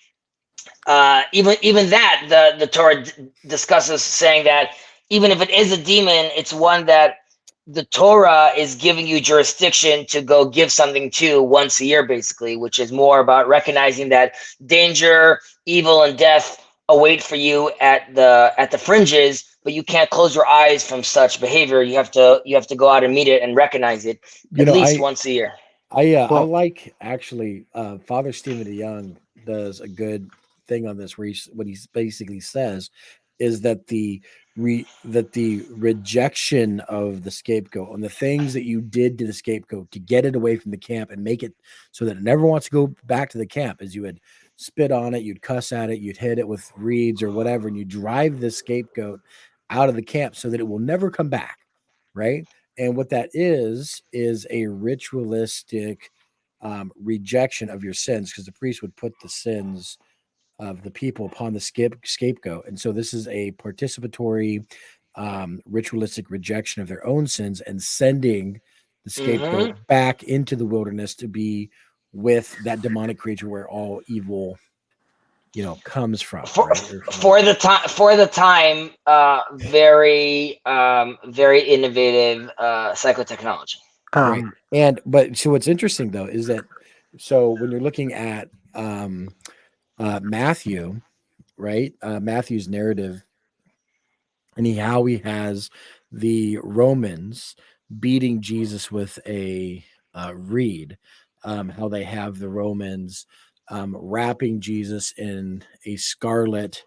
S7: even that the Torah discusses, saying that even if it is a demon, it's one that the Torah is giving you jurisdiction to go give something to once a year, basically, which is more about recognizing that danger, evil, and death await for you at the fringes, but you can't close your eyes from such behavior. You have to go out and meet it and recognize it
S2: You
S7: at
S2: know,
S7: least once a year.
S2: I
S3: Well-
S2: like actually Father Stephen DeYoung does a good thing on this where what he basically says is that the rejection of the scapegoat and the things that you did to the scapegoat to get it away from the camp and make it so that it never wants to go back to the camp, is you would spit on it, you'd cuss at it, you'd hit it with reeds or whatever, and you drive the scapegoat out of the camp so that it will never come back, right? And what that is a ritualistic rejection of your sins, because the priest would put the sins of the people upon the scapegoat. And so this is a participatory, ritualistic rejection of their own sins and sending the scapegoat back into the wilderness to be with that demonic creature where all evil, comes from.
S7: For the time, very innovative psychotechnology.
S2: Right. But so what's interesting though is that when you're looking at Matthew, right? Matthew's narrative, and how he has the Romans beating Jesus with a reed, how they have the Romans wrapping Jesus in a scarlet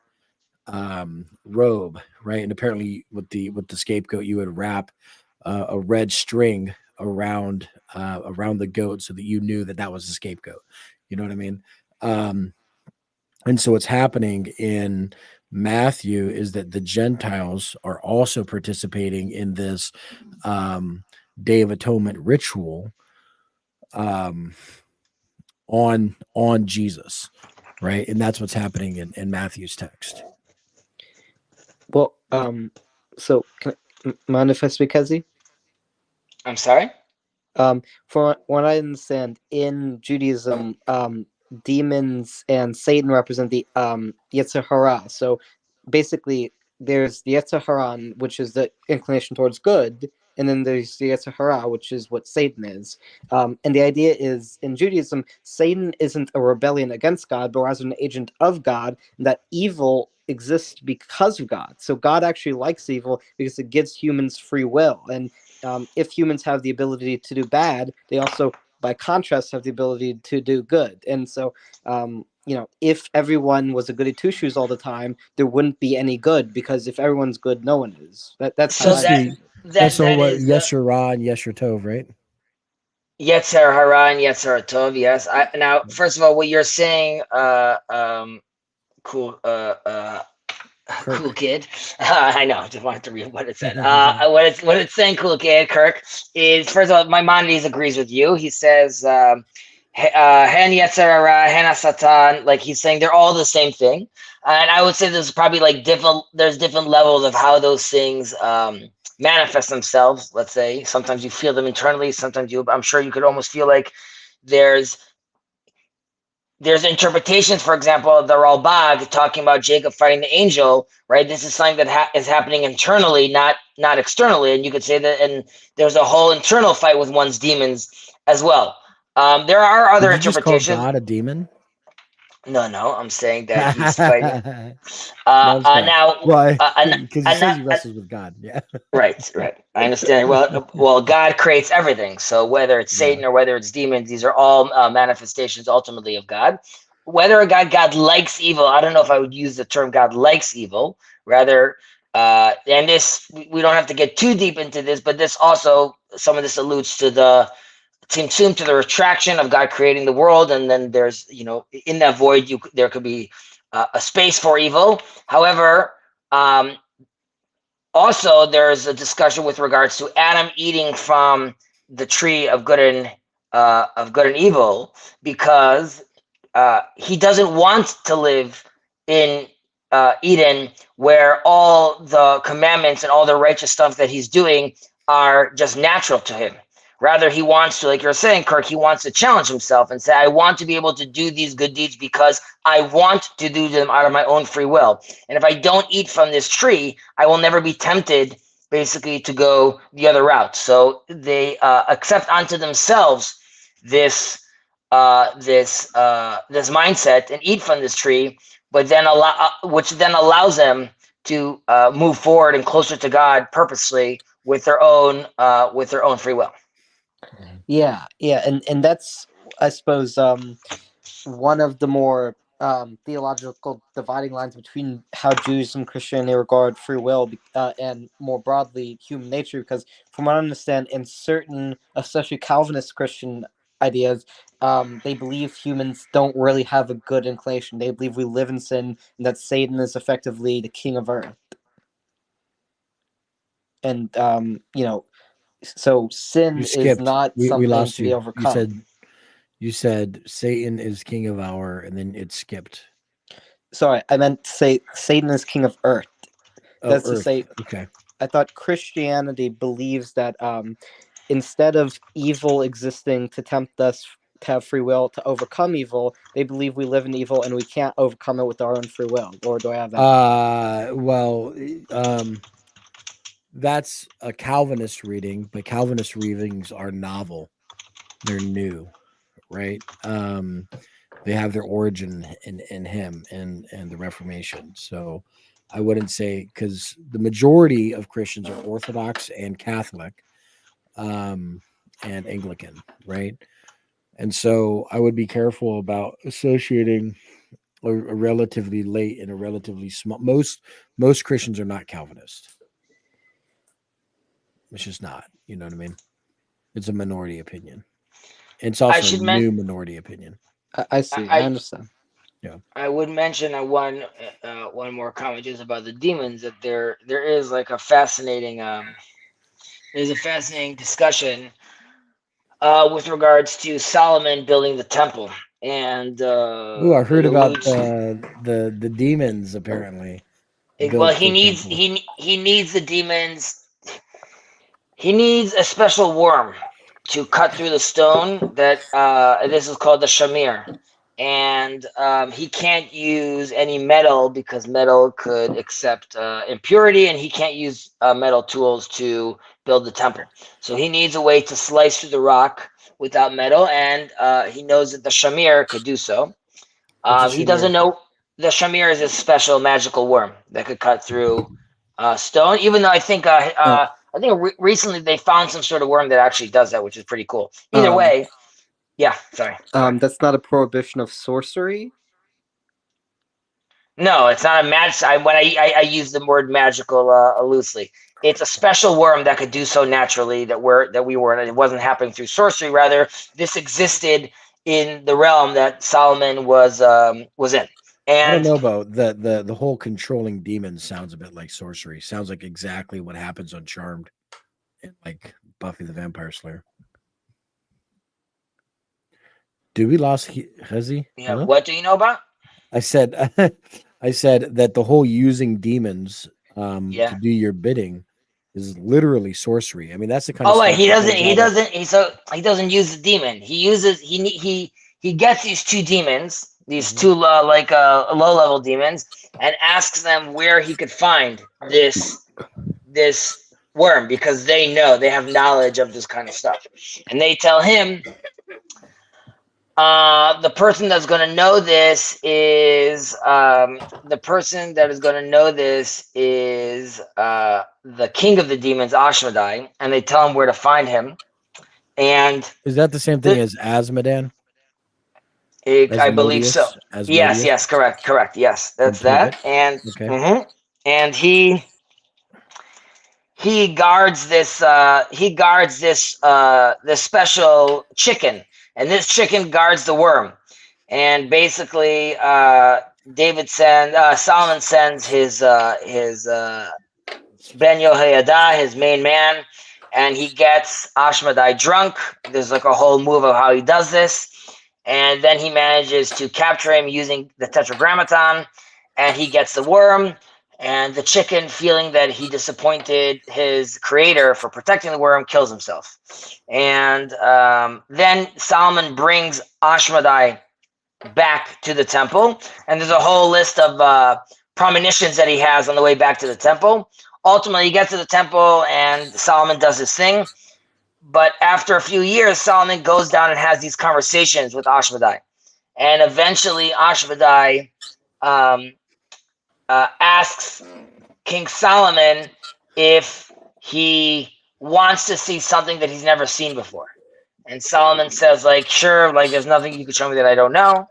S2: robe, right? And apparently with the scapegoat, you would wrap a red string around the goat so that you knew that was the scapegoat. You know what I mean? And so what's happening in Matthew is that the Gentiles are also participating in this Day of Atonement ritual on Jesus, right? And that's what's happening in Matthew's text.
S3: Well, so mind if I speak, Kazi?
S7: I'm sorry?
S3: For what I understand, in Judaism, demons and Satan represent the Yetzer Hara. So basically, there's the Yetzer Hara, which is the inclination towards good, and then there's the Yetzer Hara, which is what Satan is. And the idea is, in Judaism, Satan isn't a rebellion against God, but rather an agent of God, and that evil exists because of God. So God actually likes evil because it gives humans free will. And if humans have the ability to do bad, they also, by contrast, have the ability to do good. And so, if everyone was a goody two shoes all the time, there wouldn't be any good, because if everyone's good, no one is. That's
S7: So
S3: how
S2: That's
S7: that
S2: what
S7: is
S2: Yesher Ra and Yesher Tov, right?
S7: Yetzer Hara and Yetzer Tov. Yes. Now, first of all, what you're saying, cool kid. I know. I just wanted to read what it said. What it's saying, cool kid, Kirk, is, first of all, Maimonides agrees with you. He says, Hen Yetzer Hara, Hen Satan. Like, he's saying they're all the same thing. And I would say there's probably there's different levels of how those things manifest themselves. Let's say sometimes you feel them internally. Sometimes I'm sure you could almost feel like there's interpretations. For example, the Ralbag talking about Jacob fighting the angel, right? This is something that is happening internally, not externally. And you could say that, and there's a whole internal fight with one's demons as well. There are other
S2: Did you just
S7: interpretations.
S2: call God a demon?
S7: No, I'm saying that he's fighting.
S2: Now, why?
S7: Now,
S2: Because he says he wrestles with God. Yeah.
S7: Right. I understand. Well, God creates everything. So whether it's Satan or whether it's demons, these are all manifestations ultimately of God. Whether a God likes evil, I don't know if I would use the term God likes evil. Rather, and this, we don't have to get too deep into this, but this also, some of this alludes to the Tzimtzum, to the retraction of God creating the world, and then there's, in that void, there could be a space for evil. However, also there's a discussion with regards to Adam eating from the tree of good and evil, because he doesn't want to live in Eden, where all the commandments and all the righteous stuff that he's doing are just natural to him. Rather, he wants to, like you're saying, Kirk, he wants to challenge himself and say, I want to be able to do these good deeds because I want to do them out of my own free will. And if I don't eat from this tree, I will never be tempted, basically, to go the other route. So they accept unto themselves this mindset and eat from this tree, but then which then allows them to move forward and closer to God purposely with their own free will.
S3: Yeah, and that's, I suppose, one of the more theological dividing lines between how Jews and Christianity regard free will and more broadly human nature. Because from what I understand, in certain, especially Calvinist Christian ideas, they believe humans don't really have a good inclination. They believe we live in sin and that Satan is effectively the king of earth. And so sin
S2: You
S3: is
S2: skipped.
S3: not
S2: We
S3: something
S2: lost
S3: to be
S2: you.
S3: overcome.
S2: You said Satan is king of our, and then it skipped.
S3: Sorry, I meant to say Satan is king of earth.
S2: Oh,
S3: That's to
S2: Earth.
S3: say,
S2: Okay.
S3: I thought Christianity believes that instead of evil existing to tempt us to have free will to overcome evil, they believe we live in evil and we can't overcome it with our own free will. Or do I have that?
S2: Well, that's a Calvinist reading, but Calvinist readings are novel. They're new, right? They have their origin in him and the Reformation. So I wouldn't say, because the majority of Christians are Orthodox and Catholic, and Anglican, right? And so I would be careful about associating a relatively late and a relatively small. Most Christians are not Calvinist. It's just not. You know what I mean? It's a minority opinion. It's also a new minority opinion.
S3: I see. I understand.
S2: Yeah.
S7: I would mention one more comment just about the demons, that there is like a fascinating there's a fascinating discussion with regards to Solomon building the temple, and
S2: Ooh, I heard about the demons apparently.
S7: Well, he needs the demons. He needs a special worm to cut through the stone. That this is called the shamir, and he can't use any metal because metal could accept impurity, and he can't use metal tools to build the temple. So he needs a way to slice through the rock without metal, and he knows that the shamir could do so. He doesn't know the shamir is a special magical worm that could cut through stone. Even though I think recently they found some sort of worm that actually does that, which is pretty cool. Either way, yeah. Sorry.
S3: That's not a prohibition of sorcery.
S7: No, it's not a magic. When I use the word magical loosely, it's a special worm that could do so naturally that we weren't. It wasn't happening through sorcery. Rather, this existed in the realm that Solomon was in. And
S2: I don't know about the whole controlling demons. Sounds a bit like sorcery. Sounds like exactly what happens on Charmed, and like Buffy the Vampire Slayer. Did we lost Hezzy?
S7: Yeah. Hello? What do you know about?
S2: I said that the whole using demons to do your bidding is literally sorcery. I mean, that's the kind of
S7: stuff he doesn't use the demon. He gets these two demons, these two low-level demons, and asks them where he could find this worm, because they have knowledge of this kind of stuff. And they tell him the person that's going to know this is the king of the demons, Ashmedai, and they tell him where to find him. And
S2: is that the same thing as Asmodan?
S7: I believe so. Yes, correct. Yes, that's that. And and he guards this this special chicken. And this chicken guards the worm. And basically, Solomon sends his Ben Yehoiada, his main man, and he gets Ashmedai drunk. There's like a whole move of how he does this. and then he manages to capture him using the Tetragrammaton, and he gets the worm. And the chicken, feeling that he disappointed his creator for protecting the worm, kills himself. And then Solomon brings Ashmedai back to the temple, and there's a whole list of premonitions that he has on the way back to the temple. Ultimately, he gets to the temple, and Solomon does his thing. But after a few years, Solomon goes down and has these conversations with Ashmedai. And eventually, Ashmedai asks King Solomon if he wants to see something that he's never seen before. And Solomon says, like, sure, like, there's nothing you could show me that I don't know.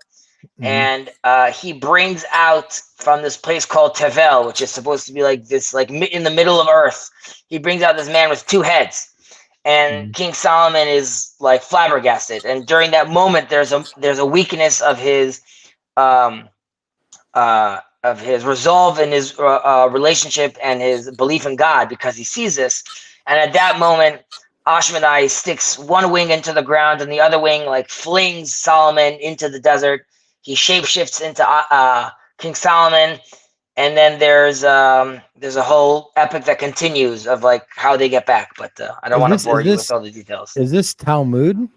S2: Mhm.
S7: And he brings out from this place called Tevel, which is supposed to be like this, like in the middle of earth. He brings out this man with 2 heads. And
S2: Mhm.
S7: King Solomon is like flabbergasted. And during that moment, there's a weakness of his resolve and his relationship and his belief in God, because he sees this. And at that moment, Ashmedai sticks one wing into the ground and the other wing like flings Solomon into the desert. He shapeshifts into King Solomon, and then there's a whole epic that continues of like how they get back. But I don't
S2: Is
S7: want to
S2: this
S7: bore
S2: is
S7: you with
S2: this
S7: all the details.
S2: is this Talmud?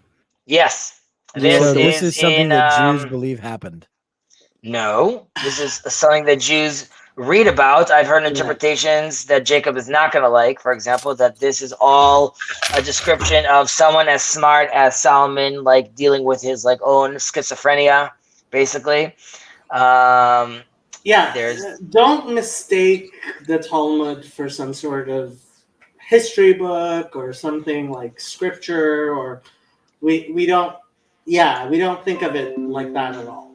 S7: Yes,
S3: Yeah,
S7: this
S2: So this
S7: is
S2: is something
S7: in
S2: that Jews believe happened.
S7: no, this is something that Jews read about. I've heard
S1: Yeah.
S7: interpretations that Jacob is not going to like. For example, that this is all a description of someone as smart as Solomon, like dealing with his like own schizophrenia, basically.
S1: Yeah,
S7: There's
S1: don't mistake the Talmud for some sort of history book or something like scripture, or we don't think of it like that at all.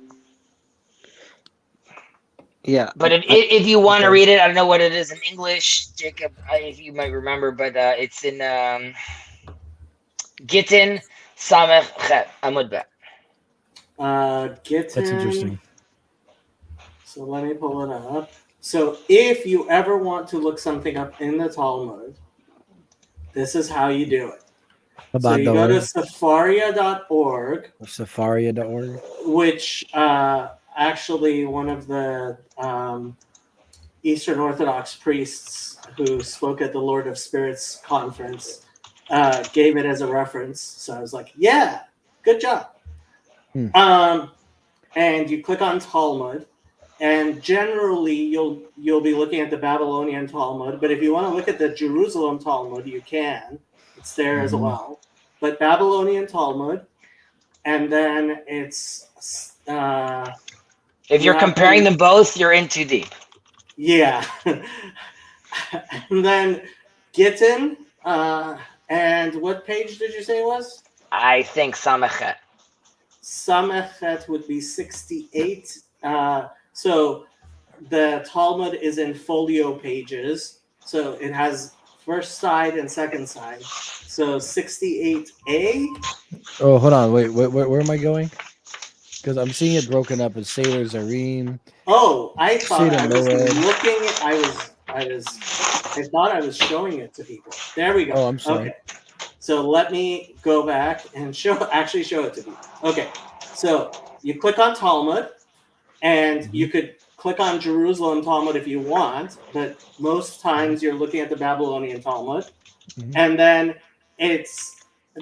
S3: Yeah.
S7: But if you want to read it, I don't know what it is in English, Jacob, if you might remember, but it's in Gittin Samech Chet Amud Bet.
S1: Gittin.
S2: That's interesting.
S1: So let me pull it up. So if you ever want to look something up in the Talmud, this is how you do it. So you go to Safaria.org,
S2: Safaria.org.
S1: which actually one of the Eastern Orthodox priests who spoke at the Lord of Spirits conference gave it as a reference. So I was like, yeah, good job. And you click on Talmud, and generally you'll be looking at the Babylonian Talmud. But if you want to look at the Jerusalem Talmud, you can. It's there as well. But Babylonian Talmud, and then it's
S7: if you're comparing them both, you're in too deep.
S1: Yeah. And then Gittin, and what page did you say it was?
S7: I think Samechet.
S1: Samechet would be 68. So the Talmud is in folio pages. So it has first side and second side. So 68a.
S2: Oh, hold on. Wait, where am I going? Because I'm seeing it broken up as Seder Zarim.
S1: Oh, I thought I was
S2: Moed.
S1: looking. I thought I was showing it to people. There we go.
S2: Oh, I'm sorry.
S1: Okay. So let me go back and show it to people. Okay. So you click on Talmud, and you could click on Jerusalem Talmud if you want, but most times you're looking at the Babylonian Talmud. And then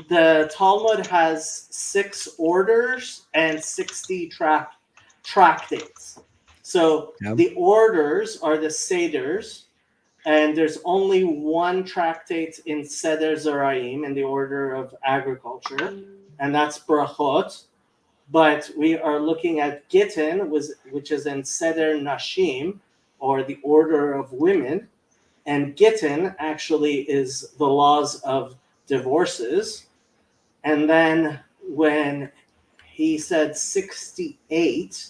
S1: the Talmud has 6 orders and 60 tractates. So the orders are the Seders, and there's only 1 tractate in Seder Zeraim, in the order of agriculture, and that's Brachot. But we are looking at Gittin, which is in Seder Nashim, or the order of women. And Gittin actually is the laws of divorces. And then when he said 68,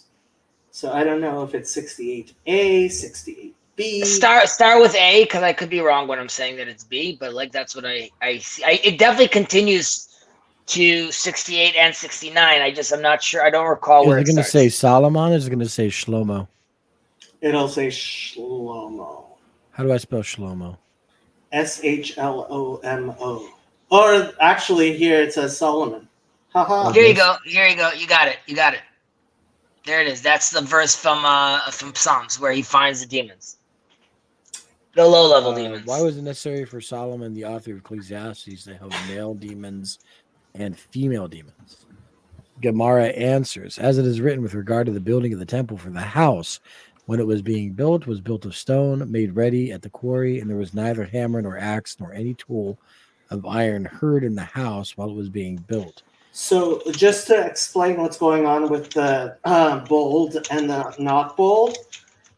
S1: so I don't know if it's 68A, 68B.
S7: Start with A, because I could be wrong when I'm saying that it's B, but like that's what I see. It definitely continues to 68 and 69. I'm not sure. I don't recall where
S2: Is it going to
S7: starts.
S2: say Solomon or is it going to say Shlomo?
S1: It'll say Shlomo.
S2: How do I spell Shlomo?
S1: Shlomo. Or actually here it says Solomon. Haha.
S7: Here you go. Here you go. You got it. You got it. There it is. That's the verse from Psalms where he finds the demons, the low level demons.
S2: Why was it necessary for Solomon, the author of Ecclesiastes, to have male demons and female demons? Gemara answers, as it is written with regard to the building of the temple, for the house, when it was being built, was built of stone, made ready at the quarry, and there was neither hammer nor axe nor any tool of iron heard in the house while it was being built.
S1: So just to explain what's going on with the bold and the not bold,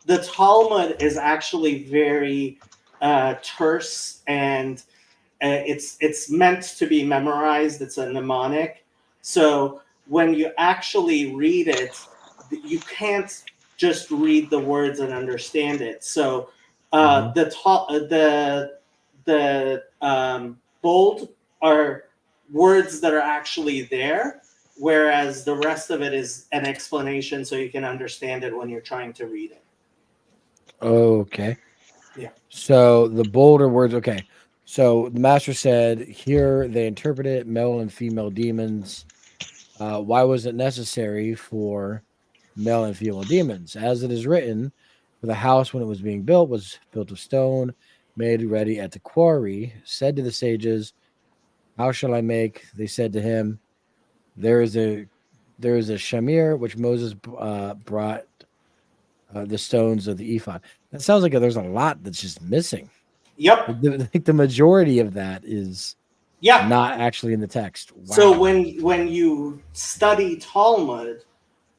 S1: the Talmud is actually very terse, and it's meant to be memorized. It's a mnemonic. So when you actually read it, you can't just read the words and understand it. So the bold are words that are actually there, whereas the rest of it is an explanation so you can understand it when you're trying to read it.
S2: Okay.
S1: Yeah.
S2: So the bolder words, okay. So the master said, here they interpret it, male and female demons. Why was it necessary for male and female demons? As it is written, for the house when it was being built was built of stone, made ready at the quarry, said to the sages, how shall I make? They said to him, there is a shamir which Moses brought the stones of the ephod. That sounds like there's a lot that's just missing.
S1: Yep.
S2: I think the majority of that is
S1: Yeah.
S2: not actually in the text. Wow.
S1: So when you study Talmud,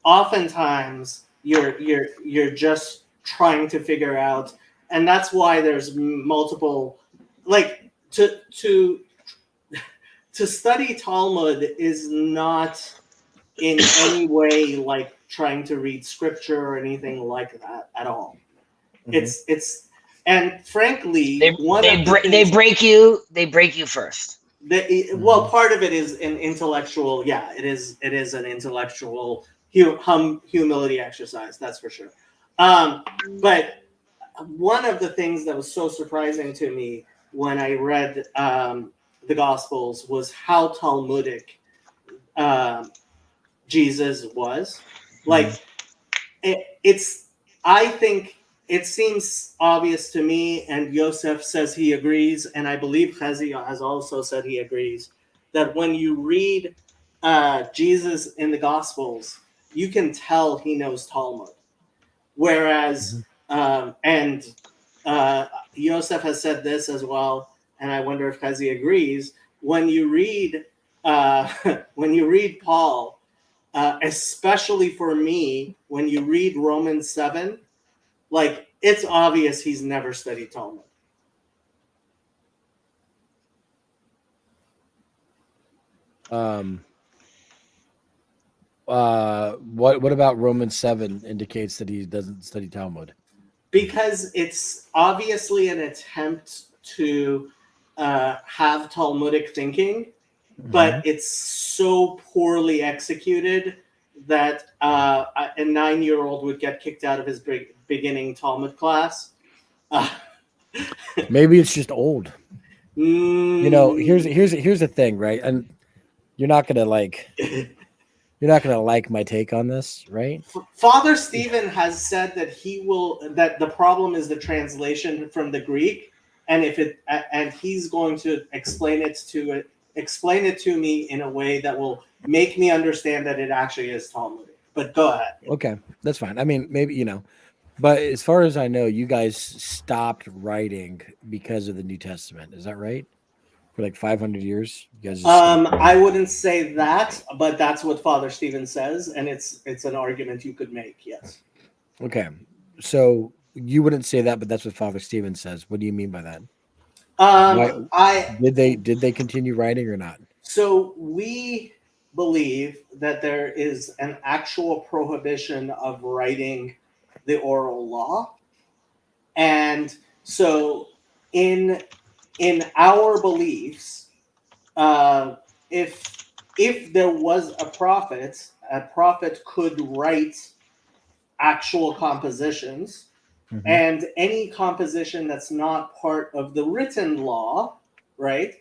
S1: oftentimes you're just trying to figure out, and that's why there's multiple, like to study Talmud is not in any way like trying to read scripture or anything like that at all.
S2: Mhm.
S1: It's and frankly
S7: They break you first.
S1: Well, part of it is an intellectual. Yeah, it is an intellectual humility exercise. That's for sure. But one of the things that was so surprising to me when I read the Gospels was how Talmudic Jesus was. Like, it's. I think it seems obvious to me, and Yosef says he agrees, and I believe Chazia has also said he agrees, that when you read Jesus in the Gospels, you can tell he knows Talmud. Whereas, Yosef has said this as well, and I wonder if Chazia agrees. When you read Paul, especially for me, when you read Romans 7, like, it's obvious he's never studied Talmud.
S2: What about Romans 7 indicates that he doesn't study Talmud?
S1: Because it's obviously an attempt to have Talmudic thinking, but it's so poorly executed that a 9-year-old would get kicked out of his beginning Talmud class.
S2: Maybe it's just old. You know, here's the thing, right? And you're not gonna like my take on this, right?
S1: Father Stephen has said that that the problem is the translation from the Greek, and he's going to explain it to me in a way that will make me understand that it actually is Talmudic. But go ahead.
S2: Okay, that's fine. I mean, maybe, but as far as I know, you guys stopped writing because of the New Testament. Is that right? For like 500 years, you guys.
S1: I wouldn't say that, but that's what Father Stephen says, and it's an argument you could make. Yes.
S2: Okay, so you wouldn't say that, but that's what Father Stephen says. What do you mean by that? Did they continue writing or not?
S1: So we believe that there is an actual prohibition of writing the oral law, and so in our beliefs, if there was a prophet could write actual compositions, and any composition that's not part of the written law, right,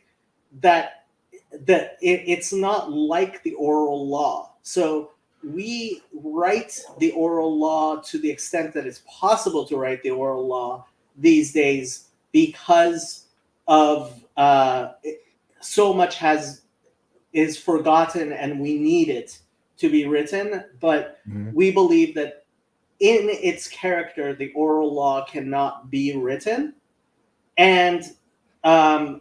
S1: that that it's not like the oral law. So we write the oral law to the extent that it's possible to write the oral law these days because of so much is forgotten and we need it to be written. But we believe that in its character, the oral law cannot be written. And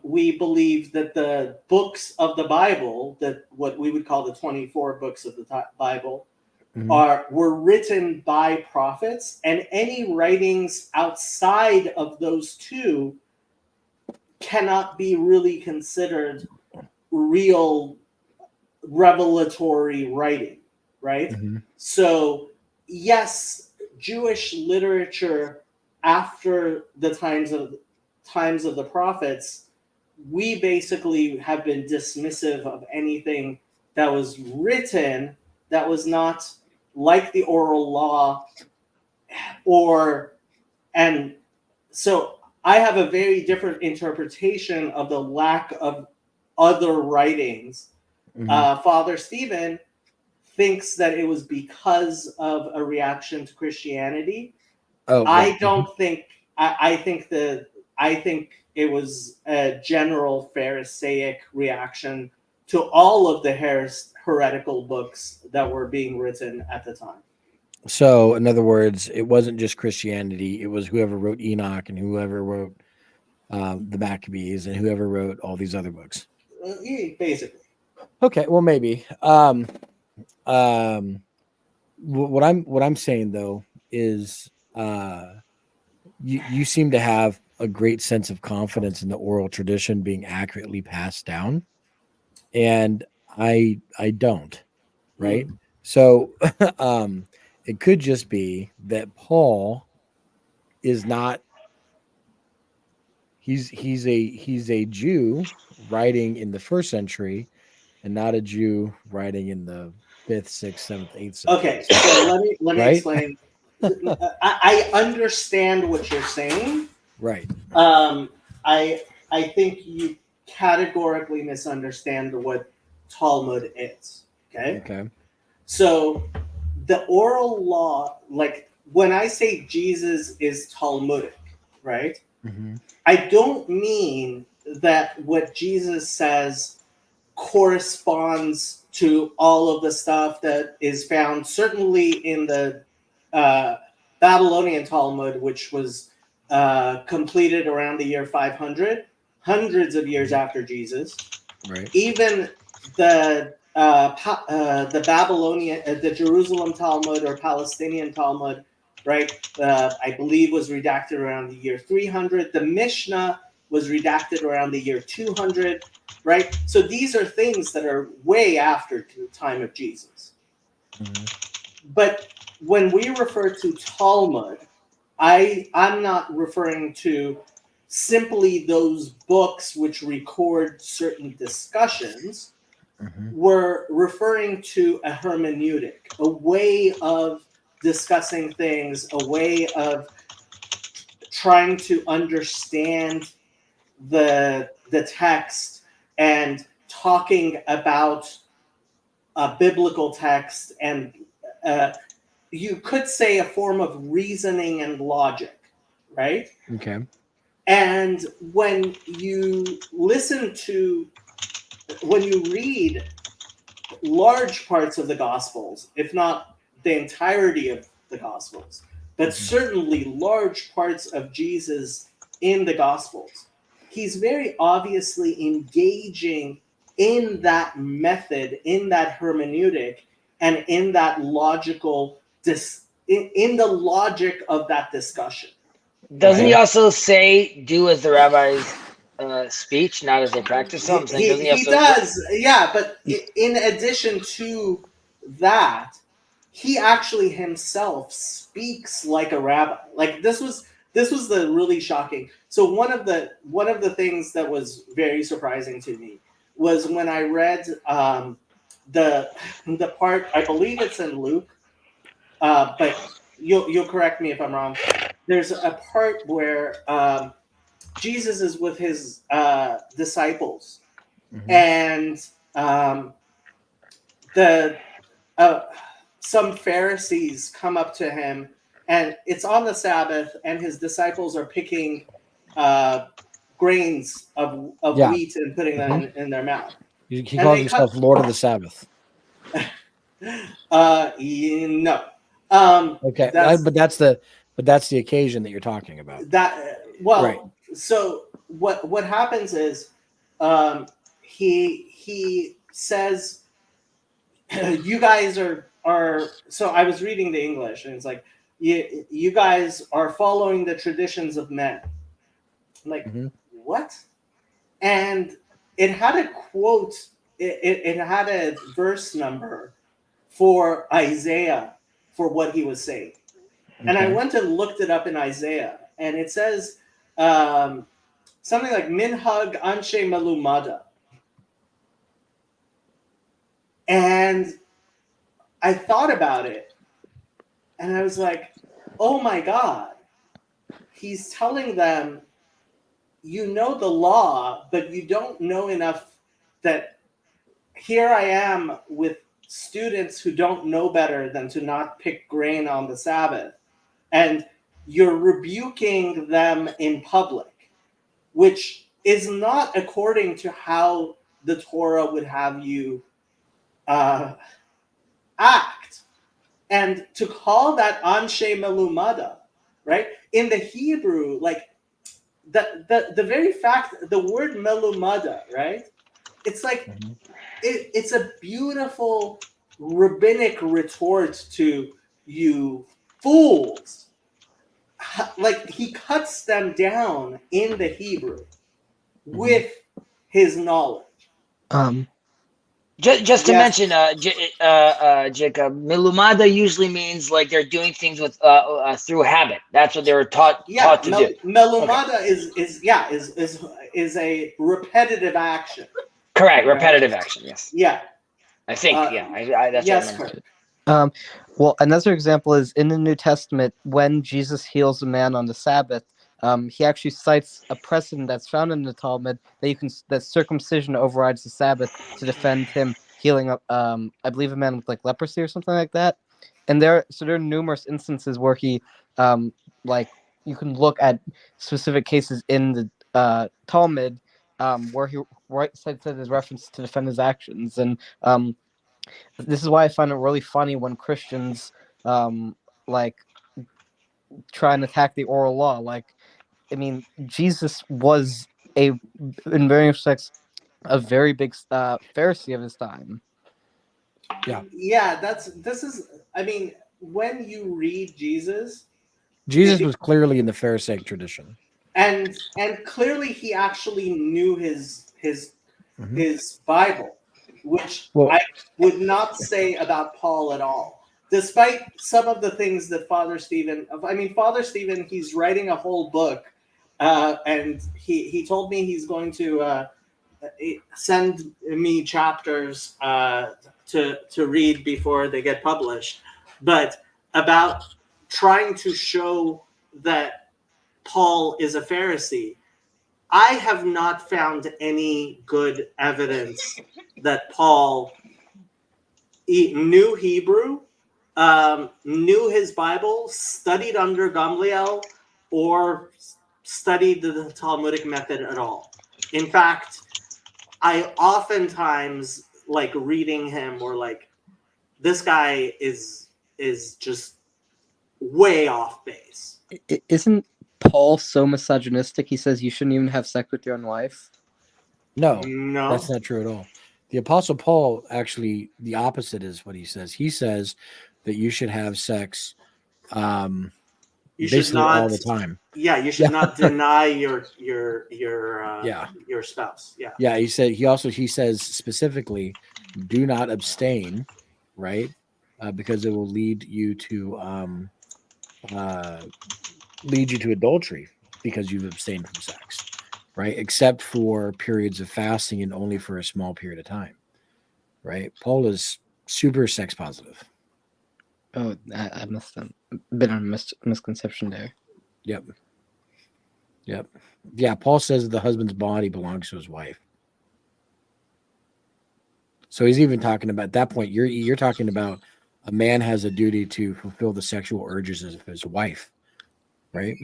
S1: we believe that the books of the Bible, that what we would call the 24 books of the Bible, were written by prophets, and any writings outside of those two cannot be really considered real revelatory writing, right? So yes, Jewish literature after the times of the prophets, we basically have been dismissive of anything that was written that was not like the oral law, and so I have a very different interpretation of the lack of other writings. Father Stephen thinks that it was because of a reaction to Christianity. I don't think. I think it was a general Pharisaic reaction to all of the heretical books that were being written at the time.
S2: So, in other words, it wasn't just Christianity; it was whoever wrote Enoch and whoever wrote the Maccabees and whoever wrote all these other books.
S1: Basically.
S2: Okay, well, maybe. What I'm saying though is, you seem to have a great sense of confidence in the oral tradition being accurately passed down, and I don't, right? So, it could just be that Paul is not. He's a Jew writing in the 1st century, and not a Jew writing in the 5th, 6th, 7th, 8th century.
S1: Okay, so let me
S2: Right?
S1: explain. I understand what you're saying.
S2: Right.
S1: I think you categorically misunderstand what Talmud is. Okay. So the oral law, like when I say Jesus is Talmudic, right? I don't mean that what Jesus says corresponds to all of the stuff that is found certainly in the Babylonian Talmud, which was completed around the year 500, hundreds of years after Jesus.
S2: Right.
S1: Even the Babylonian, the Jerusalem Talmud or Palestinian Talmud, right? I believe was redacted around the year 300. The Mishnah was redacted around the year 200, right? So these are things that are way after the time of Jesus. But when we refer to Talmud, I'm not referring to simply those books which record certain discussions. We're referring to a hermeneutic, a way of discussing things, a way of trying to understand the text and talking about a biblical text, and you could say a form of reasoning and logic, right?
S2: Okay.
S1: And when you read large parts of the Gospels, if not the entirety of the Gospels, but certainly large parts of Jesus in the Gospels, he's very obviously engaging in that method, in that hermeneutic, and in that logical, in the logic of that discussion.
S7: Doesn't he also say, do as the rabbis speech, not as they practice them?
S1: He does, yeah, but in addition to that, he actually himself speaks like a rabbi. Like this was the really shocking. So one of the things that was very surprising to me was when I read the part, I believe it's in Luke, but you'll correct me if I'm wrong. There's a part where Jesus is with his disciples, and the some Pharisees come up to him, and it's on the Sabbath, and his disciples are picking grains of
S2: Yeah.
S1: wheat and putting them in their mouth.
S2: He
S1: And
S2: calls
S1: they
S2: himself Lord of the Sabbath.
S1: No.
S2: Okay,
S1: That's
S2: but that's the occasion that you're talking about.
S1: that. Well,
S2: Right.
S1: so what happens is, he says, you guys are. So I was reading the English, and it's like, you guys are following the traditions of men. I'm like, what? And it had a quote. It had a verse number for Isaiah for what he was saying. And I went and looked it up in Isaiah, and it says something like Minhag Anshe Melumada. And I thought about it, and I was like, oh my God. He's telling them, you know the law, but you don't know enough that here I am with students who don't know better than to not pick grain on the Sabbath. And you're rebuking them in public, which is not according to how the Torah would have you act. And to call that Anshe Melumada, right? In the Hebrew, like the very fact, the word Melumada, right? It's like, it's a beautiful rabbinic retort to you fools. Like, he cuts them down in the Hebrew with his knowledge.
S7: Just to
S1: Yes.
S7: mention, Jacob, Milumada usually means like they're doing things with through habit. That's what they were taught to do.
S1: Melumada is a repetitive action.
S7: Correct,
S1: Right.
S7: repetitive action. Yes,
S1: Yeah.
S7: I think. That's
S1: yes,
S7: what I remember.
S1: correct.
S3: Well, another example is in the New Testament when Jesus heals a man on the Sabbath. He actually cites a precedent that's found in the Talmud that circumcision overrides the Sabbath to defend him healing, I believe, a man with like leprosy or something like that. And there are numerous instances where he, like, you can look at specific cases in the Talmud, where he cites it as reference to defend his actions. And this is why I find it really funny when Christians like try and attack the oral law. Like, I mean, Jesus was in many respects a very big Pharisee of his time.
S1: Yeah, I mean, when you read Jesus
S2: was clearly in the Pharisaic tradition.
S1: and clearly he actually knew his Bible, which I would not say about Paul at all. Despite some of the things that Father Stephen, he's writing a whole book, and he told me he's going to send me chapters to read before they get published, but about trying to show that Paul is a Pharisee. I have not found any good evidence that Paul knew Hebrew, knew his Bible, studied under Gamliel, or studied the Talmudic method at all. In fact, I oftentimes like reading him or like, this guy is just way off base.
S3: Isn't Paul so misogynistic? He says you shouldn't even have sex with your own wife.
S2: No,
S1: No,
S2: that's not true at all. The Apostle Paul, actually, the opposite is what he says. He says that you should have sex
S1: you
S2: basically
S1: should not
S2: all the time.
S1: Yeah, you should not deny your spouse. Yeah.
S2: Yeah, he says specifically, do not abstain, right? Because it will lead you to adultery because you've abstained from sex, right? Except for periods of fasting and only for a small period of time, right? Paul is super sex positive.
S3: Oh, I must have been a misconception there.
S2: Yep. Yeah, Paul says the husband's body belongs to his wife. So he's even talking about, at that point, you're talking about a man has a duty to fulfill the sexual urges of his wife, right?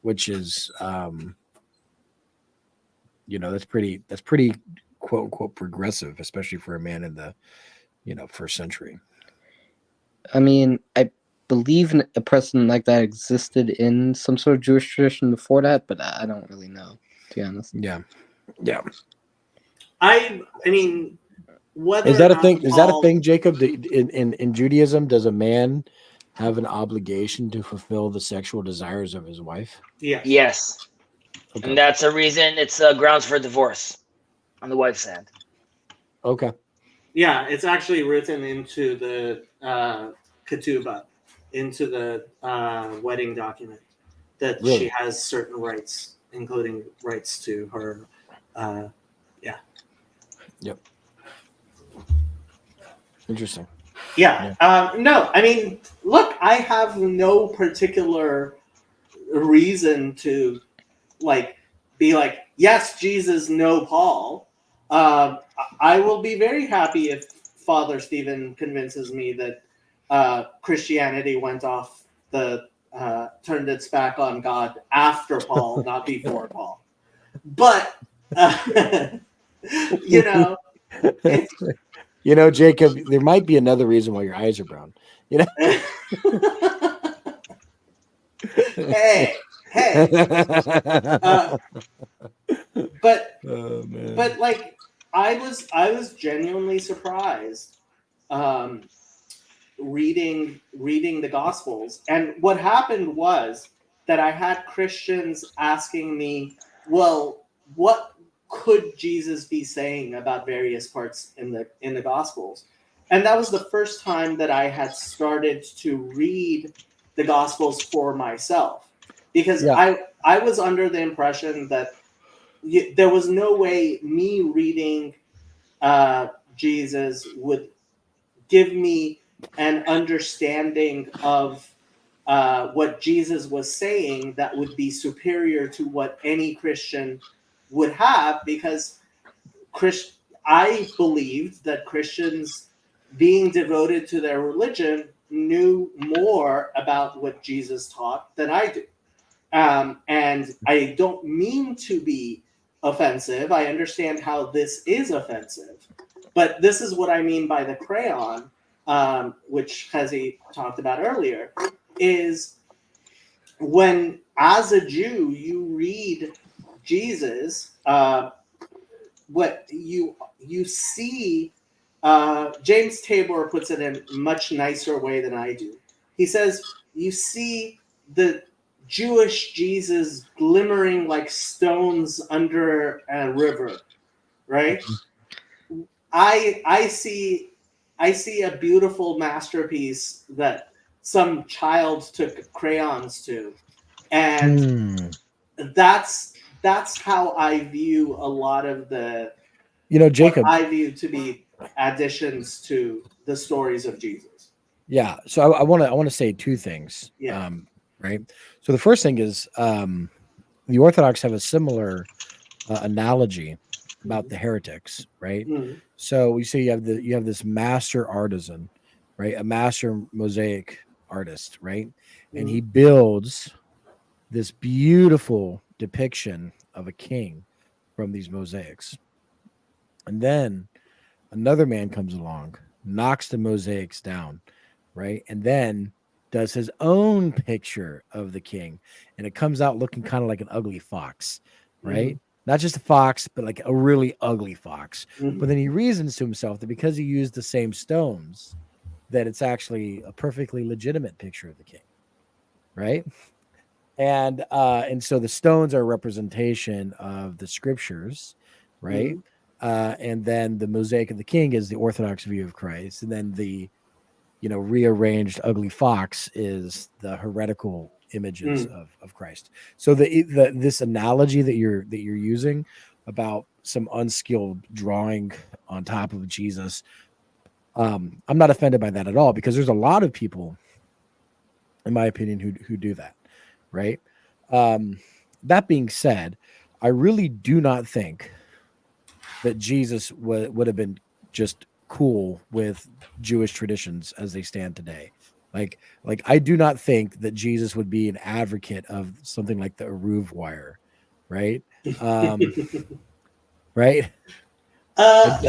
S2: Which is that's pretty quote unquote progressive, especially for a man in the first century.
S3: I mean, I believe a precedent like that existed in some sort of Jewish tradition before that, but I don't really know, to be honest.
S2: Yeah.
S1: I mean, whether
S2: Is that
S1: or
S2: a
S1: not
S2: thing? Is that a
S1: Paul-
S2: thing, Jacob? In Judaism, does a man have an obligation to fulfill the sexual desires of his wife?
S1: Yes.
S7: Yes,
S2: Okay.
S7: and that's a reason. It's grounds for divorce on the wife's end.
S2: Okay.
S1: Yeah, it's actually written into the ketubah, into the wedding document, that
S2: Really?
S1: she has certain rights, including rights to her.
S2: Interesting.
S1: Yeah. No, I mean, look, I have no particular reason to be like, yes, Jesus, no, Paul. I will be very happy if Father Stephen convinces me that Christianity went off turned its back on God after Paul, not before Paul. But it's,
S2: Jacob, there might be another reason why your eyes are brown.
S1: hey. But
S2: Oh, man.
S1: but like I was genuinely surprised reading the Gospels, and what happened was that I had Christians asking me, well, what could Jesus be saying about various parts in the Gospels? And that was the first time that I had started to read the Gospels for myself, because
S2: Yeah.
S1: I was under the impression that there was no way me reading Jesus would give me an understanding of what Jesus was saying that would be superior to what any Christian would have, because I believed that Christians, being devoted to their religion, knew more about what Jesus taught than I do. And I don't mean to be offensive. I understand how this is offensive, but this is what I mean by the crayon, which Hezi talked about earlier, is when, as a Jew, you read Jesus, what you see. James Tabor puts it in a much nicer way than I do. He says you see the Jewish Jesus glimmering like stones under a river, right? I see a beautiful masterpiece that some child took crayons to, and that's how I view a lot of the
S2: Jacob.
S1: what I view to be additions to the stories of Jesus.
S2: Yeah. So I want to say two things.
S1: Yeah.
S2: Right. So the first thing is the Orthodox have a similar analogy about the heretics, right?
S1: Mm.
S2: So you see, you have this master artisan, right? A master mosaic artist, right? And he builds this beautiful depiction of a king from these mosaics. And then another man comes along, knocks the mosaics down, right? And then does his own picture of the king. And it comes out looking kind of like an ugly fox, right?
S1: Mhm.
S2: Not just a fox, but like a really ugly fox.
S1: Mhm.
S2: But then he reasons to himself that because he used the same stones, that it's actually a perfectly legitimate picture of the king, right? And so the stones are a representation of the scriptures, right? And then the mosaic of the king is the Orthodox view of Christ, and then the rearranged ugly fox is the heretical images of Christ. So this analogy that you're using about some unskilled drawing on top of Jesus, I'm not offended by that at all, because there's a lot of people, in my opinion, who do that, right? That being said, I really do not think that Jesus would have been just cool with Jewish traditions as they stand today. Like I do not think that Jesus would be an advocate of something like the Eruv wire, right? Right?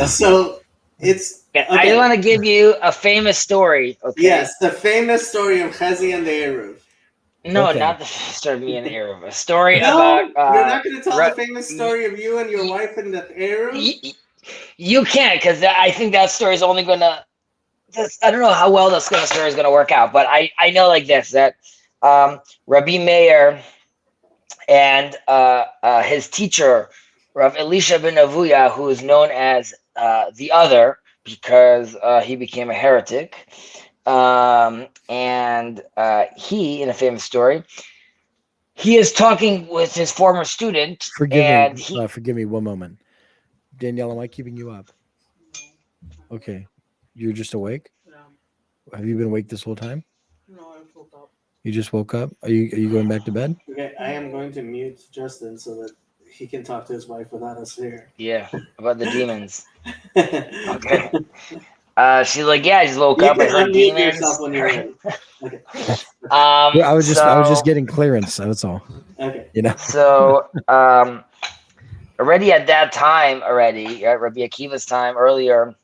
S1: So it's
S7: I
S1: okay.
S7: want to give you a famous story. Okay.
S1: Yes, the famous story of Chezi and the Eruv.
S7: No,
S2: Okay.
S7: not the story of me and Eruv. A story
S1: No,
S7: about.
S1: you're not going to tell
S7: Ra-
S1: the famous story of you and your wife and the Eruv?
S7: You can't, because I think that story is only gonna. I don't know how well this story is gonna work out, but I know like this that Rabbi Meir and his teacher Rav Elisha ben Avuya, who is known as the Other because he became a heretic, and he, in a famous story, he is talking with his former student,
S2: Forgive me 1 moment. Danielle, am I keeping you up? Okay. You're just awake? Have you been awake this whole time?
S1: No, I woke up.
S2: You just woke up? Are you going back to bed?
S1: Okay, I am going to mute Justin so that he can talk to his wife without us here.
S7: Yeah, about the demons.
S1: Okay.
S7: She's like, yeah, I just woke
S1: You
S7: up. I
S1: can
S7: heard
S1: unmute
S7: demons.
S1: yourself when you're ready. Okay.
S2: I was just getting clearance. That's all.
S1: Okay.
S2: You know.
S7: So already at that time, at Rabbi Akiva's time earlier,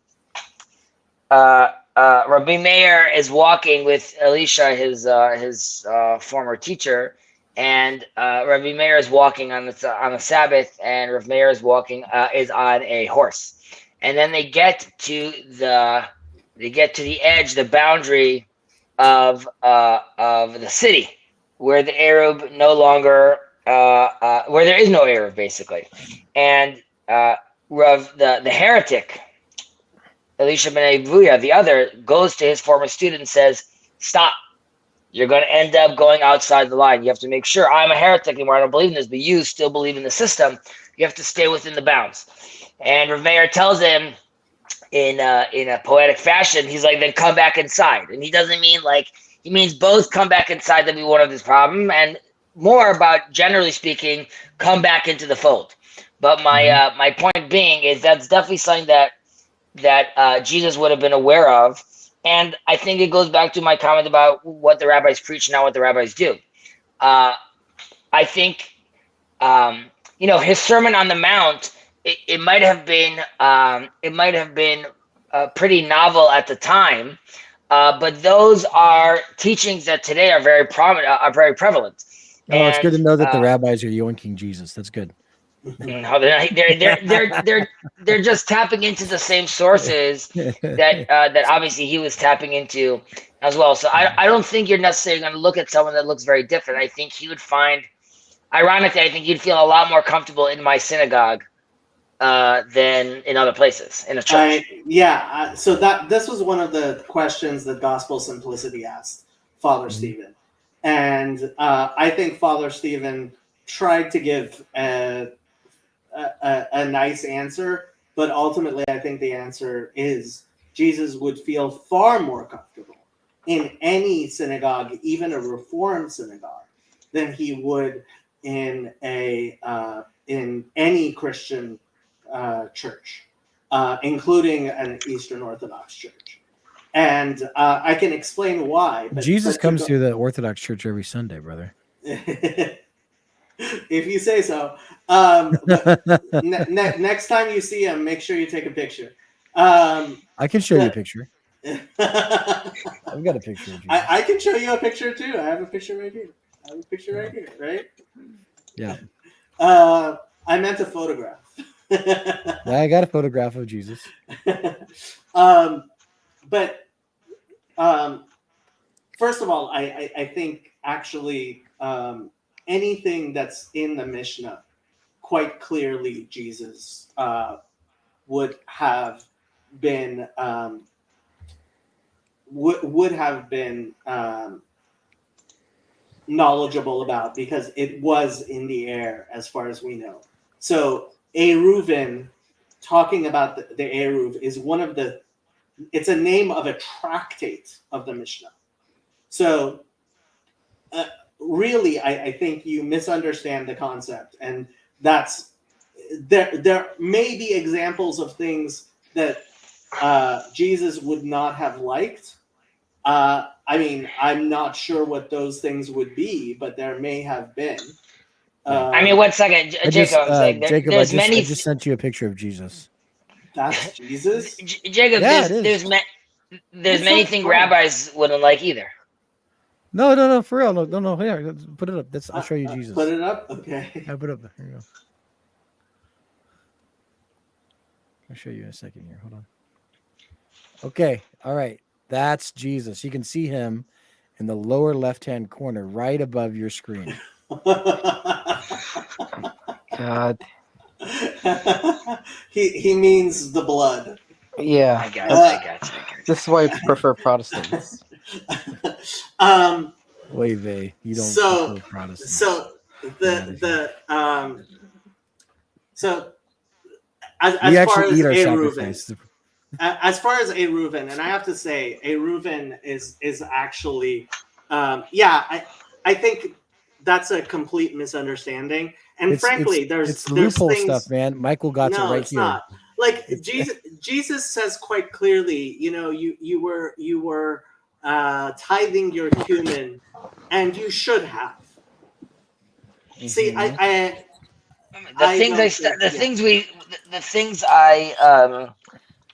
S7: Rabbi Meir is walking with Elisha, his former teacher, and Rabbi Meir is walking on the Sabbath, and Rabbi Meir is is on a horse, and then they get to the edge, the boundary of the city, where the Arab no longer where there is no Arab basically, and the heretic Elisha ben Avuya, the Other, goes to his former student and says, "Stop! You're going to end up going outside the line. You have to make sure I'm a heretic anymore. I don't believe in this, but you still believe in the system. You have to stay within the bounds." And Rav Meir tells him in a poetic fashion, he's like, "Then come back inside." And he doesn't mean he means both come back inside that be one of this problem, and more about, generally speaking, come back into the fold. But my point being is that's definitely something that Jesus would have been aware of. And I think it goes back to my comment about what the rabbis preach, not what the rabbis do. I think, his Sermon on the Mount, it might have been pretty novel at the time, but those are teachings that today are very prominent, are very prevalent.
S2: Oh, it's good to know that the rabbis are yoinking Jesus. That's good.
S7: No, they're just tapping into the same sources that obviously he was tapping into as well. So I don't think you're necessarily going to look at someone that looks very different. I think he would find, ironically, I think you'd feel a lot more comfortable in my synagogue than in other places in a church.
S1: So this was one of the questions that Gospel Simplicity asked Father Stephen, and I think Father Stephen tried to give a nice answer, but ultimately I think the answer is Jesus would feel far more comfortable in any synagogue, even a Reformed synagogue, than he would in any Christian church, including an Eastern Orthodox church. And I can explain why.
S2: Jesus comes to the Orthodox Church every Sunday, brother.
S1: If you say so. Next time you see him, make sure you take a picture.
S2: I can show you a picture. I've got a picture of Jesus.
S1: I can show you a picture too. I have a picture right here. Right?
S2: Yeah.
S1: I meant a photograph.
S2: I got a photograph of Jesus.
S1: But first of all, I think actually anything that's in the Mishnah, quite clearly Jesus would have been knowledgeable about, because it was in the air as far as we know. So Eruvin, talking about the Eruv, is it's a name of a tractate of the Mishnah. So really, I think you misunderstand the concept, and that's there may be examples of things that Jesus would not have liked. I mean, I'm not sure what those things would be, but there may have been.
S7: I mean, 1 second, Jacob. I'm saying
S2: Jacob,
S7: there's
S2: I
S7: many.
S2: just sent you a picture of Jesus.
S1: That's Jesus.
S7: Jacob,
S2: Yeah, it is.
S7: there's
S1: It's
S7: many
S1: not
S7: things
S1: fun.
S7: rabbis wouldn't like either.
S2: No, for real. No. Here, put it up. I'll show you Jesus.
S1: Put it up. Okay.
S2: I put it up. Here you go. I'll show you in a second here. Hold on. Okay. All right. That's Jesus. You can see him in the lower left-hand corner, right above your screen.
S3: God.
S1: he means the blood.
S3: Yeah.
S7: I got you.
S3: This is why I prefer Protestants.
S2: Wait, they. You don't
S1: So-
S2: prefer Protestants.
S1: So so as
S2: we
S1: far
S2: actually
S1: as
S2: eat our
S1: a Reuven,
S2: sacrifice.
S1: as far as a Reuven, and I have to say, a Reuven is actually, I think that's a complete misunderstanding. And frankly,
S2: it's
S1: there's
S2: loophole
S1: things,
S2: stuff, man. Michael got it
S1: no,
S2: right
S1: it's
S2: here.
S1: not. Like
S2: It's-
S1: Jesus says quite clearly, you know, you were tithing your cumin, and you should have. See,
S7: The
S1: I
S7: things
S1: don't think-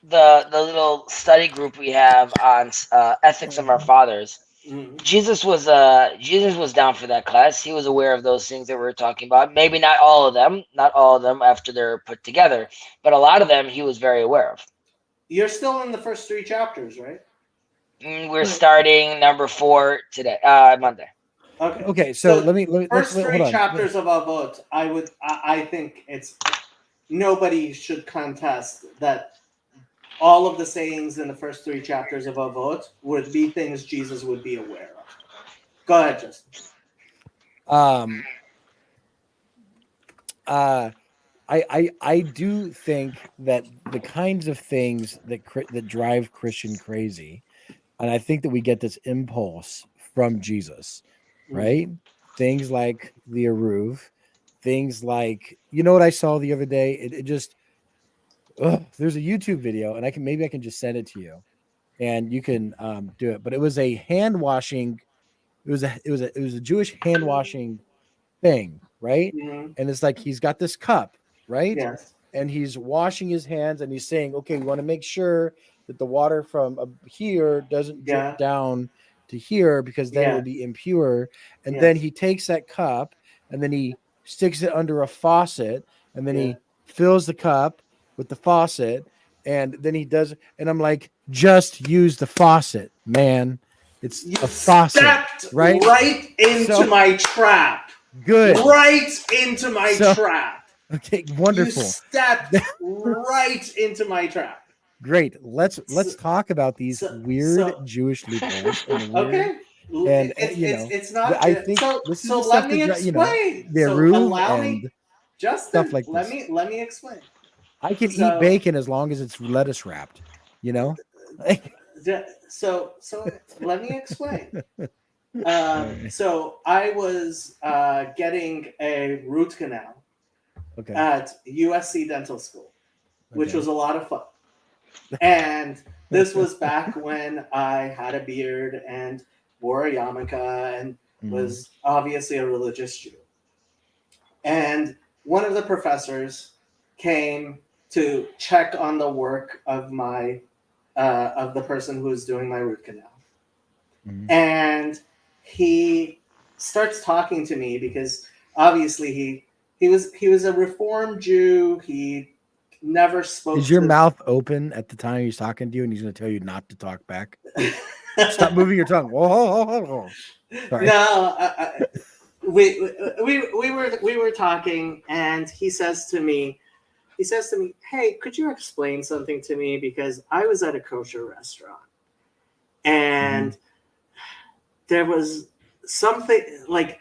S7: the little study group we have on ethics of our fathers.
S1: Mhm.
S7: Jesus was down for that class. He was aware of those things that we were talking about. Maybe not all of them after they're put together, but a lot of them he was very aware of.
S1: You're still in the first 3 chapters, right?
S7: We're starting number 4 today, Monday.
S1: Okay.
S2: Okay, so
S1: So,
S2: let me
S1: First
S2: hold
S1: 3
S2: on.
S1: chapters of Avot, I think it's nobody should contest that all of the sayings in the first 3 chapters of Avot would be things Jesus would be aware of. Go ahead, Justin.
S2: I do think that the kinds of things that drive Christian crazy, and I think that we get this impulse from Jesus, right? Things like the Aruv, things like, you know what I saw the other day? It just there's a YouTube video, and maybe I can just send it to you, and you can do it. But it was a hand washing. It was a Jewish hand washing thing, right?
S1: Mhm.
S2: And it's like he's got this cup, right?
S1: Yes.
S2: And he's washing his hands, and he's saying, "Okay, we want to make sure that the water from here doesn't drip
S1: Yeah.
S2: down to here, because then it
S1: Yeah.
S2: would be impure." And
S1: Yes.
S2: then he takes that cup, and then he sticks it under a faucet, and then
S1: Yeah.
S2: he fills the cup with the faucet, and then he does. And I'm like, just use the faucet, man. It's
S1: You
S2: a faucet,
S1: stepped
S2: right?
S1: into
S2: So-
S1: my trap.
S2: Good.
S1: Right into my
S2: So-
S1: trap.
S2: Okay, wonderful.
S1: You stepped right into my trap.
S2: Great. Let's
S1: So-
S2: talk about these
S1: so-
S2: weird
S1: so-
S2: Jewish loopholes. And weird,
S1: Okay.
S2: And,
S1: It's not.
S2: I think
S1: so.
S2: this is
S1: So
S2: the
S1: let
S2: stuff
S1: me
S2: that,
S1: explain.
S2: the
S1: So
S2: Aruv
S1: allow
S2: and
S1: me, Justin.
S2: stuff like
S1: let
S2: this.
S1: me explain.
S2: I can
S1: so-
S2: eat bacon as long as it's lettuce wrapped. You know.
S1: So let me explain. So I was getting a root canal
S2: Okay.
S1: at USC Dental School, which
S2: Okay.
S1: was a lot of fun. And this was back when I had a beard and wore a yarmulke and was obviously a religious Jew. And one of the professors came to check on the work of my of the person who was doing my root canal.
S2: Mhm.
S1: And he starts talking to me because obviously he was a Reformed Jew. He never spoke.
S2: Is your
S1: to-
S2: mouth open at the time he's talking to you, and he's going to tell you not to talk back? Stop moving your tongue. Whoa. Sorry.
S1: No, we were talking, and he says to me, "Hey, could you explain something to me? Because I was at a kosher restaurant, and there was something like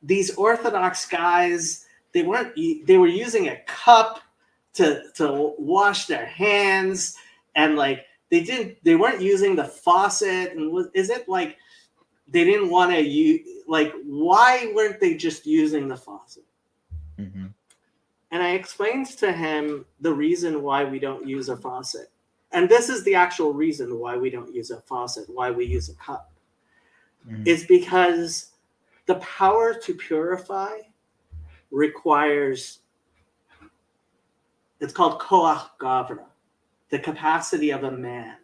S1: these Orthodox guys. They were using a cup to wash their hands, and like they weren't using the faucet. And is it like they didn't want to use, like, why weren't they just using the faucet?"
S2: Mhm.
S1: And I explained to him the reason why we don't use a faucet. and this is the actual reason why we don't use a faucet, why we use a cup,
S2: Mhm.
S1: is because the power to purify requires, it's called koach gavra, the capacity of a man.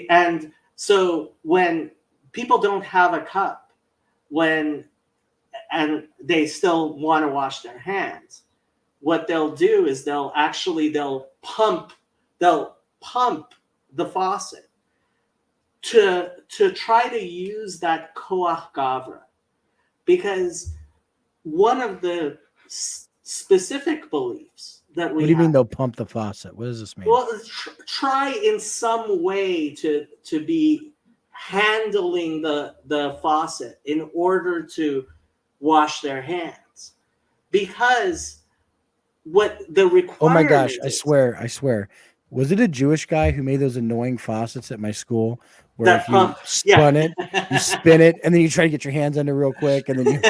S1: And so when people don't have a cup, and they still want to wash their hands, what they'll do is they'll pump the faucet to try to use that koach gavra, because one of the specific beliefs that we
S2: What do you
S1: have,
S2: mean they'll pump the faucet? What does this mean?
S1: well, try in some way to be handling the faucet in order to wash their hands, because what the requirement
S2: Oh my gosh, I
S1: is
S2: swear. Was it a Jewish guy who made those annoying faucets at my school where
S1: that
S2: if you
S1: pump,
S2: spun it, you spin it, and then you try to get your hands under real quick, and then you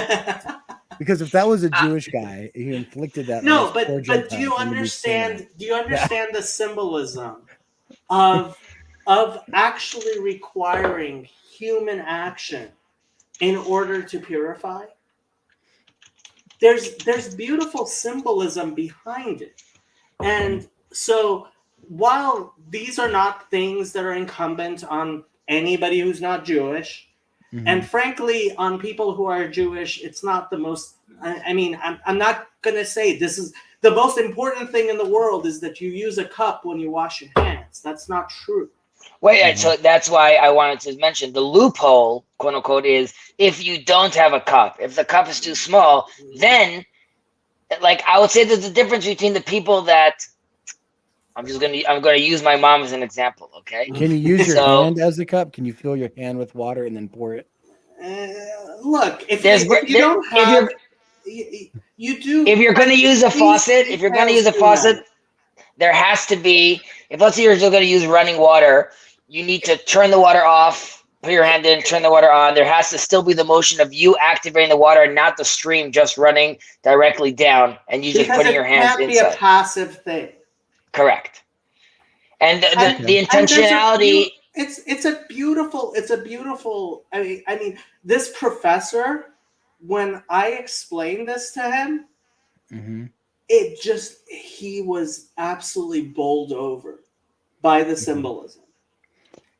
S2: because if that was a Jewish guy, he inflicted that. on
S1: No,
S2: us poor
S1: but do
S2: Gentiles,
S1: you
S2: and we'd be saying
S1: understand? Do you understand the symbolism of actually requiring human action in order to purify? There's beautiful symbolism behind it, and so while these are not things that are incumbent on anybody who's not Jewish,
S2: that?
S1: and frankly, on people who are Jewish, it's not the most. I mean, I'm not going to say this is the most important thing in the world is that you use a cup when you wash your hands. That's not true.
S7: Wait, so that's why I wanted to mention the loophole, quote unquote, is if you don't have a cup, if the cup is too small, then, like, I would say there's a difference between the people that I'm gonna use my mom as an example, okay?
S2: Can you use your
S7: So-
S2: hand as a cup? Can you fill your hand with water and then pour it?
S1: Look, if
S7: There's-
S1: you don't
S7: if
S1: have,
S7: you're-
S1: you do.
S7: If you're gonna use a faucet, there has to be, if let's say you're still gonna use running water, you need to turn the water off, put your hand in, turn the water on. There has to still be the motion of you activating the water and not the stream just running directly down and you just
S1: Because
S7: putting
S1: it
S7: your hands
S1: can't be a
S7: inside.
S1: passive thing.
S7: Correct. And the
S1: And there's
S7: intentionality.
S1: It's a beautiful. I mean, this professor, when I explained this to him,
S2: Mm-hmm.
S1: he was absolutely bowled over by the symbolism.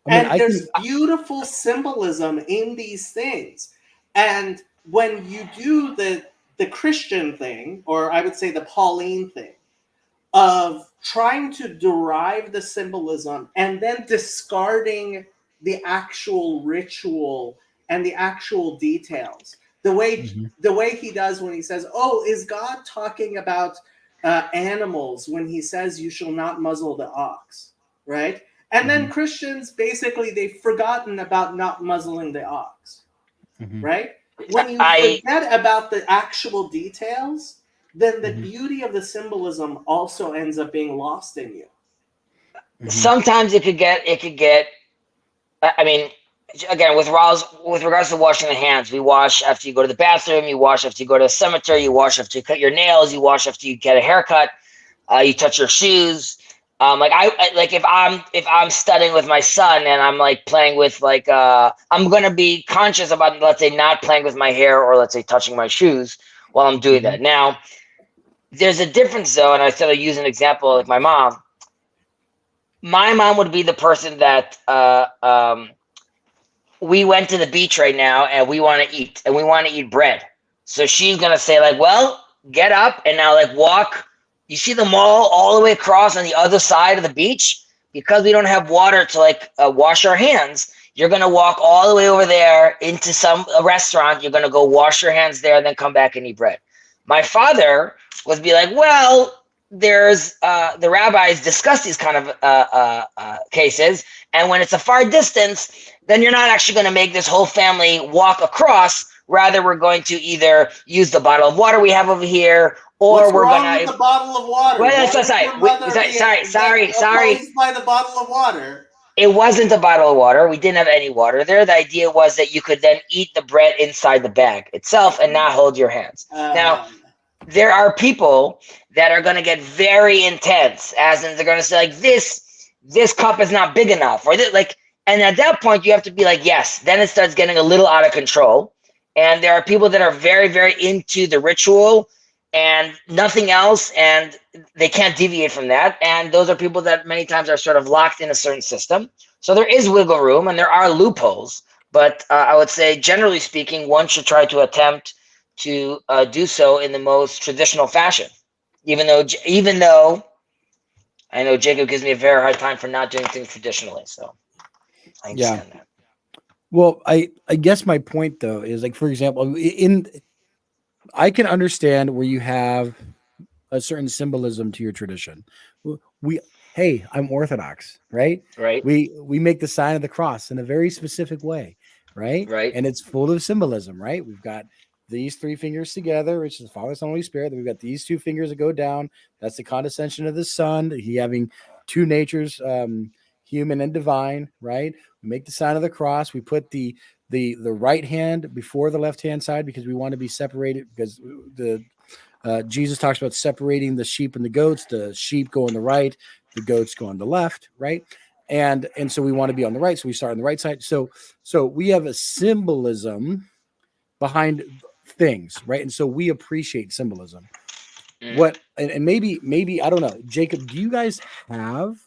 S2: I mean,
S1: And there's beautiful symbolism in these things. And when you do the Christian thing, or I would say the Pauline thing, of trying to derive the symbolism and then discarding the actual ritual and the actual details, the way he does when he says, "Oh, is God talking about animals when he says you shall not muzzle the ox?" Right? And then Christians, basically, they've forgotten about not muzzling the ox, right? When you forget about the actual details, then the beauty of the symbolism also ends up being lost in you.
S7: Sometimes it could get. I mean, again, with regards to washing the hands, we wash after you go to the bathroom, you wash after you go to the cemetery, you wash after you cut your nails, you wash after you get a haircut, you touch your shoes. If I'm studying with my son and I'm like playing with I'm gonna be conscious about, let's say, not playing with my hair or let's say touching my shoes while I'm doing that. Now, there's a difference though, and I said I use an example like my mom. My mom would be the person that we went to the beach right now and we want to eat bread. So she's gonna say like, well, get up and now like walk. You see the mall all the way across on the other side of the beach? Because we don't have water to wash our hands, you're going to walk all the way over there into a restaurant. You're going to go wash your hands there and then come back and eat bread. My father would be like, well, there's the rabbis discuss these kind of cases. And when it's a far distance, then you're not actually going to make this whole family walk across. Rather, we're going to either use the bottle of water we have over here, or
S1: What's
S7: we're
S1: wrong
S7: gonna.
S1: with the bottle of water?
S7: Wait, sorry.
S1: By the bottle of water.
S7: It wasn't a bottle of water. We didn't have any water there. The idea was that you could then eat the bread inside the bag itself and not hold your hands. Now, there are people that are going to get very intense, as in they're going to say like this this cup is not big enough, or this, like, and at that point you have to be like, yes. Then it starts getting a little out of control, and there are people that are very, very into the ritual and nothing else, and they can't deviate from that. And those are people that many times are sort of locked in a certain system. So there is wiggle room and there are loopholes, but I would say, generally speaking, one should try to attempt to do so in the most traditional fashion. Even though I know Jacob gives me a very hard time for not doing things traditionally, so I understand that.
S2: Well, I guess my point though is, like, for example, I can understand where you have a certain symbolism to your tradition. Hey, I'm Orthodox, right?
S7: Right.
S2: We make the sign of the cross in a very specific way, right?
S7: Right.
S2: And it's full of symbolism, right? We've got these 3 fingers together, which is the Father, Son, Holy Spirit. Then we've got these 2 fingers that go down. That's the condescension of the Son. He having 2 natures, human and divine, right? We make the sign of the cross. We put the right hand before the left hand side because we want to be separated, because Jesus talks about separating the sheep and the goats. The sheep go on the right, the goats go on the left, right? And so we want to be on the right, so we start on the right side. So we have a symbolism behind things, right? And so we appreciate symbolism. What and maybe I don't know, Jacob, do you guys have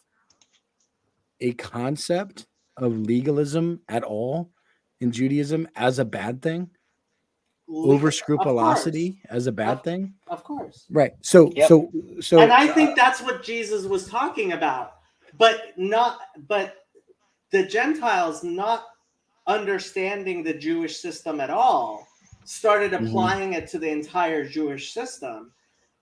S2: a concept of legalism at all in Judaism as a bad thing? Over scrupulosity as a bad thing?
S1: Of course.
S2: Right. So
S7: Yep.
S2: so
S1: And I think that's what Jesus was talking about. But the Gentiles, not understanding the Jewish system at all, started applying it to the entire Jewish system,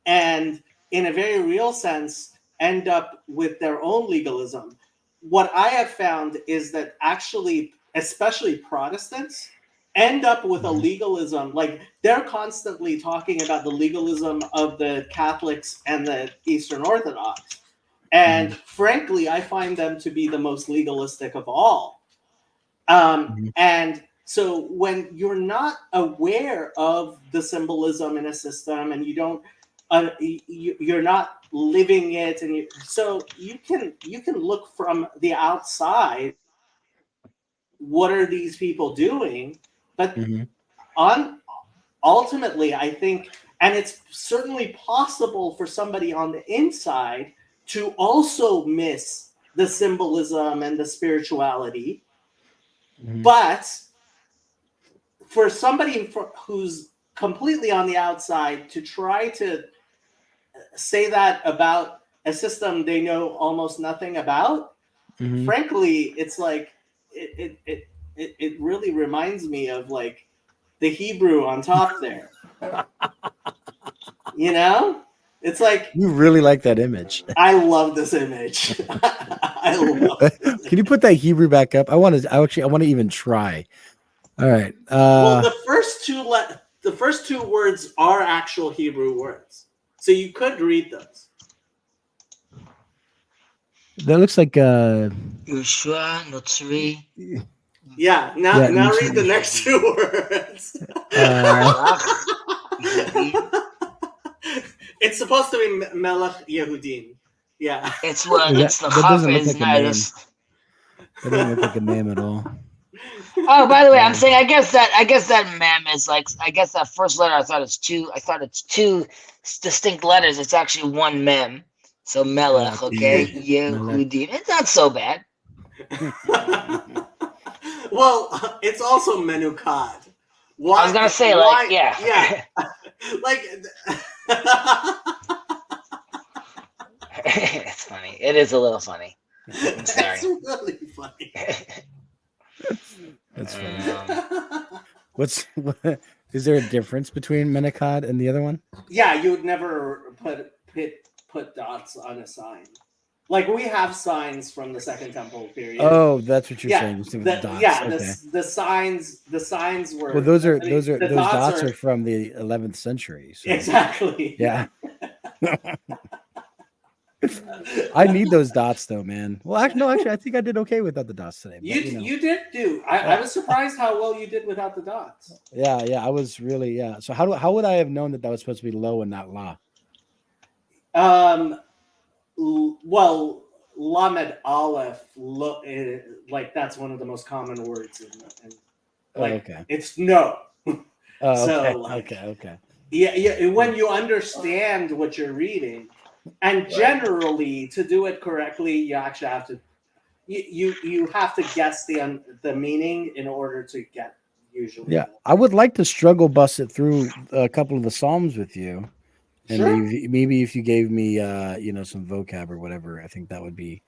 S1: and in a very real sense end up with their own legalism. What I have found is that actually, especially Protestants, end up with a legalism. Like, they're constantly talking about the legalism of the Catholics and the Eastern Orthodox. And frankly, I find them to be the most legalistic of all. And so when you're not aware of the symbolism in a system, and you don't, you're not living it, and so you can look from the outside. What are these people doing? But ultimately, I think, and it's certainly possible for somebody on the inside to also miss the symbolism and the spirituality. But for somebody who's completely on the outside to try to say that about a system they know almost nothing about, frankly, it's like it really reminds me of, like, the Hebrew on top there. You know? It's like,
S2: you really like that image.
S1: I love this image. I love it.
S2: Can you put that Hebrew back up? I want to even try. All right.
S1: Well, the first two words are actual Hebrew words, so you could read those.
S2: That looks like
S7: Yeshua, Notzri.
S1: Yeah. Now read the next 2 words. It's supposed to be Melech Yehudim. Yeah.
S7: It's
S2: that
S7: the
S2: doesn't look
S7: Chafetz
S2: like a name.
S7: Nadas.
S2: That doesn't look like a name at all.
S7: Oh, by the way, I'm saying I guess that mem is like, I guess that first letter I thought it's 2 distinct letters. It's actually 1 mem. So Melech, okay? Yehudim. It's not so bad.
S1: Well, it's also Menukad.
S7: I was gonna say, like, yeah.
S1: Like,
S7: it's funny. It is a little funny. I'm sorry.
S1: It's really funny.
S2: That's funny. Is there a difference between Menakad and the other one?
S1: Yeah, you would never put dots on a sign. Like, we have signs from the Second Temple period.
S2: Oh, that's what you're
S1: Yeah,
S2: saying. The dots.
S1: yeah.
S2: Okay.
S1: The signs were.
S2: Well, those
S1: the
S2: dots are from the 11th century. So.
S1: Exactly.
S2: Yeah. I need those dots though, man. Well, actually, I think I did okay without the dots today. But,
S1: You did do. I was surprised how well you did without the dots.
S2: Yeah, I was really So how would I have known that was supposed to be low and not la?
S1: Well, Lamed Aleph, like that's one of the most common words in like
S2: okay.
S1: it's no.
S2: Oh,
S1: So,
S2: okay.
S1: like-
S2: Okay.
S1: Yeah, when you understand what you're reading, and generally to do it correctly, you actually have to you have to guess the meaning in order to get usually.
S2: Yeah, I would like to struggle bust it through a couple of the Psalms with you. And
S1: Sure.
S2: maybe if you gave me some vocab or whatever, I think that would be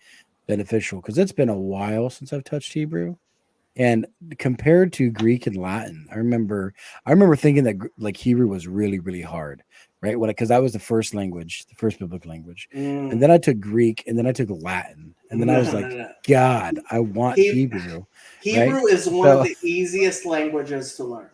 S2: beneficial because it's been a while since I've touched Hebrew. And compared to Greek and Latin, I remember thinking that like Hebrew was really, really hard, right? Because that was the first language, the first biblical language. And then I took Greek and then I took Latin. And then I was like,
S1: No.
S2: God, I want Hebrew.
S1: Hebrew is one of the easiest languages to learn.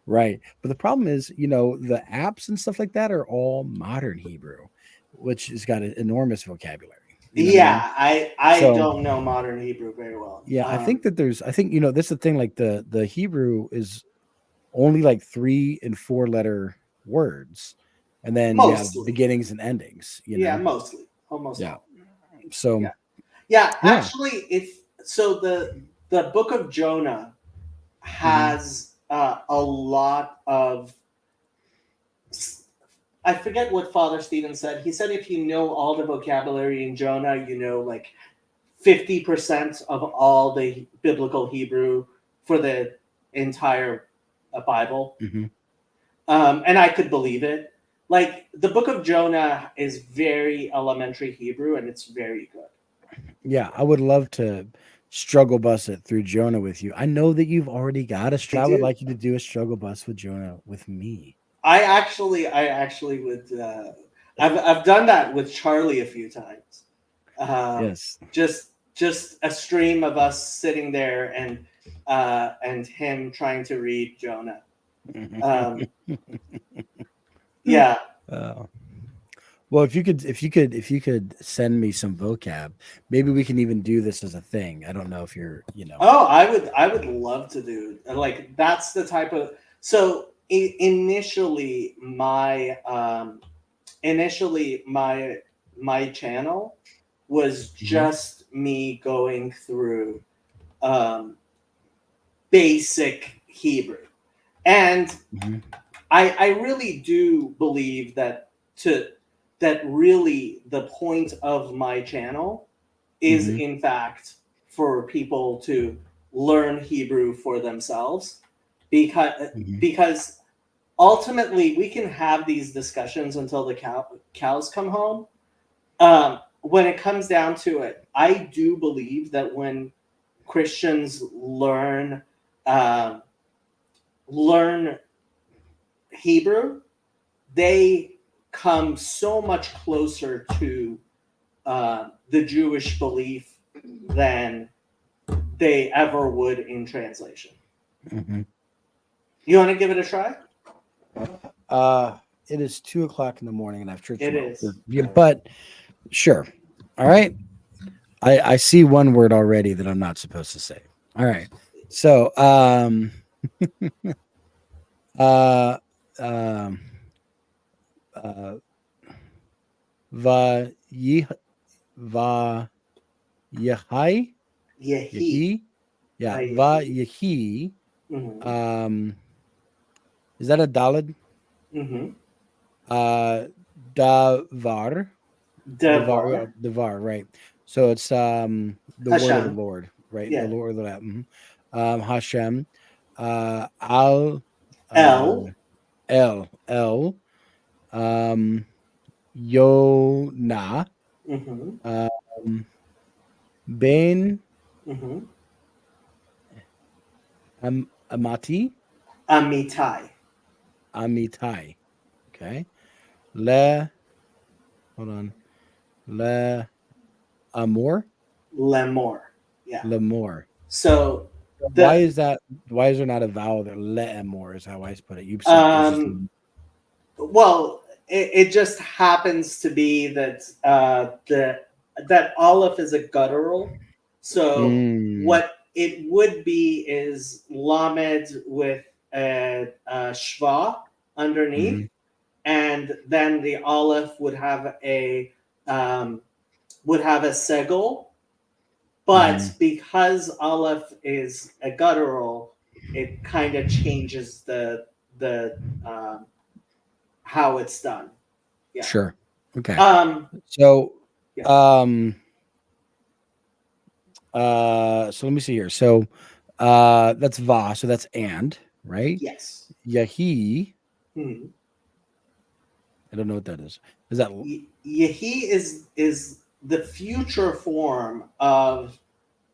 S2: Right. But the problem is, the apps and stuff like that are all modern Hebrew, which has got an enormous vocabulary.
S1: I don't know modern Hebrew very well.
S2: Yeah, I think that this is the thing, like the Hebrew is only like 3 and 4 letter words, and then you have beginnings and endings.
S1: Yeah, mostly. Almost.
S2: Yeah. So
S1: actually the book of Jonah has a lot of, I forget what Father Stephen said. He said if you know all the vocabulary in Jonah, you know like 50% of all the biblical Hebrew for the entire Bible.
S2: Mm-hmm.
S1: And I could believe it. Like the book of Jonah is very elementary Hebrew and it's very good.
S2: Yeah, I would love to struggle bus it through Jonah with you. I know that you've already got a struggle. I would like you to do a struggle bus with Jonah with me.
S1: I actually would. I've done that with Charlie a few times.
S2: Yes.
S1: Just a stream of us sitting there and him trying to read Jonah. Yeah.
S2: Well, if you could send me some vocab, maybe we can even do this as a thing. I don't know if you're,
S1: Oh, I would love to do like that's the type of so. Initially, my channel was just me going through basic Hebrew, and I really do believe that really the point of my channel is in fact for people to learn Hebrew for themselves, because ultimately we can have these discussions until the cows come home. When it comes down to it, I do believe that when Christians learn Hebrew, they come so much closer to the Jewish belief than they ever would in translation. You want to give it a try?
S2: It is 2:00 in the morning, and I've church.
S1: It is.
S2: Yeah, but sure. All right. I see one word already that I'm not supposed to say. All right. So, Yehi. Yeah, Yehi. Is that a Daled? Davar, right? So it's the
S1: Hashem.
S2: word of the Lord, right?
S1: Yeah.
S2: The Lord of that. Hashem, El, Yonah, Ben, Amitai. Okay.
S1: Lemor. Yeah.
S2: Lemor.
S1: So
S2: why is that? Why is there not a vowel there? Lemor is how I put it. You said
S1: well, it just happens to be that that Aleph is a guttural. So what it would be is Lamed with a Shva underneath, and then the Aleph would have a would have a segul, but
S2: Mhm.
S1: because Aleph is a guttural, it kind of changes the how it's done. Yeah.
S2: Sure. Okay.
S1: Yeah.
S2: So so let me see here. So that's va, so that's and, right?
S1: Yes.
S2: Yahi,
S1: Hmm.
S2: I don't know what that is. Is that
S1: Yehi is the future form of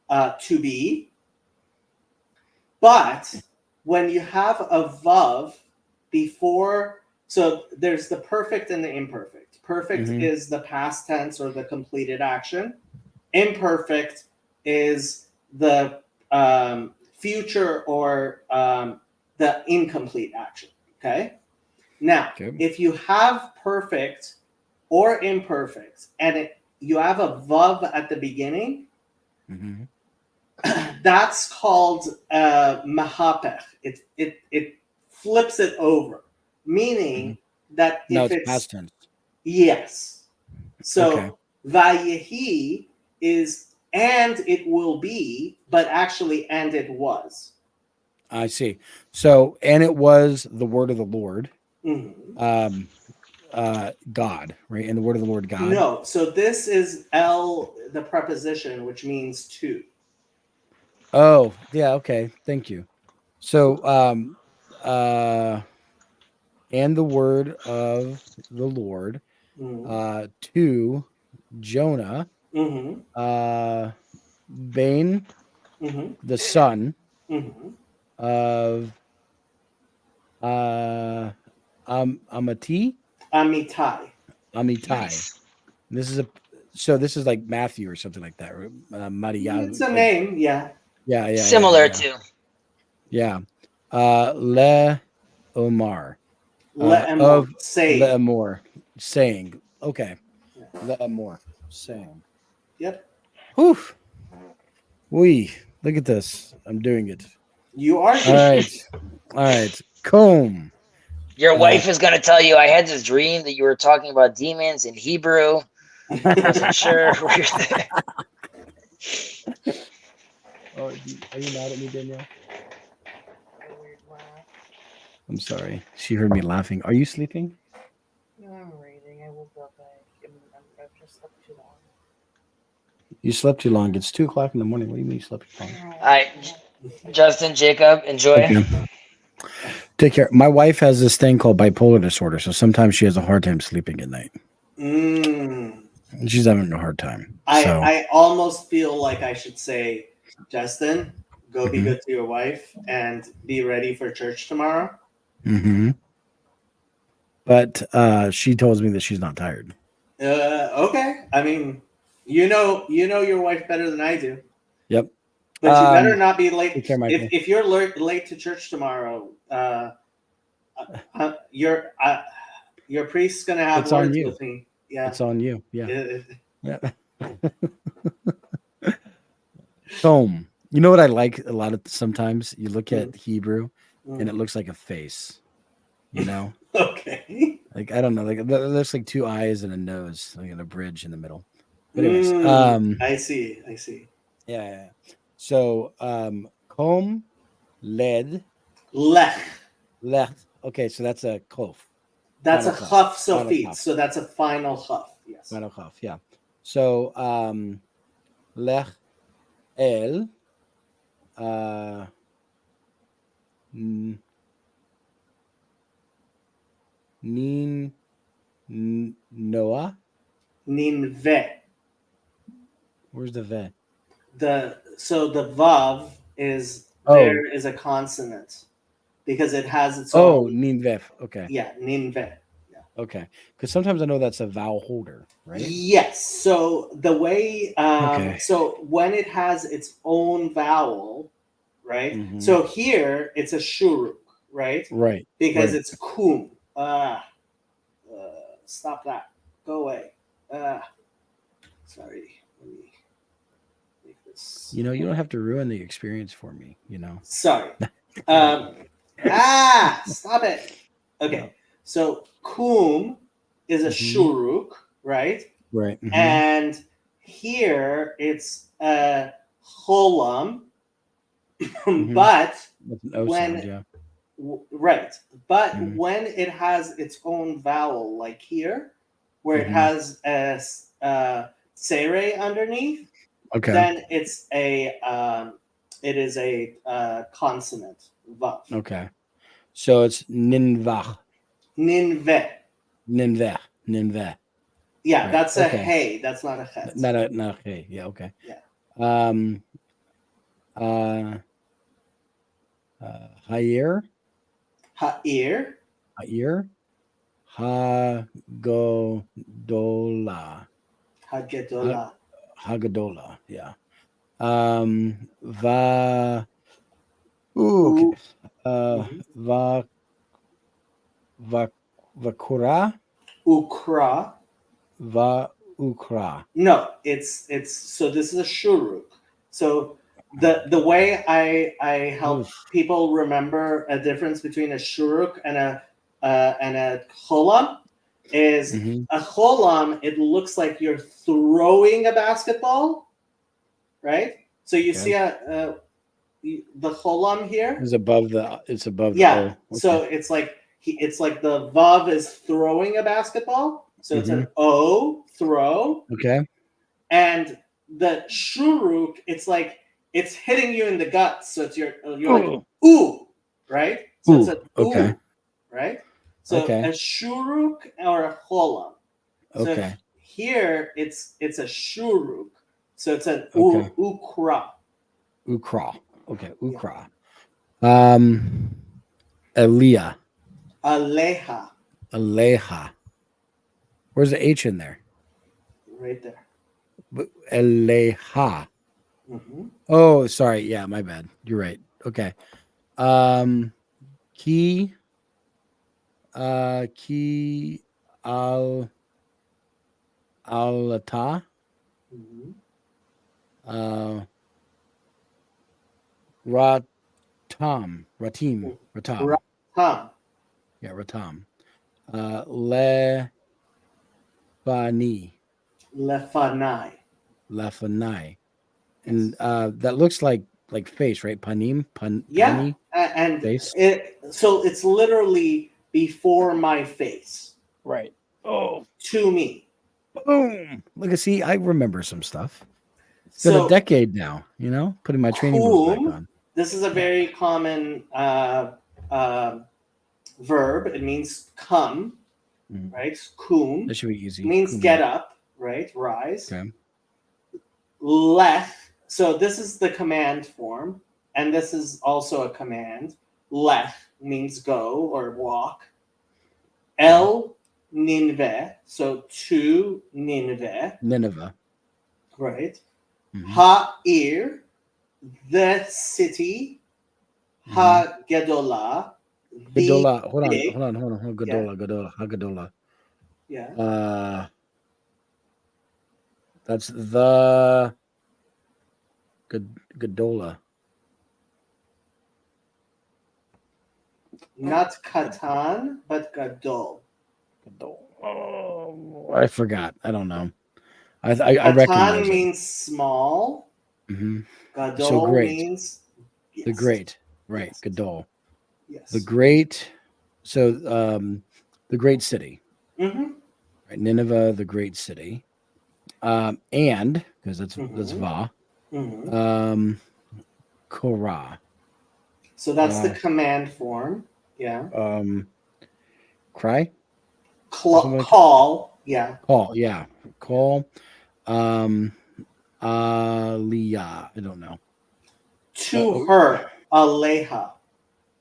S1: to be, but when you have a vav before, so there's the perfect and the imperfect. Perfect
S2: Mhm.
S1: is the past tense or the completed action. Imperfect is the future or the incomplete action. Okay. Now,
S2: Okay.
S1: if you have perfect or imperfect and you have a vav at the beginning,
S2: Mhm.
S1: that's called mahapech. It flips it over, meaning that
S2: No,
S1: if
S2: it's
S1: it's
S2: past tense.
S1: yes,
S2: Okay.
S1: so vayehi is and it will be, but actually and it was.
S2: I see. So, and it was the word of the Lord,
S1: Mhm.
S2: God, right? And the word of the Lord, God.
S1: No, so this is el the preposition, which means to.
S2: Oh, yeah. Okay. Thank you. So, and the word of the Lord,
S1: Mhm.
S2: to Jonah,
S1: Mhm.
S2: Bane,
S1: Mhm.
S2: the son
S1: Mhm.
S2: of Amati,
S1: Amitai.
S2: Amitai.
S7: Nice.
S2: This is this is like Matthew or something like that. Right? Maria,
S1: It's a
S2: like
S1: name, yeah.
S7: Similar to.
S2: yeah. Le Omar, of
S1: Le'emor,
S2: Le
S1: say.
S2: Amor, saying. Okay,
S1: Yeah.
S2: Le Amor, saying.
S1: Yep.
S2: Whew. We look at this. I'm doing it.
S1: You are
S2: All
S1: doing
S2: right. All right. Comb.
S7: Your wife is going to tell you, I had this dream that you were talking about demons in Hebrew. I wasn't sure.
S2: Oh, are you mad at me, Danielle? I'm sorry. She heard me laughing. Are you sleeping?
S8: No, I'm reading. I woke up. I've just slept too long.
S2: You slept too long. It's 2:00 in the morning. What do you mean you slept too long?
S7: All right, Justin, Jacob, enjoy.
S2: Okay. Take care. My wife has this thing called bipolar disorder, so sometimes she has a hard time sleeping at night.
S1: Mm.
S2: She's having a hard time. So
S1: I almost feel like I should say, Justin, go be
S2: Mhm.
S1: good to your wife and be ready for church tomorrow.
S2: But she tells me that she's not tired.
S1: Okay. I mean, you know your wife better than I do.
S2: Yep.
S1: But you better not be
S2: Take
S1: late.
S2: care, Michael.
S1: If you're late to church tomorrow, your priest's gonna have
S2: It's on
S1: words
S2: you.
S1: with me. Yeah.
S2: It's on you. Yeah.
S1: Uh,
S2: Yeah. Comb. You know what I like a lot of sometimes? You look at Hebrew and it looks like a face. You know?
S1: Okay.
S2: Like I don't know, like it looks like two eyes and a nose, like in a bridge in the middle. But anyways,
S1: I see.
S2: yeah. So comb, led,
S1: Lech.
S2: Okay, so that's a kof.
S1: That's a
S2: Final
S1: chaf
S2: Final
S1: sofit.
S2: chaf.
S1: So that's a final chaf. Yes.
S2: Final kof, yeah. So lech el nin Noah.
S1: Ninve.
S2: Where's the ve?
S1: So the vav is
S2: Oh,
S1: there is a consonant because it has its
S2: oh,
S1: own.
S2: ninvev. Okay,
S1: Yeah, ninve.
S2: okay. Because sometimes I know that's a vowel holder, right?
S1: Yes. So the way,
S2: Okay.
S1: so when it has its own vowel, right?
S2: Mhm.
S1: So here it's a shuruk, right?
S2: Right.
S1: Because
S2: right.
S1: it's kum. Stop that. Go away. Sorry. Let me make this.
S2: You know, you don't have to ruin the experience for me. You know.
S1: Sorry. Stop it. Okay.
S2: Yeah.
S1: So kum is a
S2: Mhm.
S1: shuruk, right?
S2: Right. Mhm.
S1: And here it's a cholam,
S2: Mhm.
S1: but
S2: With an O
S1: when
S2: sound, yeah.
S1: right, but
S2: Mhm.
S1: when it has its own vowel, like here, where it
S2: Mhm.
S1: has a sere underneath,
S2: Okay.
S1: then it is a consonant vav.
S2: Okay. So it's ninvach.
S1: Ninve.
S2: Ninveh. Ninveh.
S1: Yeah,
S2: Right.
S1: that's a
S2: Okay.
S1: hey. That's not a chet.
S2: Not a hey. Yeah, okay.
S1: Yeah.
S2: Hayir.
S1: Ha'ir.
S2: Hayir. Hagodola.
S1: Hagedolah.
S2: Hagadola. Yeah. Va. Ooh, okay.
S1: U- Mhm.
S2: Va. Vakura.
S1: Ukra.
S2: Va ukra.
S1: No, it's so this is a shuruk. So the way I help
S2: Oof.
S1: people remember a difference between a shuruk and a cholam is
S2: Mhm.
S1: a cholam. It looks like you're throwing a basketball, right? So you
S2: Okay.
S1: see the cholam here.
S2: It's above the. It's above the.
S1: Yeah.
S2: O.
S1: So it's like the vav is throwing a basketball. So it's an O, throw.
S2: Okay.
S1: And the shuruk, it's like it's hitting you in the guts. So you're like ooh, right? So it's
S2: Ooh,
S1: an
S2: okay.
S1: ooh, right? So
S2: Okay.
S1: a shuruk or a cholam. So
S2: Okay.
S1: here it's a shuruk. So it's an
S2: Okay.
S1: ukra.
S2: Ukra. Okay.
S1: Yeah.
S2: Ukra. Elia.
S1: Aleha,
S2: Aleha. Where's the H in there?
S1: right there.
S2: Eleha.
S1: Mm-hmm.
S2: Oh, sorry. Yeah, my bad. You're right. Okay. Ki al alata.
S1: Mm-hmm.
S2: Ratim.
S1: Ratam,
S2: Yeah, Ratam. Lefani.
S1: lefanai.
S2: Lefanai. And that looks like face, right? Panim.
S1: Yeah,
S2: Pani.
S1: and
S2: Face.
S1: so it's literally before my face
S2: Right. Oh,
S1: to me.
S2: boom. Look at see, I remember some stuff. It's been a
S1: So
S2: decade now, putting my training wheels back
S1: kum,
S2: on.
S1: this is a very common verb. It means come,
S2: Mhm.
S1: right? Kum
S2: That should be easy.
S1: means
S2: Kum.
S1: get up, right? Rise.
S2: Okay.
S1: Lech. So this is the command form, and this is also a command. Lech means go or walk. El Nineveh, so to Nineveh,
S2: Nineveh.
S1: right?
S2: Mhm.
S1: Ha'ir, the city. Ha-Gedolah, the
S2: Gadola. Hold on.
S1: big.
S2: Hold on.
S1: Yeah.
S2: Gadola. Hagadola.
S1: Yeah.
S2: That's the Gadola.
S1: Not Katan, but Gadol.
S2: Oh, I forgot. I don't know. I
S1: Katan
S2: recognize it.
S1: means small.
S2: Mhm.
S1: Gadol
S2: So great.
S1: means
S2: The
S1: yes.
S2: great. Right.
S1: Yes.
S2: Gadol.
S1: Yes.
S2: The great. So the great city.
S1: Mm-hmm.
S2: Right? Nineveh, the great city. And because that's Va.
S1: Mm-hmm.
S2: Korah.
S1: So that's the command form. Yeah.
S2: Cry.
S1: Call. Yeah.
S2: Call. Yeah. Call. Aliyah. I don't know.
S1: To her. Aleha.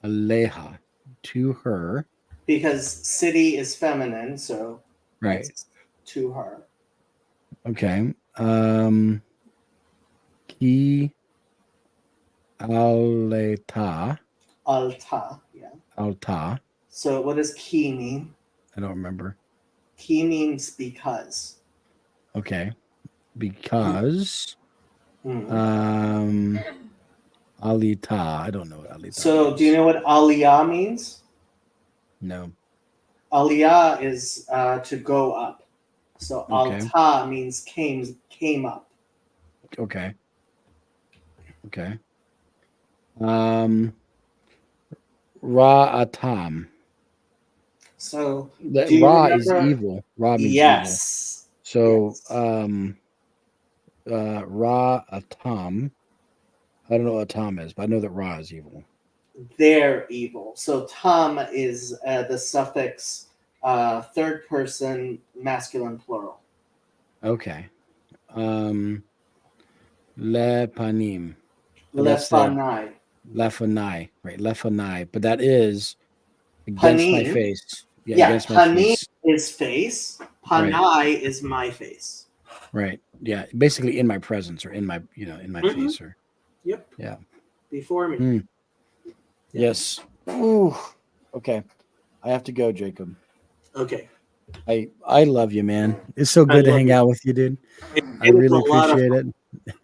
S2: Aleha. To her.
S1: Because city is feminine, so
S2: Right.
S1: it's to her.
S2: Okay. Ki aleta.
S1: Alta. Yeah.
S2: Alta.
S1: So what does ki mean?
S2: I don't remember.
S1: Ki means because.
S2: Okay. Because
S1: Mm.
S2: Alita. I don't know what Alita
S1: So
S2: means.
S1: do you know what aliyah means?
S2: No.
S1: Aliyah is to go up. So
S2: Okay.
S1: alta means came up.
S2: Okay. Okay. Ra Atam.
S1: So
S2: That
S1: do you
S2: Ra is
S1: remember?
S2: evil. Ra means evil.
S1: Yes.
S2: So
S1: Yes.
S2: Ra Atam. I don't know what Atam is, but I know that Ra is evil.
S1: They're evil. So tam is the suffix third person masculine plural.
S2: Okay. Lepanim. But that's the
S1: Lefanai.
S2: Lefanai, right? Lefanai. But that is against my
S1: Panim.
S2: face. Yeah,
S1: Yeah,
S2: against my
S1: panim
S2: face.
S1: is face. Panai is my face.
S2: Right. Yeah. Basically in my presence or in my, in my
S1: Mhm.
S2: face or
S1: Yep.
S2: yeah.
S1: Before me.
S2: Hmm.
S1: Yeah.
S2: Yes. Ooh. Okay. I have to go, Jacob.
S1: Okay.
S2: I love you, man. It's so
S1: I
S2: good to
S1: love
S2: hang
S1: you.
S2: out with you, dude. I
S1: It is
S2: really
S1: a lot of
S2: appreciate
S1: fun.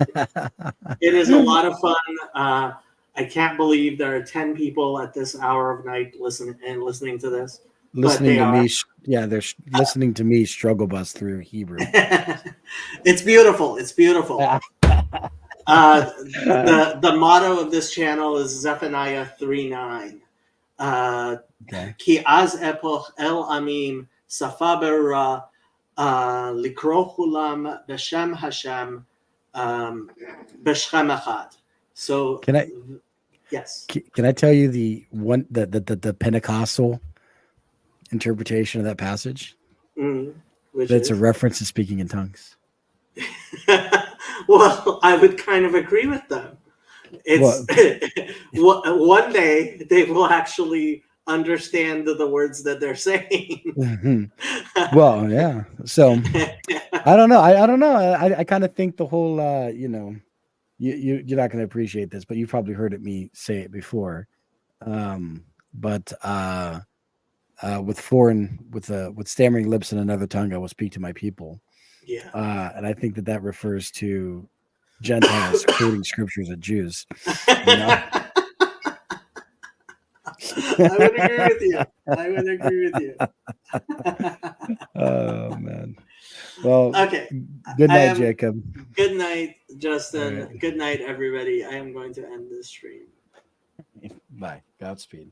S2: it.
S1: It is a lot of fun. I can't believe there are 10 people at this hour of night listening to this.
S2: Listening
S1: they
S2: to
S1: are.
S2: me, they're listening to me struggle bus through Hebrew.
S1: It's beautiful. It's beautiful. The motto of this channel is Zephaniah 3:9.
S2: Okay.
S1: Ki az epoch el amim safa berra likro hulam b'shem Hashem b'shem echad. So
S2: Can I
S1: yes.
S2: can I tell you the Pentecostal interpretation of that passage?
S1: Which
S2: That's
S1: is
S2: a reference to speaking in tongues.
S1: well, I would kind of agree with them. It's one day they will actually understand the words that they're saying.
S2: Well, yeah. So I don't know. I don't know. I kind of think the whole you're not going to appreciate this, but you've probably heard me say it before. But with stammering lips and another tongue, I will speak to my people.
S1: Yeah.
S2: And I think that refers to Gentiles quoting scriptures of Jews.
S1: I would agree with you. I would agree with you.
S2: Oh man. Well,
S1: okay.
S2: Good night, Jacob.
S1: Good night, Justin.
S2: Right.
S1: Good night, everybody. I am going to end this stream.
S2: Bye. Godspeed.